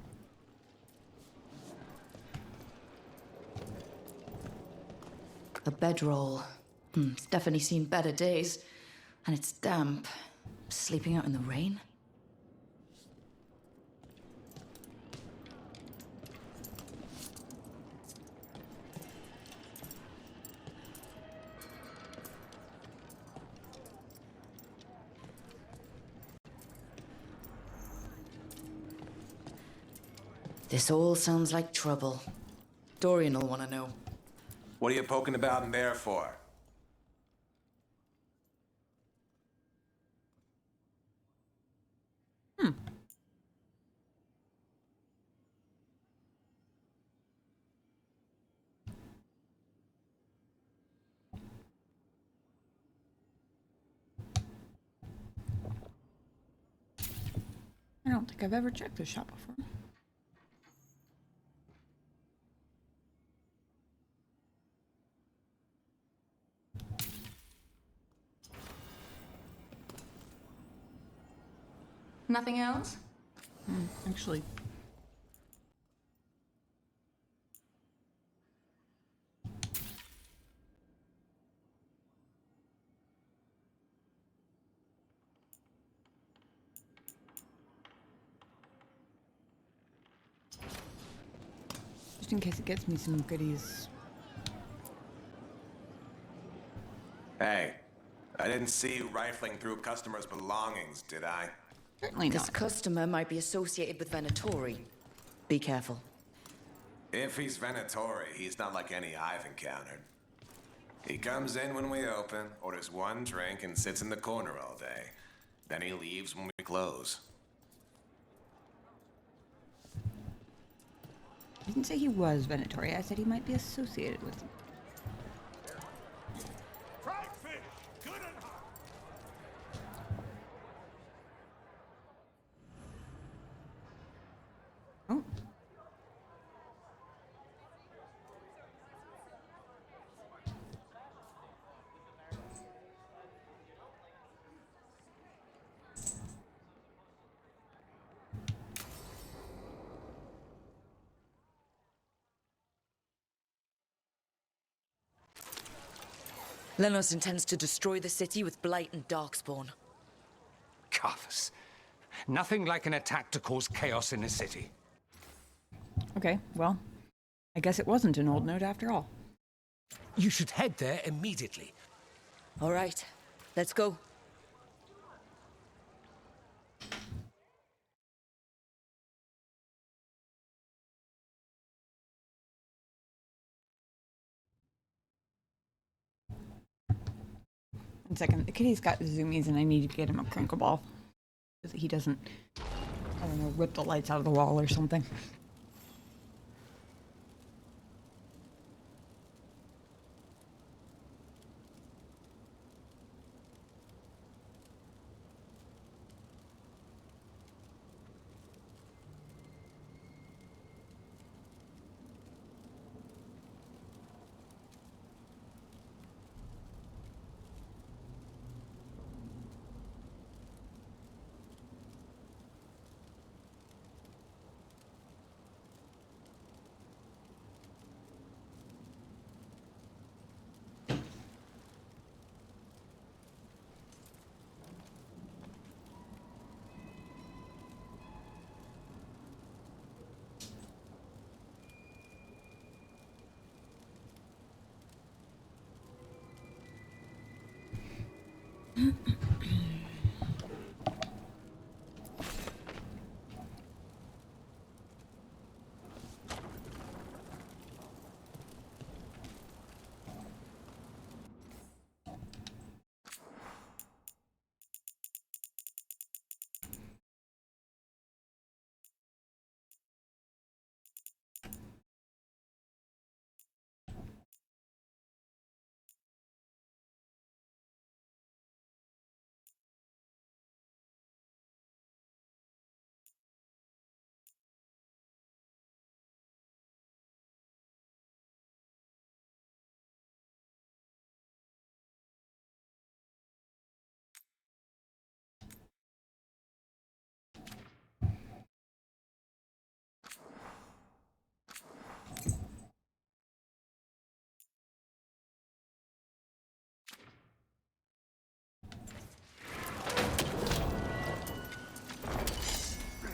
A bedroll. It's definitely seen better days. And it's damp. Sleeping out in the rain? This all sounds like trouble. Dorian will want to know.
What are you poking about in there for?
I don't think I've ever checked this shop before.
Nothing else?
Actually. Just in case it gets me some goodies.
Hey, I didn't see you rifling through customers' belongings, did I?
Certainly
This
not.
customer might be associated with Venatori. Be careful.
If he's Venatori, he's not like any I've encountered. He comes in when we open, orders one drink, and sits in the corner all day. Then he leaves when we close.
I didn't say he was Venatori. I said he might be associated with him.
Fried fish, good and hot.
Oh.
Lenos intends to destroy the city with Blight and Darkspawn.
Carthus. Nothing like an attack to cause chaos in a city.
Okay, well, I guess it wasn't an old note after all.
You should head there immediately.
All right, let's go.
One second. The kitty's got zoomies and I need to get him a crinkle ball. So that he doesn't, I don't know, rip the lights out of the wall or something.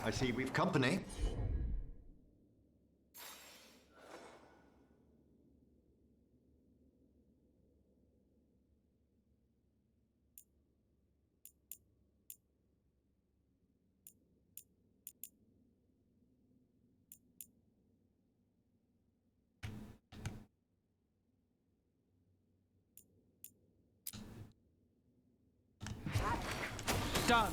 I see we've company.
Done.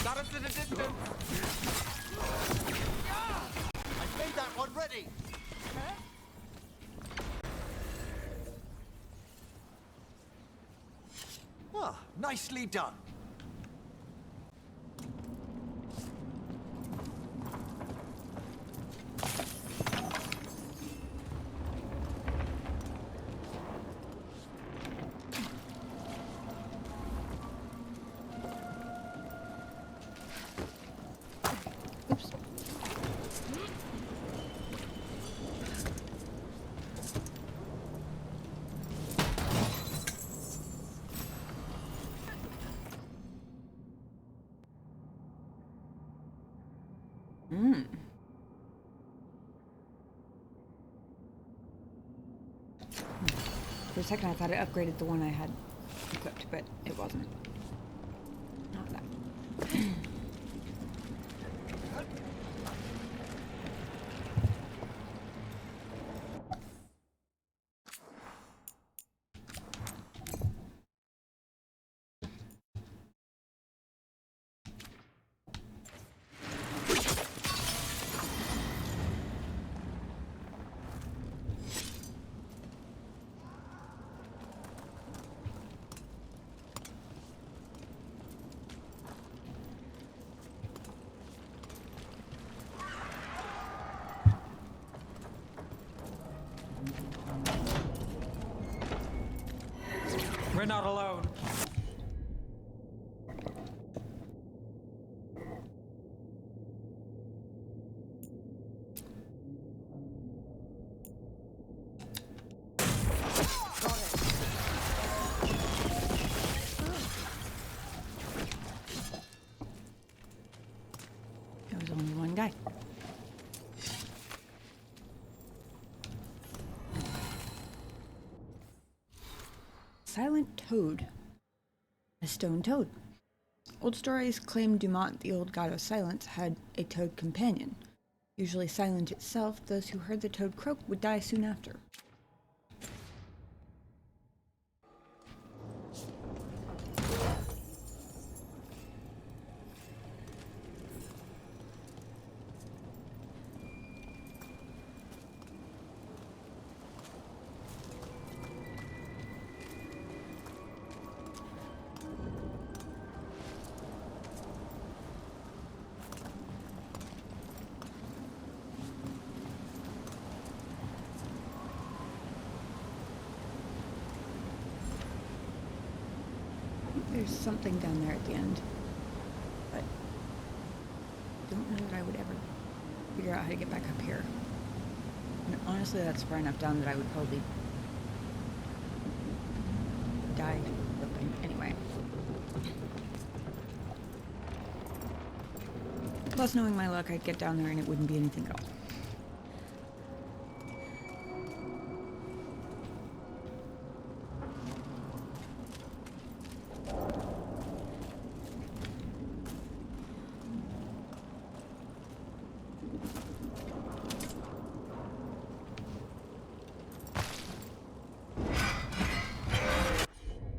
Got us at a distance. I've made that one ready. Ah, nicely done.
For a second I thought it upgraded the one I had equipped, but it wasn't. Not that.
We're not alone.
There was only one guy. Silent Toad. A stone toad. Old stories claim Dumont, the old god of silence, had a toad companion. Usually silent itself, those who heard the toad croak would die soon after. There's something down there at the end, but I don't know that I would ever figure out how to get back up here. And honestly, that's far enough down that I would probably die flipping anyway. Plus, knowing my luck, I'd get down there and it wouldn't be anything at all.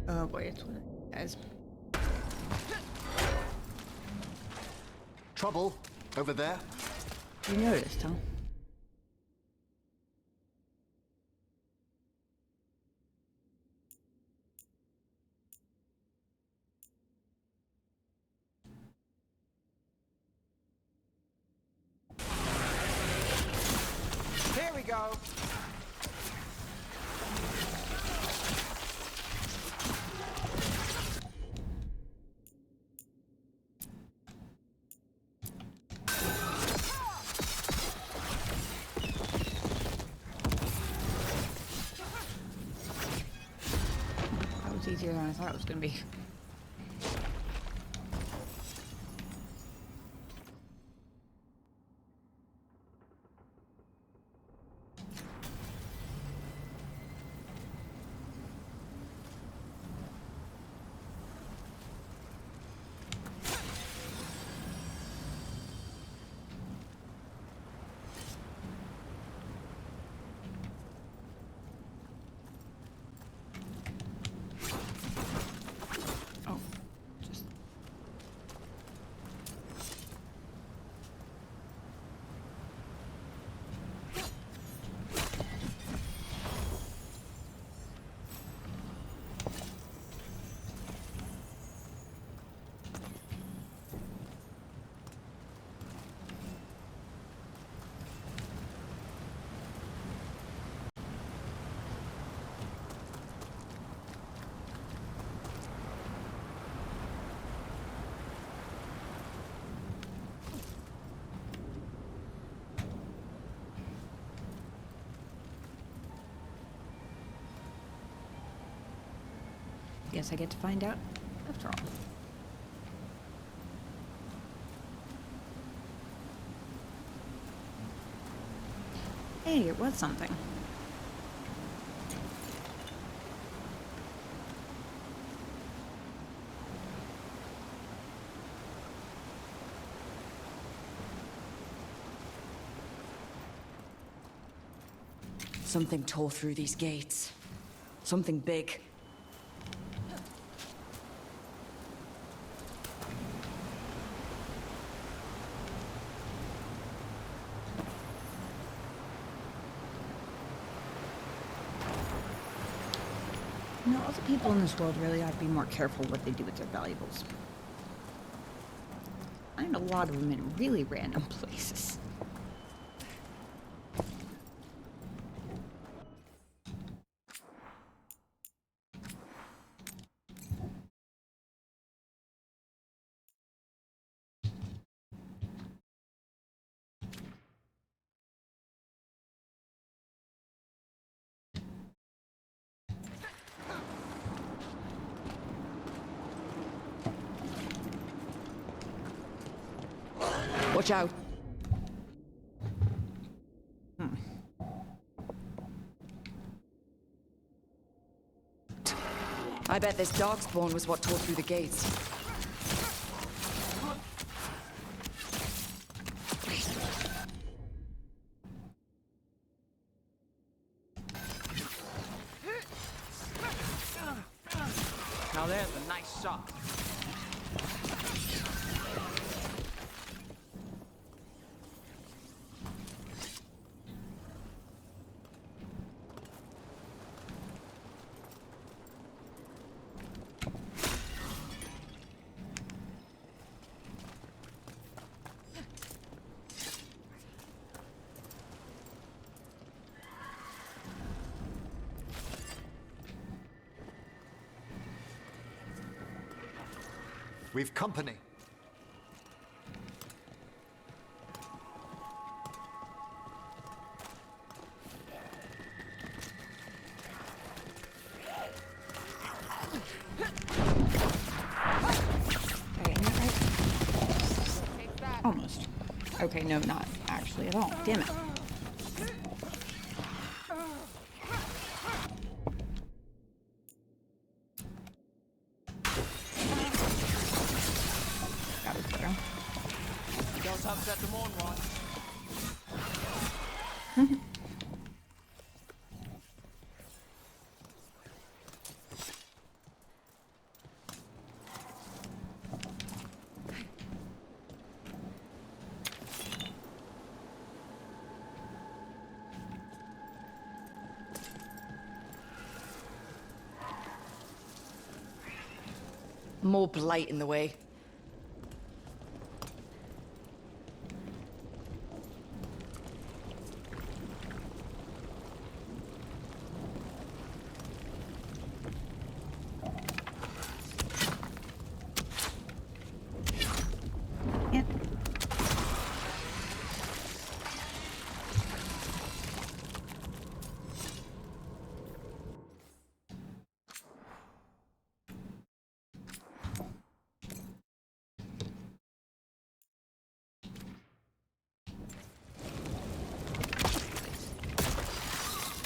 Oh boy, it's one of these guys.
Trouble over there?
You noticed, huh?
Here we go.
Easier than I thought it was going to be. Guess I get to find out after all. Hey, it was something.
Something tore through these gates. Something big.
You know, all the people in this world really ought to be more careful what they do with their valuables. I find a lot of them in really random places.
Watch out. I bet this darkspawn was what tore through the gates.
Now there's a nice shot.
We've company.
Almost. Okay, no, not actually at all. Damn it. That was better.
Don't upset them on, Ron.
More blight in the way.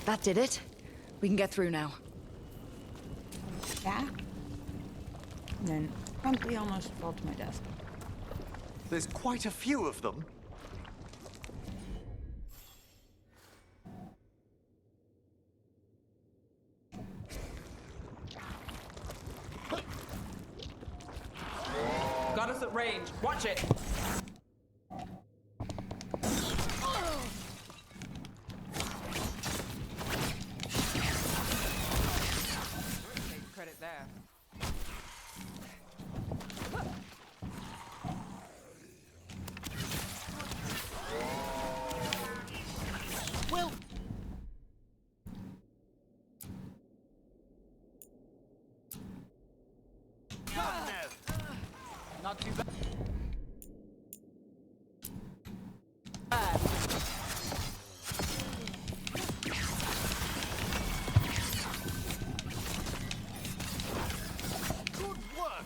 That did it. We can get through now.
Yeah. And then promptly almost fell to my desk.
There's quite a few of them.
Got us at range. Watch it. Take credit there.
Will.
Not too bad.
Good work.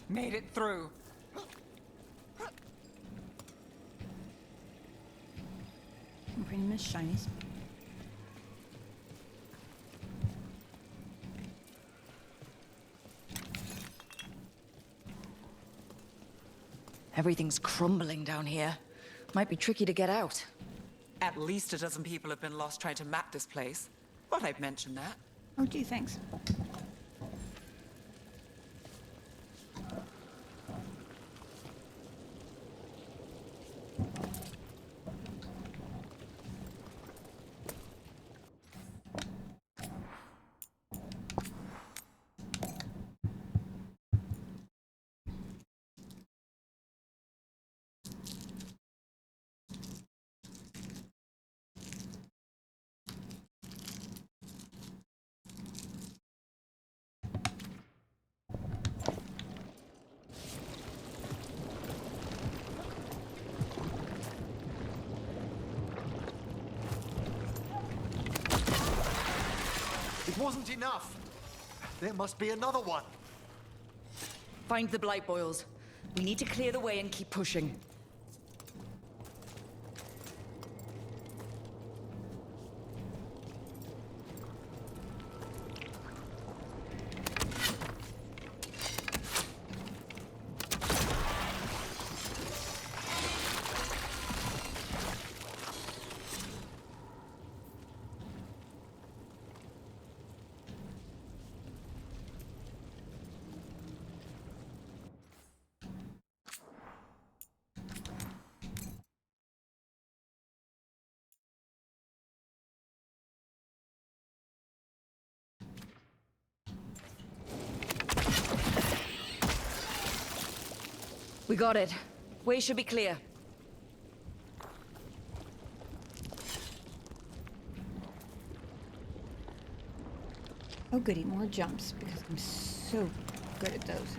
Made it through.
I'm pretty miss shinies.
Everything's crumbling down here. Might be tricky to get out.
At least a dozen people have been lost trying to map this place. Thought I'd mention that.
Oh, gee, thanks.
wasn't enough. There must be another one.
Find the blight boils. We need to clear the way and keep pushing. We got it. Way should be clear.
Oh goody, more jumps, because I'm so good at those.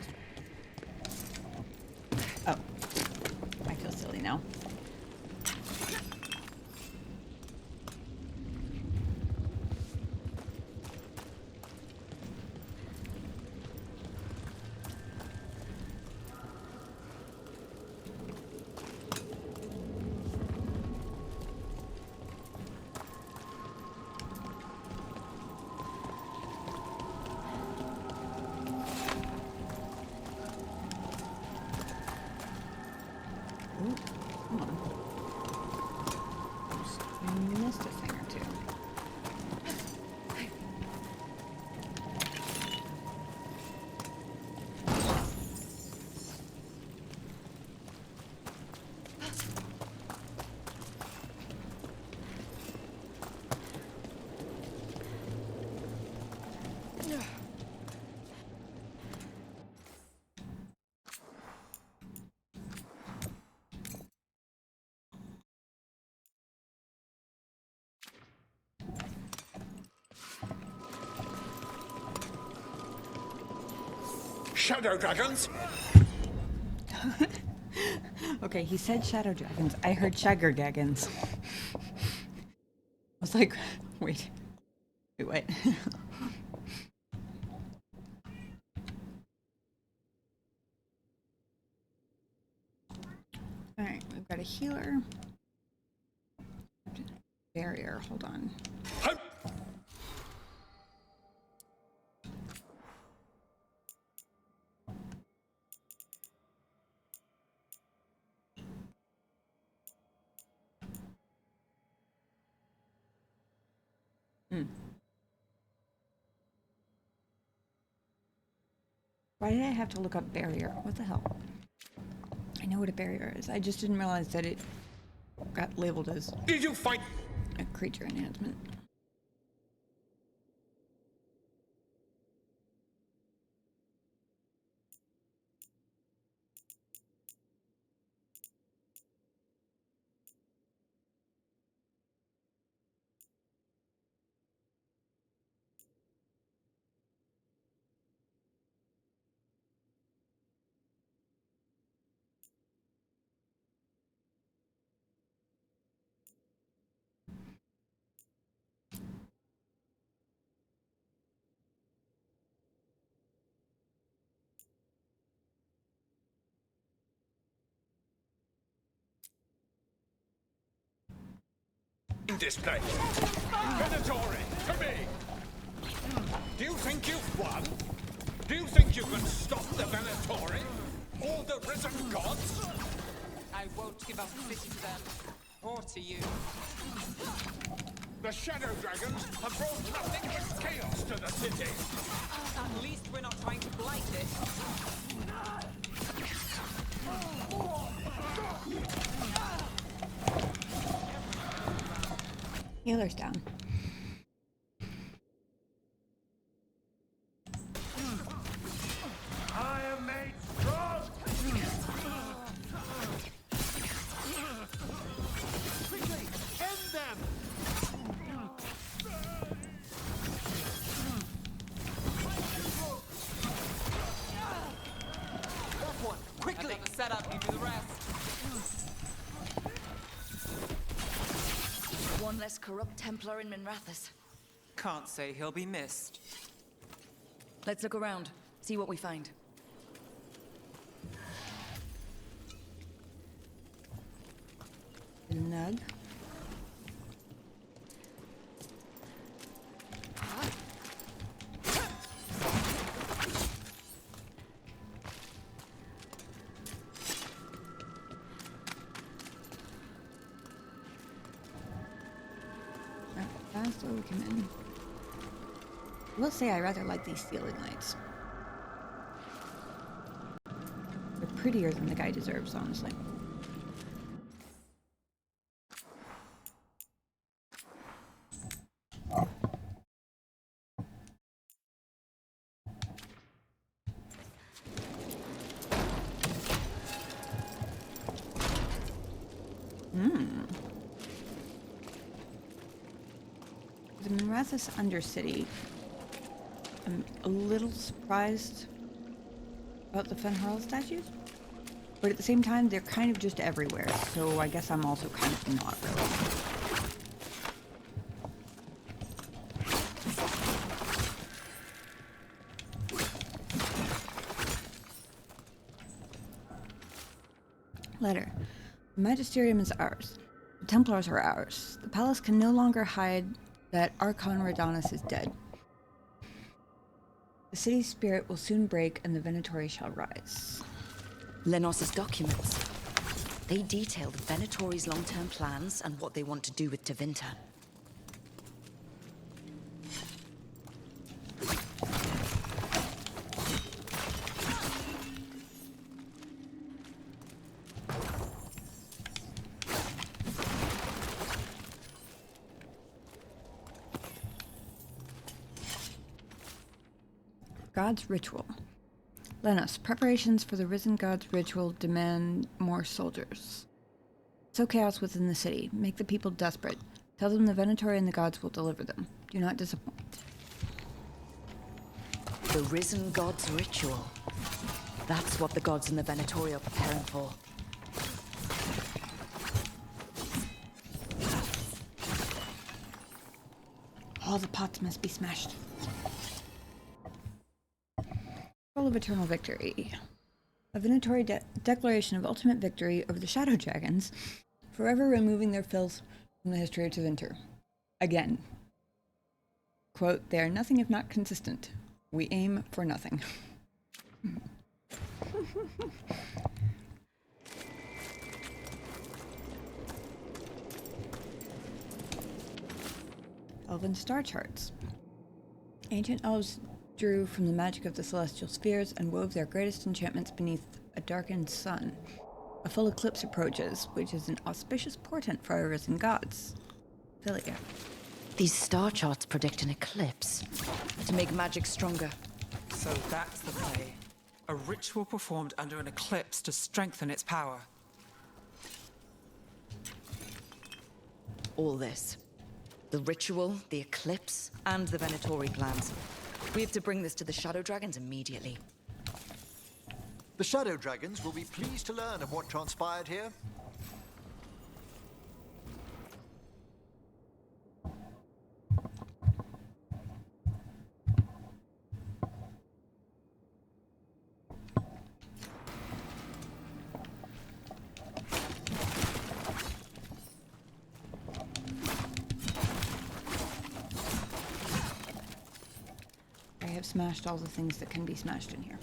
Oh. I feel silly now. Missed a thing or two.
Shadow dragons?
Okay, he said shadow dragons. I heard shagger dragons. I was like, wait, what? Alright, we've got a healer. Barrier, hold on. Why did I have to look up barrier? What the hell? I know what a barrier is. I just didn't realize that it got labeled as
Did you find
a creature enhancement.
this place? Venatori, to me! Do you think you've won? Do you think you can stop the Venatori? Or the risen gods?
I won't give up the city to them, or to you.
The Shadow Dragons have brought nothing but chaos to the city.
At least we're not trying to blight it.
Healer's down.
I am made strong! Quickly, end them!
That one, quickly! Another setup, you do the rest.
One less corrupt Templar in Minrathous.
can't say he'll be missed.
Let's look around, see what we find.
Nug. Fast or we come in. I will say I rather like these ceiling lights. They're prettier than the guy deserves, honestly. The Minrathous Undercity. I'm a little surprised about the Fenharl statues, but at the same time, they're kind of just everywhere, so I guess I'm also kind of not really. Letter. The Magisterium is ours. The Templars are ours. The palace can no longer hide that Archon Radanis is dead. The city's spirit will soon break and the Venatori shall rise.
Lenos's documents. They detail the Venatori's long-term plans and what they want to do with Tevinter.
God's Ritual. Lenos, preparations for the Risen God's ritual demand more soldiers. Sow chaos within the city. Make the people desperate. Tell them the Venatori and the gods will deliver them. Do not disappoint.
The Risen God's ritual. That's what the gods and the Venatori are preparing for.
All the pots must be smashed. Of eternal victory. A Venatori declaration of ultimate victory over the Shadow Dragons, forever removing their filth from the history of Tevinter. Again. Quote, they are nothing if not consistent. We aim for nothing. Elven star charts. Ancient elves drew from the magic of the celestial spheres and wove their greatest enchantments beneath a darkened sun. A full eclipse approaches, which is an auspicious portent for our risen gods. Veilguard.
These star charts predict an eclipse to make magic stronger.
So that's the play. A ritual performed under an eclipse to strengthen its power.
All this. The ritual, the eclipse, and the Venatori plans. We have to bring this to the Shadow Dragons immediately.
The Shadow Dragons will be pleased to learn of what transpired here.
I have smashed all the things that can be smashed in here.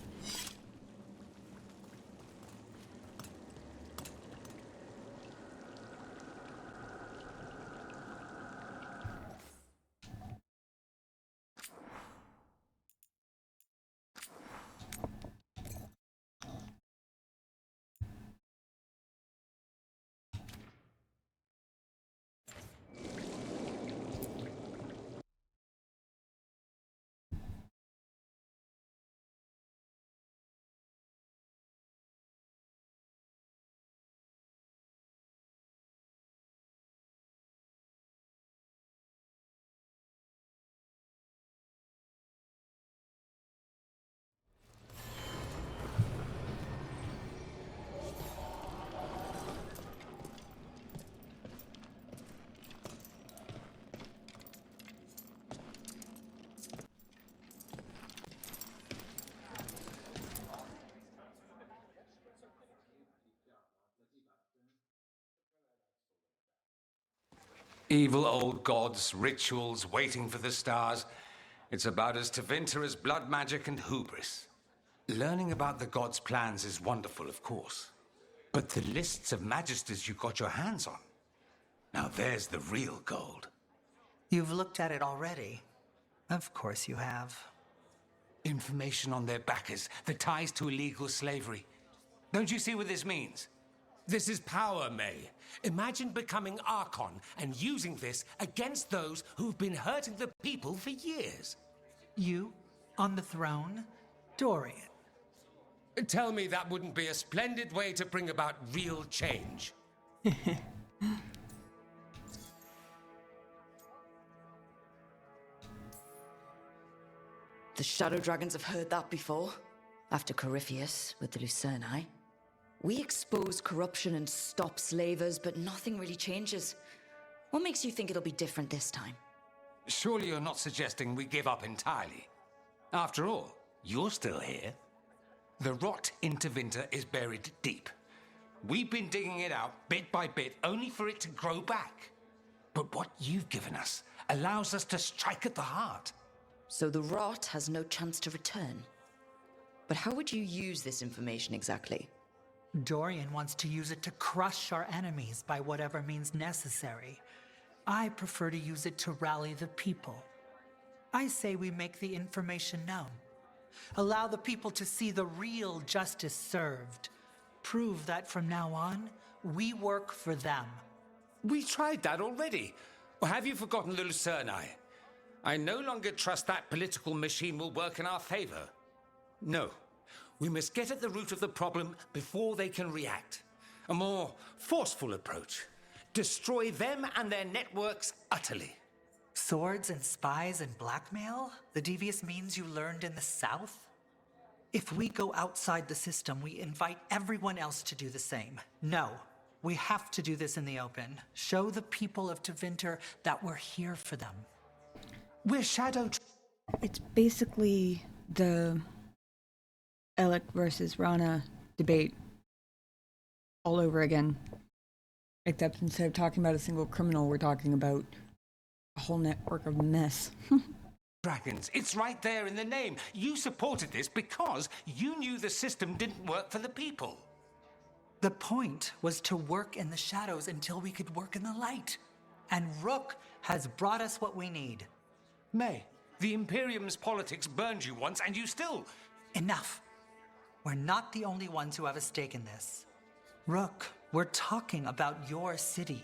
Evil old gods, rituals, waiting for the stars. It's about as Tevinter as blood magic and hubris. Learning about the gods' plans is wonderful, of course. But the lists of magisters you got your hands on, now there's the real gold.
You've looked at it already. Of course you have.
Information on their backers, the ties to illegal slavery. Don't you see what this means?
This is power, May. Imagine becoming Archon and using this against those who've been hurting the people for years.
You, on the throne, Dorian.
Tell me that wouldn't be a splendid way to bring about real change.
The Shadow Dragons have heard that before. After Corypheus with the Lucerni. We expose corruption and stop slavers, but nothing really changes. What makes you think it'll be different this time?
Surely you're not suggesting we give up entirely. After all, you're still here. The rot in Tevinter is buried deep. We've been digging it out bit by bit, only for it to grow back. But what you've given us allows us to strike at the heart.
So the rot has no chance to return. But how would you use this information exactly?
Dorian wants to use it to crush our enemies by whatever means necessary. I prefer to use it to rally the people. I say we make the information known. Allow the people to see the real justice served. Prove that from now on, we work for them.
We tried that already. Or have you forgotten the Lucerni? I no longer trust that political machine will work in our favor. No. We must get at the root of the problem before they can react. A more forceful approach. Destroy them and their networks utterly.
Swords and spies and blackmail? The devious means you learned in the South? If we go outside the system, we invite everyone else to do the same. No, we have to do this in the open. Show the people of Tevinter that we're here for them.
We're Shadow...
It's basically the Alec versus Rana debate all over again. Except instead of talking about a single criminal, we're talking about a whole network of mess.
Dragons, it's right there in the name. You supported this because you knew the system didn't work for the people.
The point was to work in the shadows until we could work in the light. And Rook has brought us what we need.
May, the Imperium's politics burned you once and you still...
Enough. We're not the only ones who have a stake in this. Rook, we're talking about your city.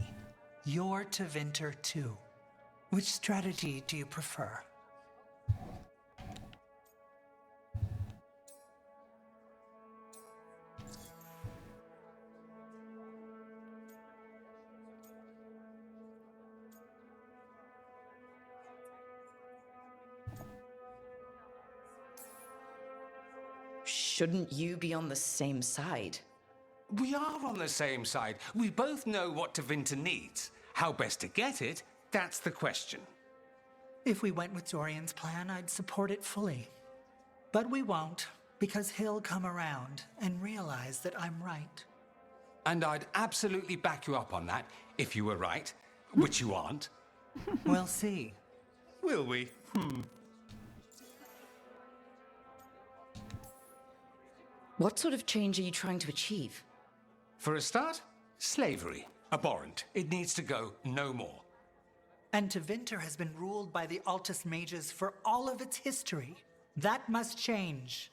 Your Tevinter too. Which strategy do you prefer?
Shouldn't you be on the same side?
We are on the same side. We both know what Tevinter needs. How best to get it, that's the question.
If we went with Dorian's plan, I'd support it fully. But we won't, because he'll come around and realize that I'm right.
And I'd absolutely back you up on that, if you were right, which you aren't.
We'll see.
Will we?
What sort of change are you trying to achieve?
For a start, slavery. Abhorrent. It needs to go no more.
And Tevinter has been ruled by the Altus mages for all of its history. That must change.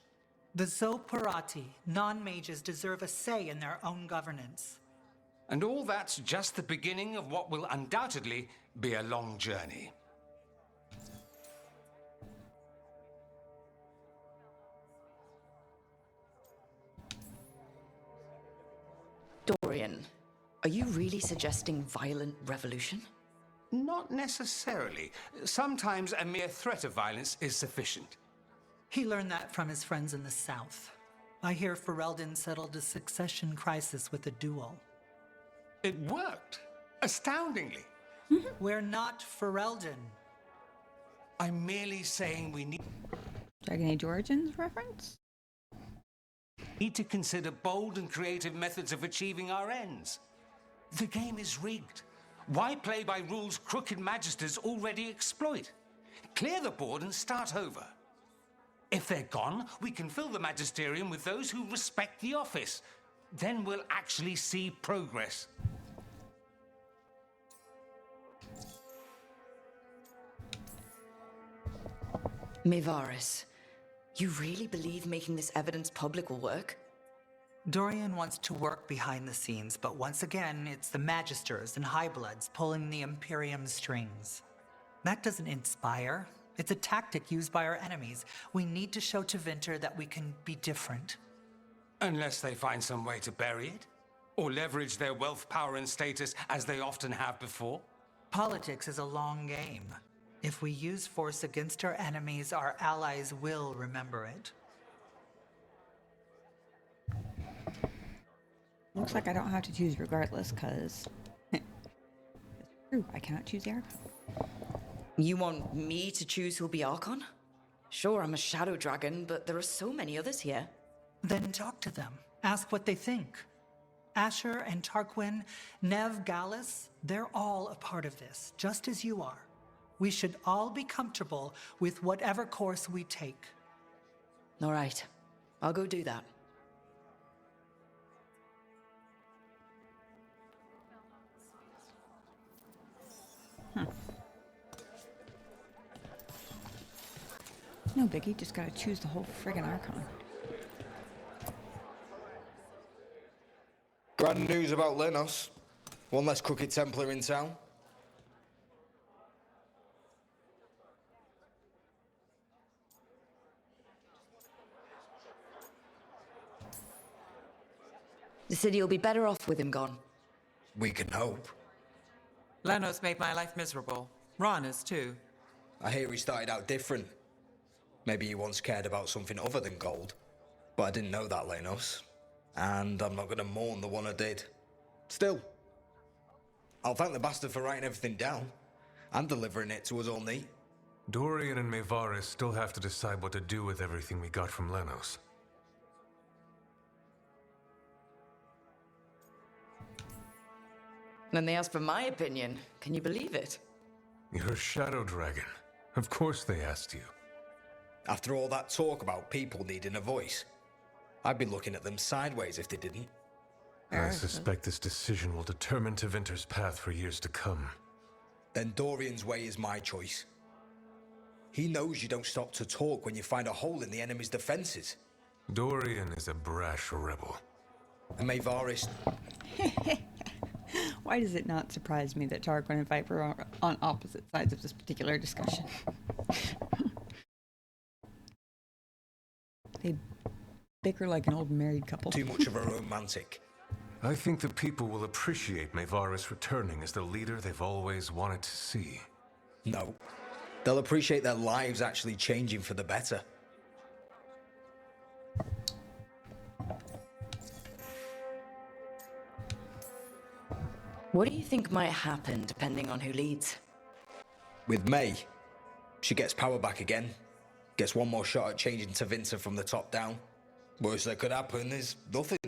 The Zoparati, non-mages, deserve a say in their own governance.
And all that's just the beginning of what will undoubtedly be a long journey.
Dorian, are you really suggesting violent revolution?
Not necessarily. Sometimes a mere threat of violence is sufficient.
He learned that from his friends in the South. I hear Ferelden settled a succession crisis with a duel.
It worked. Astoundingly.
We're not Ferelden.
I'm merely saying we
Dragon Age Origins reference?
Need to consider bold and creative methods of achieving our ends. The game is rigged. Why play by rules crooked magisters already exploit? Clear the board and start over. If they're gone, we can fill the magisterium with those who respect the office. Then we'll actually see progress.
Mevaris, you really believe making this evidence public will work?
Dorian wants to work behind the scenes, but once again, it's the Magisters and Highbloods pulling the Imperium's strings. That doesn't inspire. It's a tactic used by our enemies. We need to show to Vinter that we can be different.
Unless they find some way to bury it? Or leverage their wealth, power, and status as they often have before?
Politics is a long game. If we use force against our enemies, our allies will remember it.
Looks like I don't have to choose regardless, because it's true, I cannot choose the Archon.
You want me to choose who'll be Archon? Sure, I'm a shadow dragon, but there are so many others here.
Then talk to them. Ask what they think. Asher and Tarquin, Neve, Gallus, they're all a part of this, just as you are. We should all be comfortable with whatever course we take.
All right, I'll go do that.
No biggie, just gotta choose the whole friggin' Archon.
Grand news about Lenos. One less crooked Templar in town.
The city will be better off with him gone.
We can hope.
Lenos made my life miserable. Rana's too.
I hear he started out different. Maybe he once cared about something other than gold. But I didn't know that, Lenos. And I'm not gonna mourn the one I did. Still, I'll thank the bastard for writing everything down. And delivering it to us all neat.
Dorian and Mevaris still have to decide what to do with everything we got from Lenos.
Then they asked for my opinion. Can you believe it?
You're a shadow dragon. Of course they asked you.
After all that talk about people needing a voice, I'd be looking at them sideways if they didn't.
I suspect this decision will determine Tevinter's path for years to come.
Then Dorian's way is my choice. He knows you don't stop to talk when you find a hole in the enemy's defenses.
Dorian is a brash rebel.
And Mevaris...
Why does it not surprise me that Tarquin and Viper are on opposite sides of this particular discussion? They bicker like an old married couple.
Too much of a romantic.
I think the people will appreciate Mevaris returning as the leader they've always wanted to see.
No. They'll appreciate their lives actually changing for the better.
What do you think might happen depending on who leads?
With May, she gets power back again. Gets one more shot at changing Tevinter from the top down. Worst that could happen is nothing.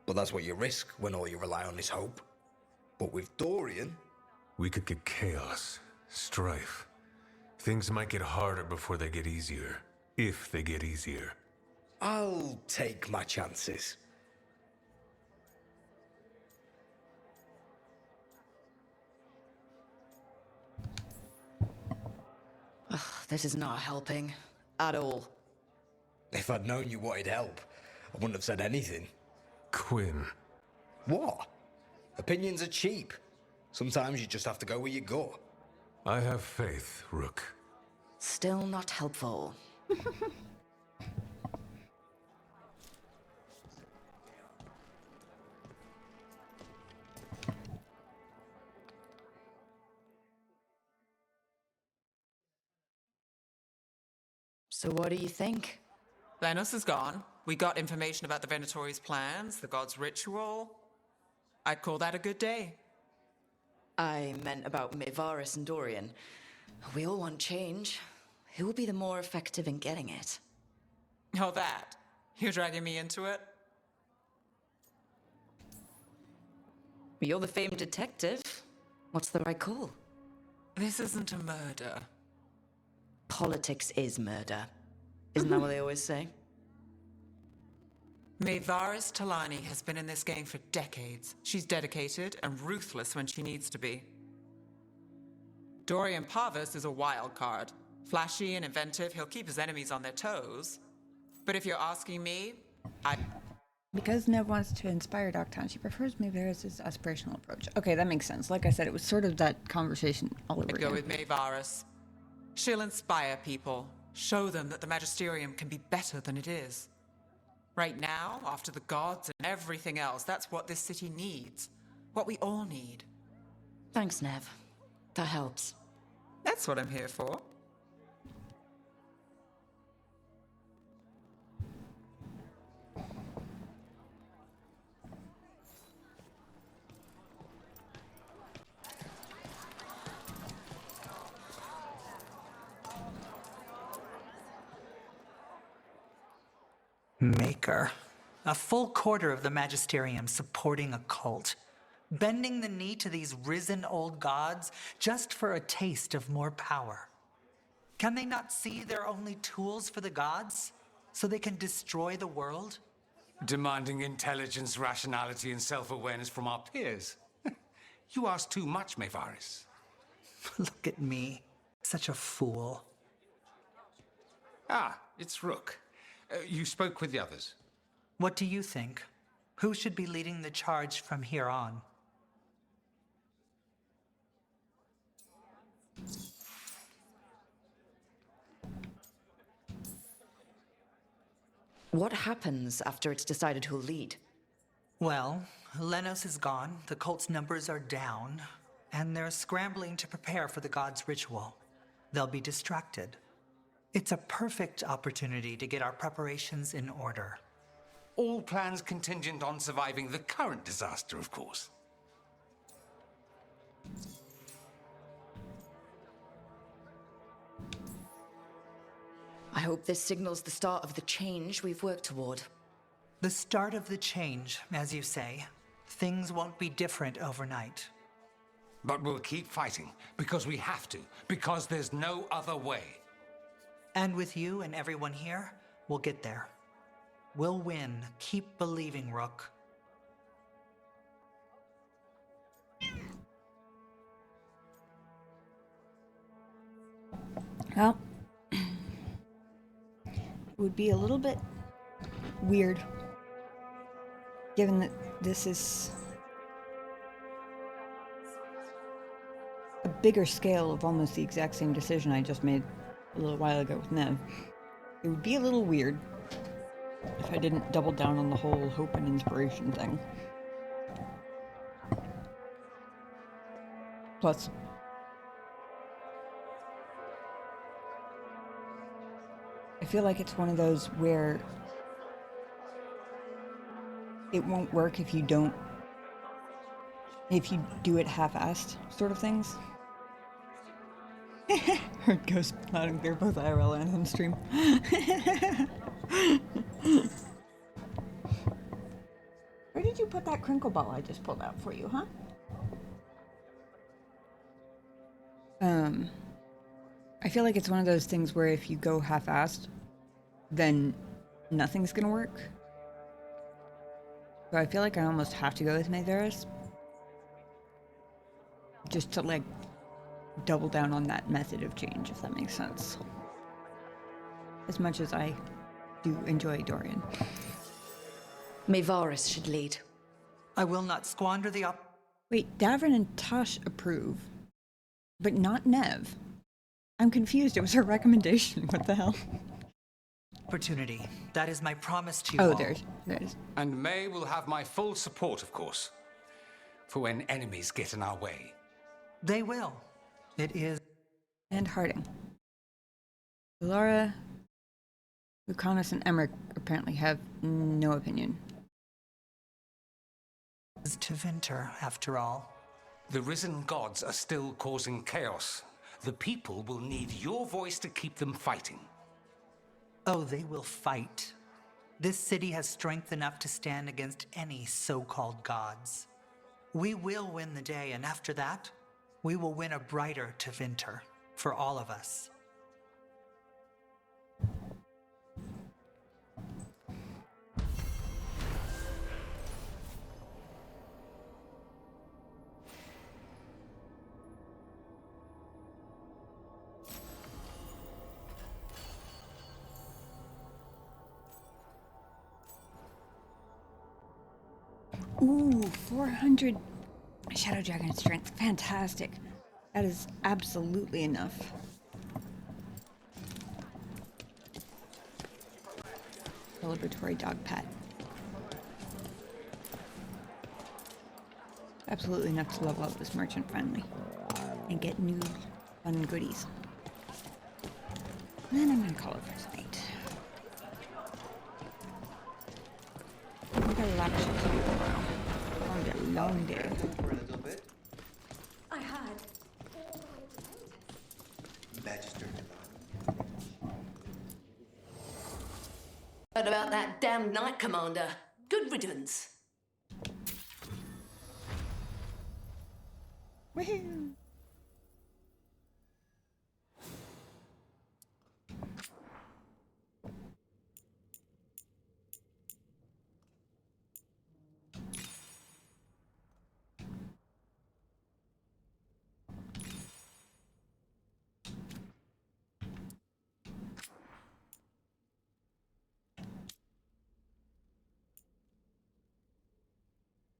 But that's what you risk when all you rely on is hope. But with Dorian...
We could get chaos, strife. Things might get harder before they get easier. If they get easier.
I'll take my chances.
Ugh, this is not helping. At all.
If I'd known you wanted help, I wouldn't have said anything.
Quinn.
What? Opinions are cheap. Sometimes you just have to go where you go.
I have faith, Rook.
Still not helpful. So what do you think?
Lenos is gone. We got information about the Venatori's plans, the god's ritual. I'd call that a good day.
I meant about Mevaris and Dorian. We all want change. Who will be the more effective in getting it?
Oh, that. You're dragging me into it?
You're the famed detective. What's the right call?
This isn't a murder.
Politics is murder. Isn't that what they always say?
Maevaris Talani has been in this game for decades. She's dedicated and ruthless when she needs to be. Dorian Parvis is a wild card. Flashy and inventive, he'll keep his enemies on their toes. But if you're asking me,
Because Neve wants to inspire Doctown, she prefers Maevaris' aspirational approach. Okay, that makes sense. Like I said, it was sort of that conversation all over
I'd
again.
go with Maevaris. She'll inspire people, show them that the Magisterium can be better than it is. Right now, after the gods and everything else, that's what this city needs. What we all need.
Thanks, Neve. That helps.
That's what I'm here for.
Maker. A full quarter of the Magisterium supporting a cult. Bending the knee to these risen old gods just for a taste of more power. Can they not see they're only tools for the gods? So they can destroy the world?
Demanding intelligence, rationality, and self-awareness from our peers. You ask too much, Maevaris.
Look at me. Such a fool.
Ah, it's Rook. You spoke with the others.
What do you think? Who should be leading the charge from here on?
What happens after it's decided who'll lead?
Well, Lenos is gone, the cult's numbers are down, and they're scrambling to prepare for the god's ritual. They'll be distracted. It's a perfect opportunity to get our preparations in order.
All plans contingent on surviving the current disaster, of course.
I hope this signals the start of the change we've worked toward.
The start of the change, as you say. Things won't be different overnight.
But we'll keep fighting, because we have to, because there's no other way.
And with you and everyone here, we'll get there. We'll win. Keep believing, Rook.
Well, it would be a little bit weird, given that this is a bigger scale of almost the exact same decision I just made a little while ago with Neve. It would be a little weird if I didn't double down on the whole hope and inspiration thing. Plus, I feel like it's one of those where it won't work if you do it half-assed sort of things. Heard Ghost loud and clear, both IRL and on stream. Where did you put that crinkle ball I just pulled out for you, huh? I feel like it's one of those things where if you go half-assed, then nothing's gonna work. So I feel like I almost have to go with Maevaris. Just to, like, double down on that method of change, if that makes sense. As much as I do enjoy Dorian.
Maevaris should lead.
I will not squander the
Wait, Davrin and Tosh approve, but not Neve. I'm confused. It was her recommendation. What the hell?
opportunity. That is my promise to you
Oh,
all.
there it is.
And May will have my full support, of course, for when enemies get in our way.
They will. It is.
And Harding. Bellara, Lucanus, and Emmerich apparently have no opinion.
It's to Vinter, after all.
The risen gods are still causing chaos. The people will need your voice to keep them fighting.
Oh, they will fight. This city has strength enough to stand against any so-called gods. We will win the day, and after that, we will win a brighter Tevinter for all of us.
Ooh, 400 Shadow Dragon strength. Fantastic. That is absolutely enough. Celebratory dog pat. Absolutely enough to level up this merchant finally. And get new fun goodies. And then I'm gonna call it for tonight. We got a lot of shit to do tomorrow. It's gonna be a long day.
For a little bit.
I had.
Magister.
What about that damn Knight Commander? Good riddance.
Woohoo!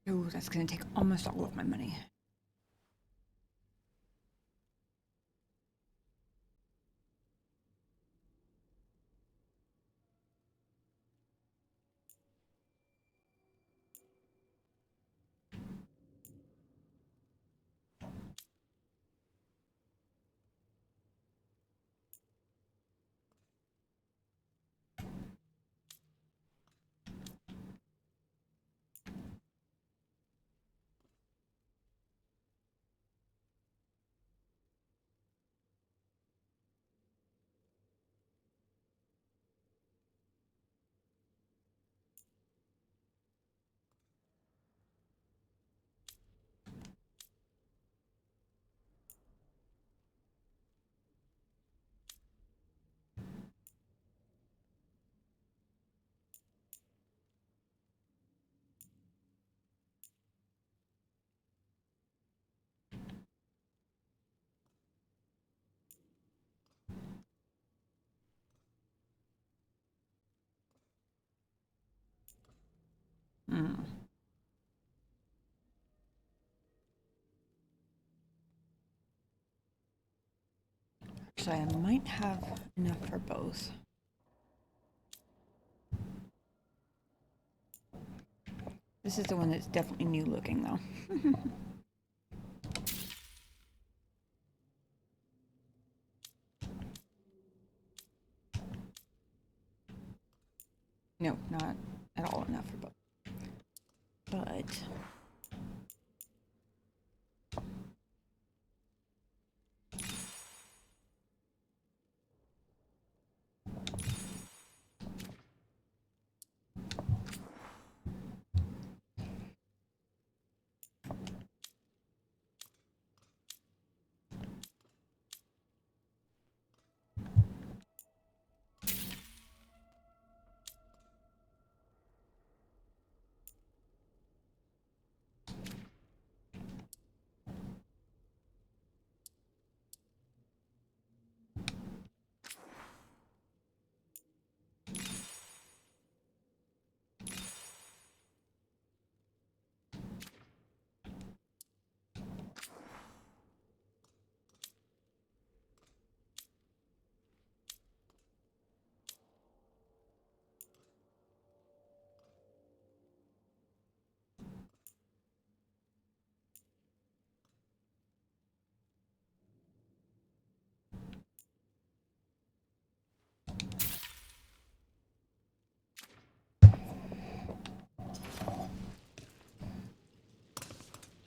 Ooh, that's gonna take almost all of my money. Actually, I might have enough for both. This is the one that's definitely new looking, though. No, not at all enough for both. But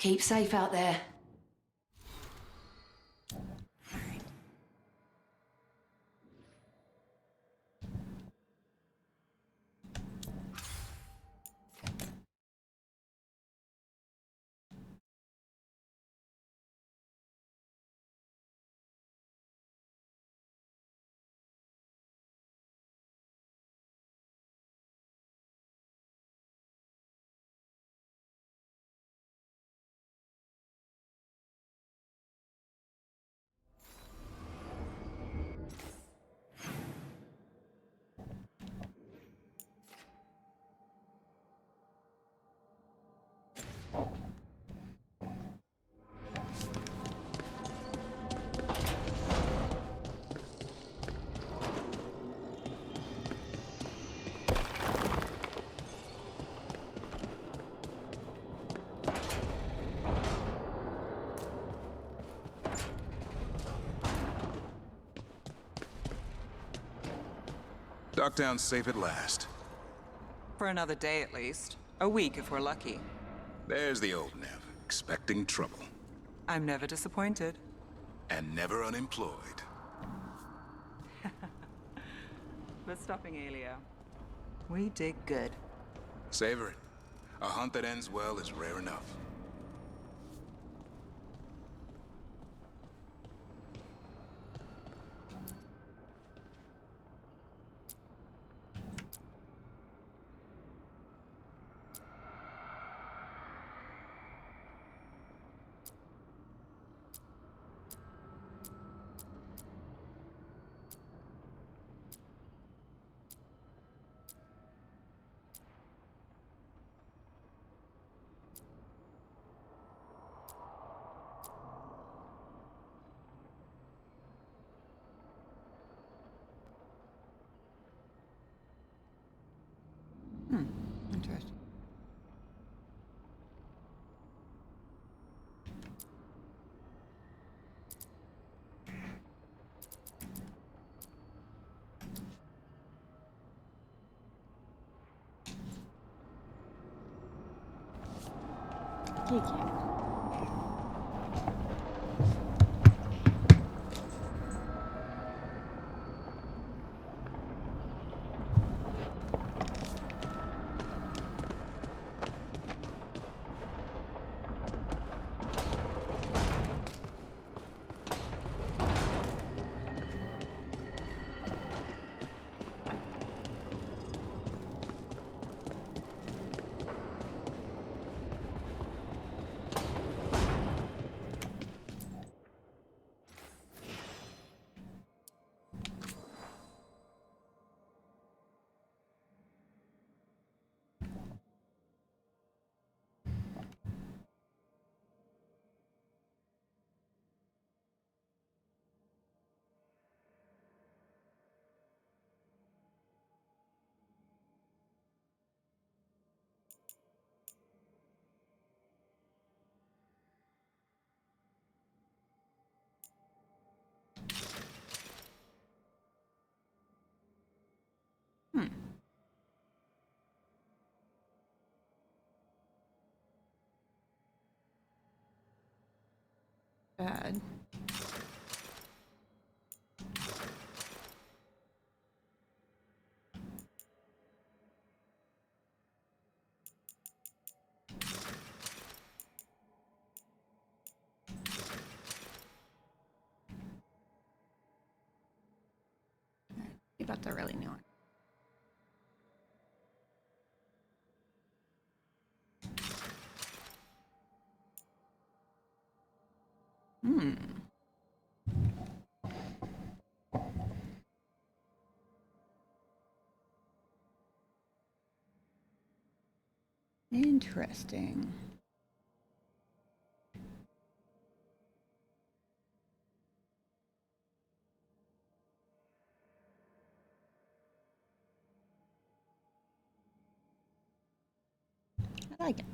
Keep safe out there.
Docktown's safe at last.
For another day at least. A week if we're lucky.
There's the old Neve, expecting trouble.
I'm never disappointed.
And never unemployed.
But stopping Aelia, we did good.
Savor it. A hunt that ends well is rare enough.
Interesting. Kiki. Bad. See about the really new one. Interesting. I like it.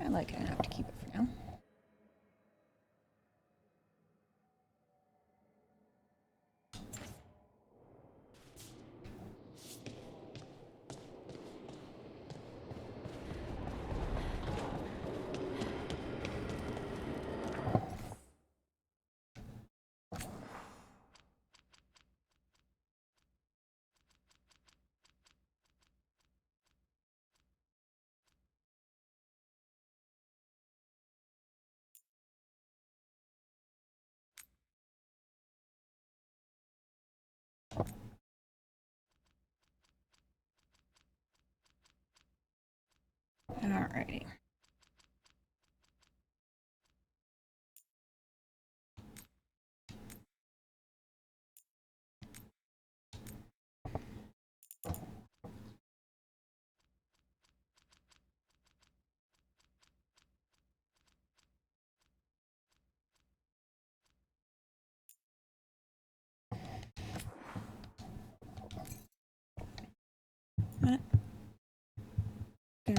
I like it enough to keep it for now. Alrighty.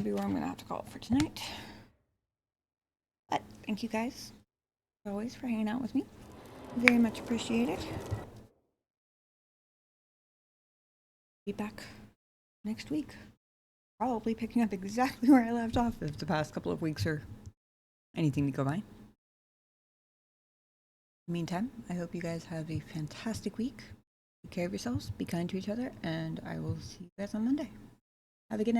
be where I'm going to have to call it for tonight. But thank you guys, as always, for hanging out with me. Very much appreciated. Be back next week. Probably picking up exactly where I left off if the past couple of weeks are anything to go by. Meantime, I hope you guys have a fantastic week. Take care of yourselves, be kind to each other, and I will see you guys on Monday. Have a good night.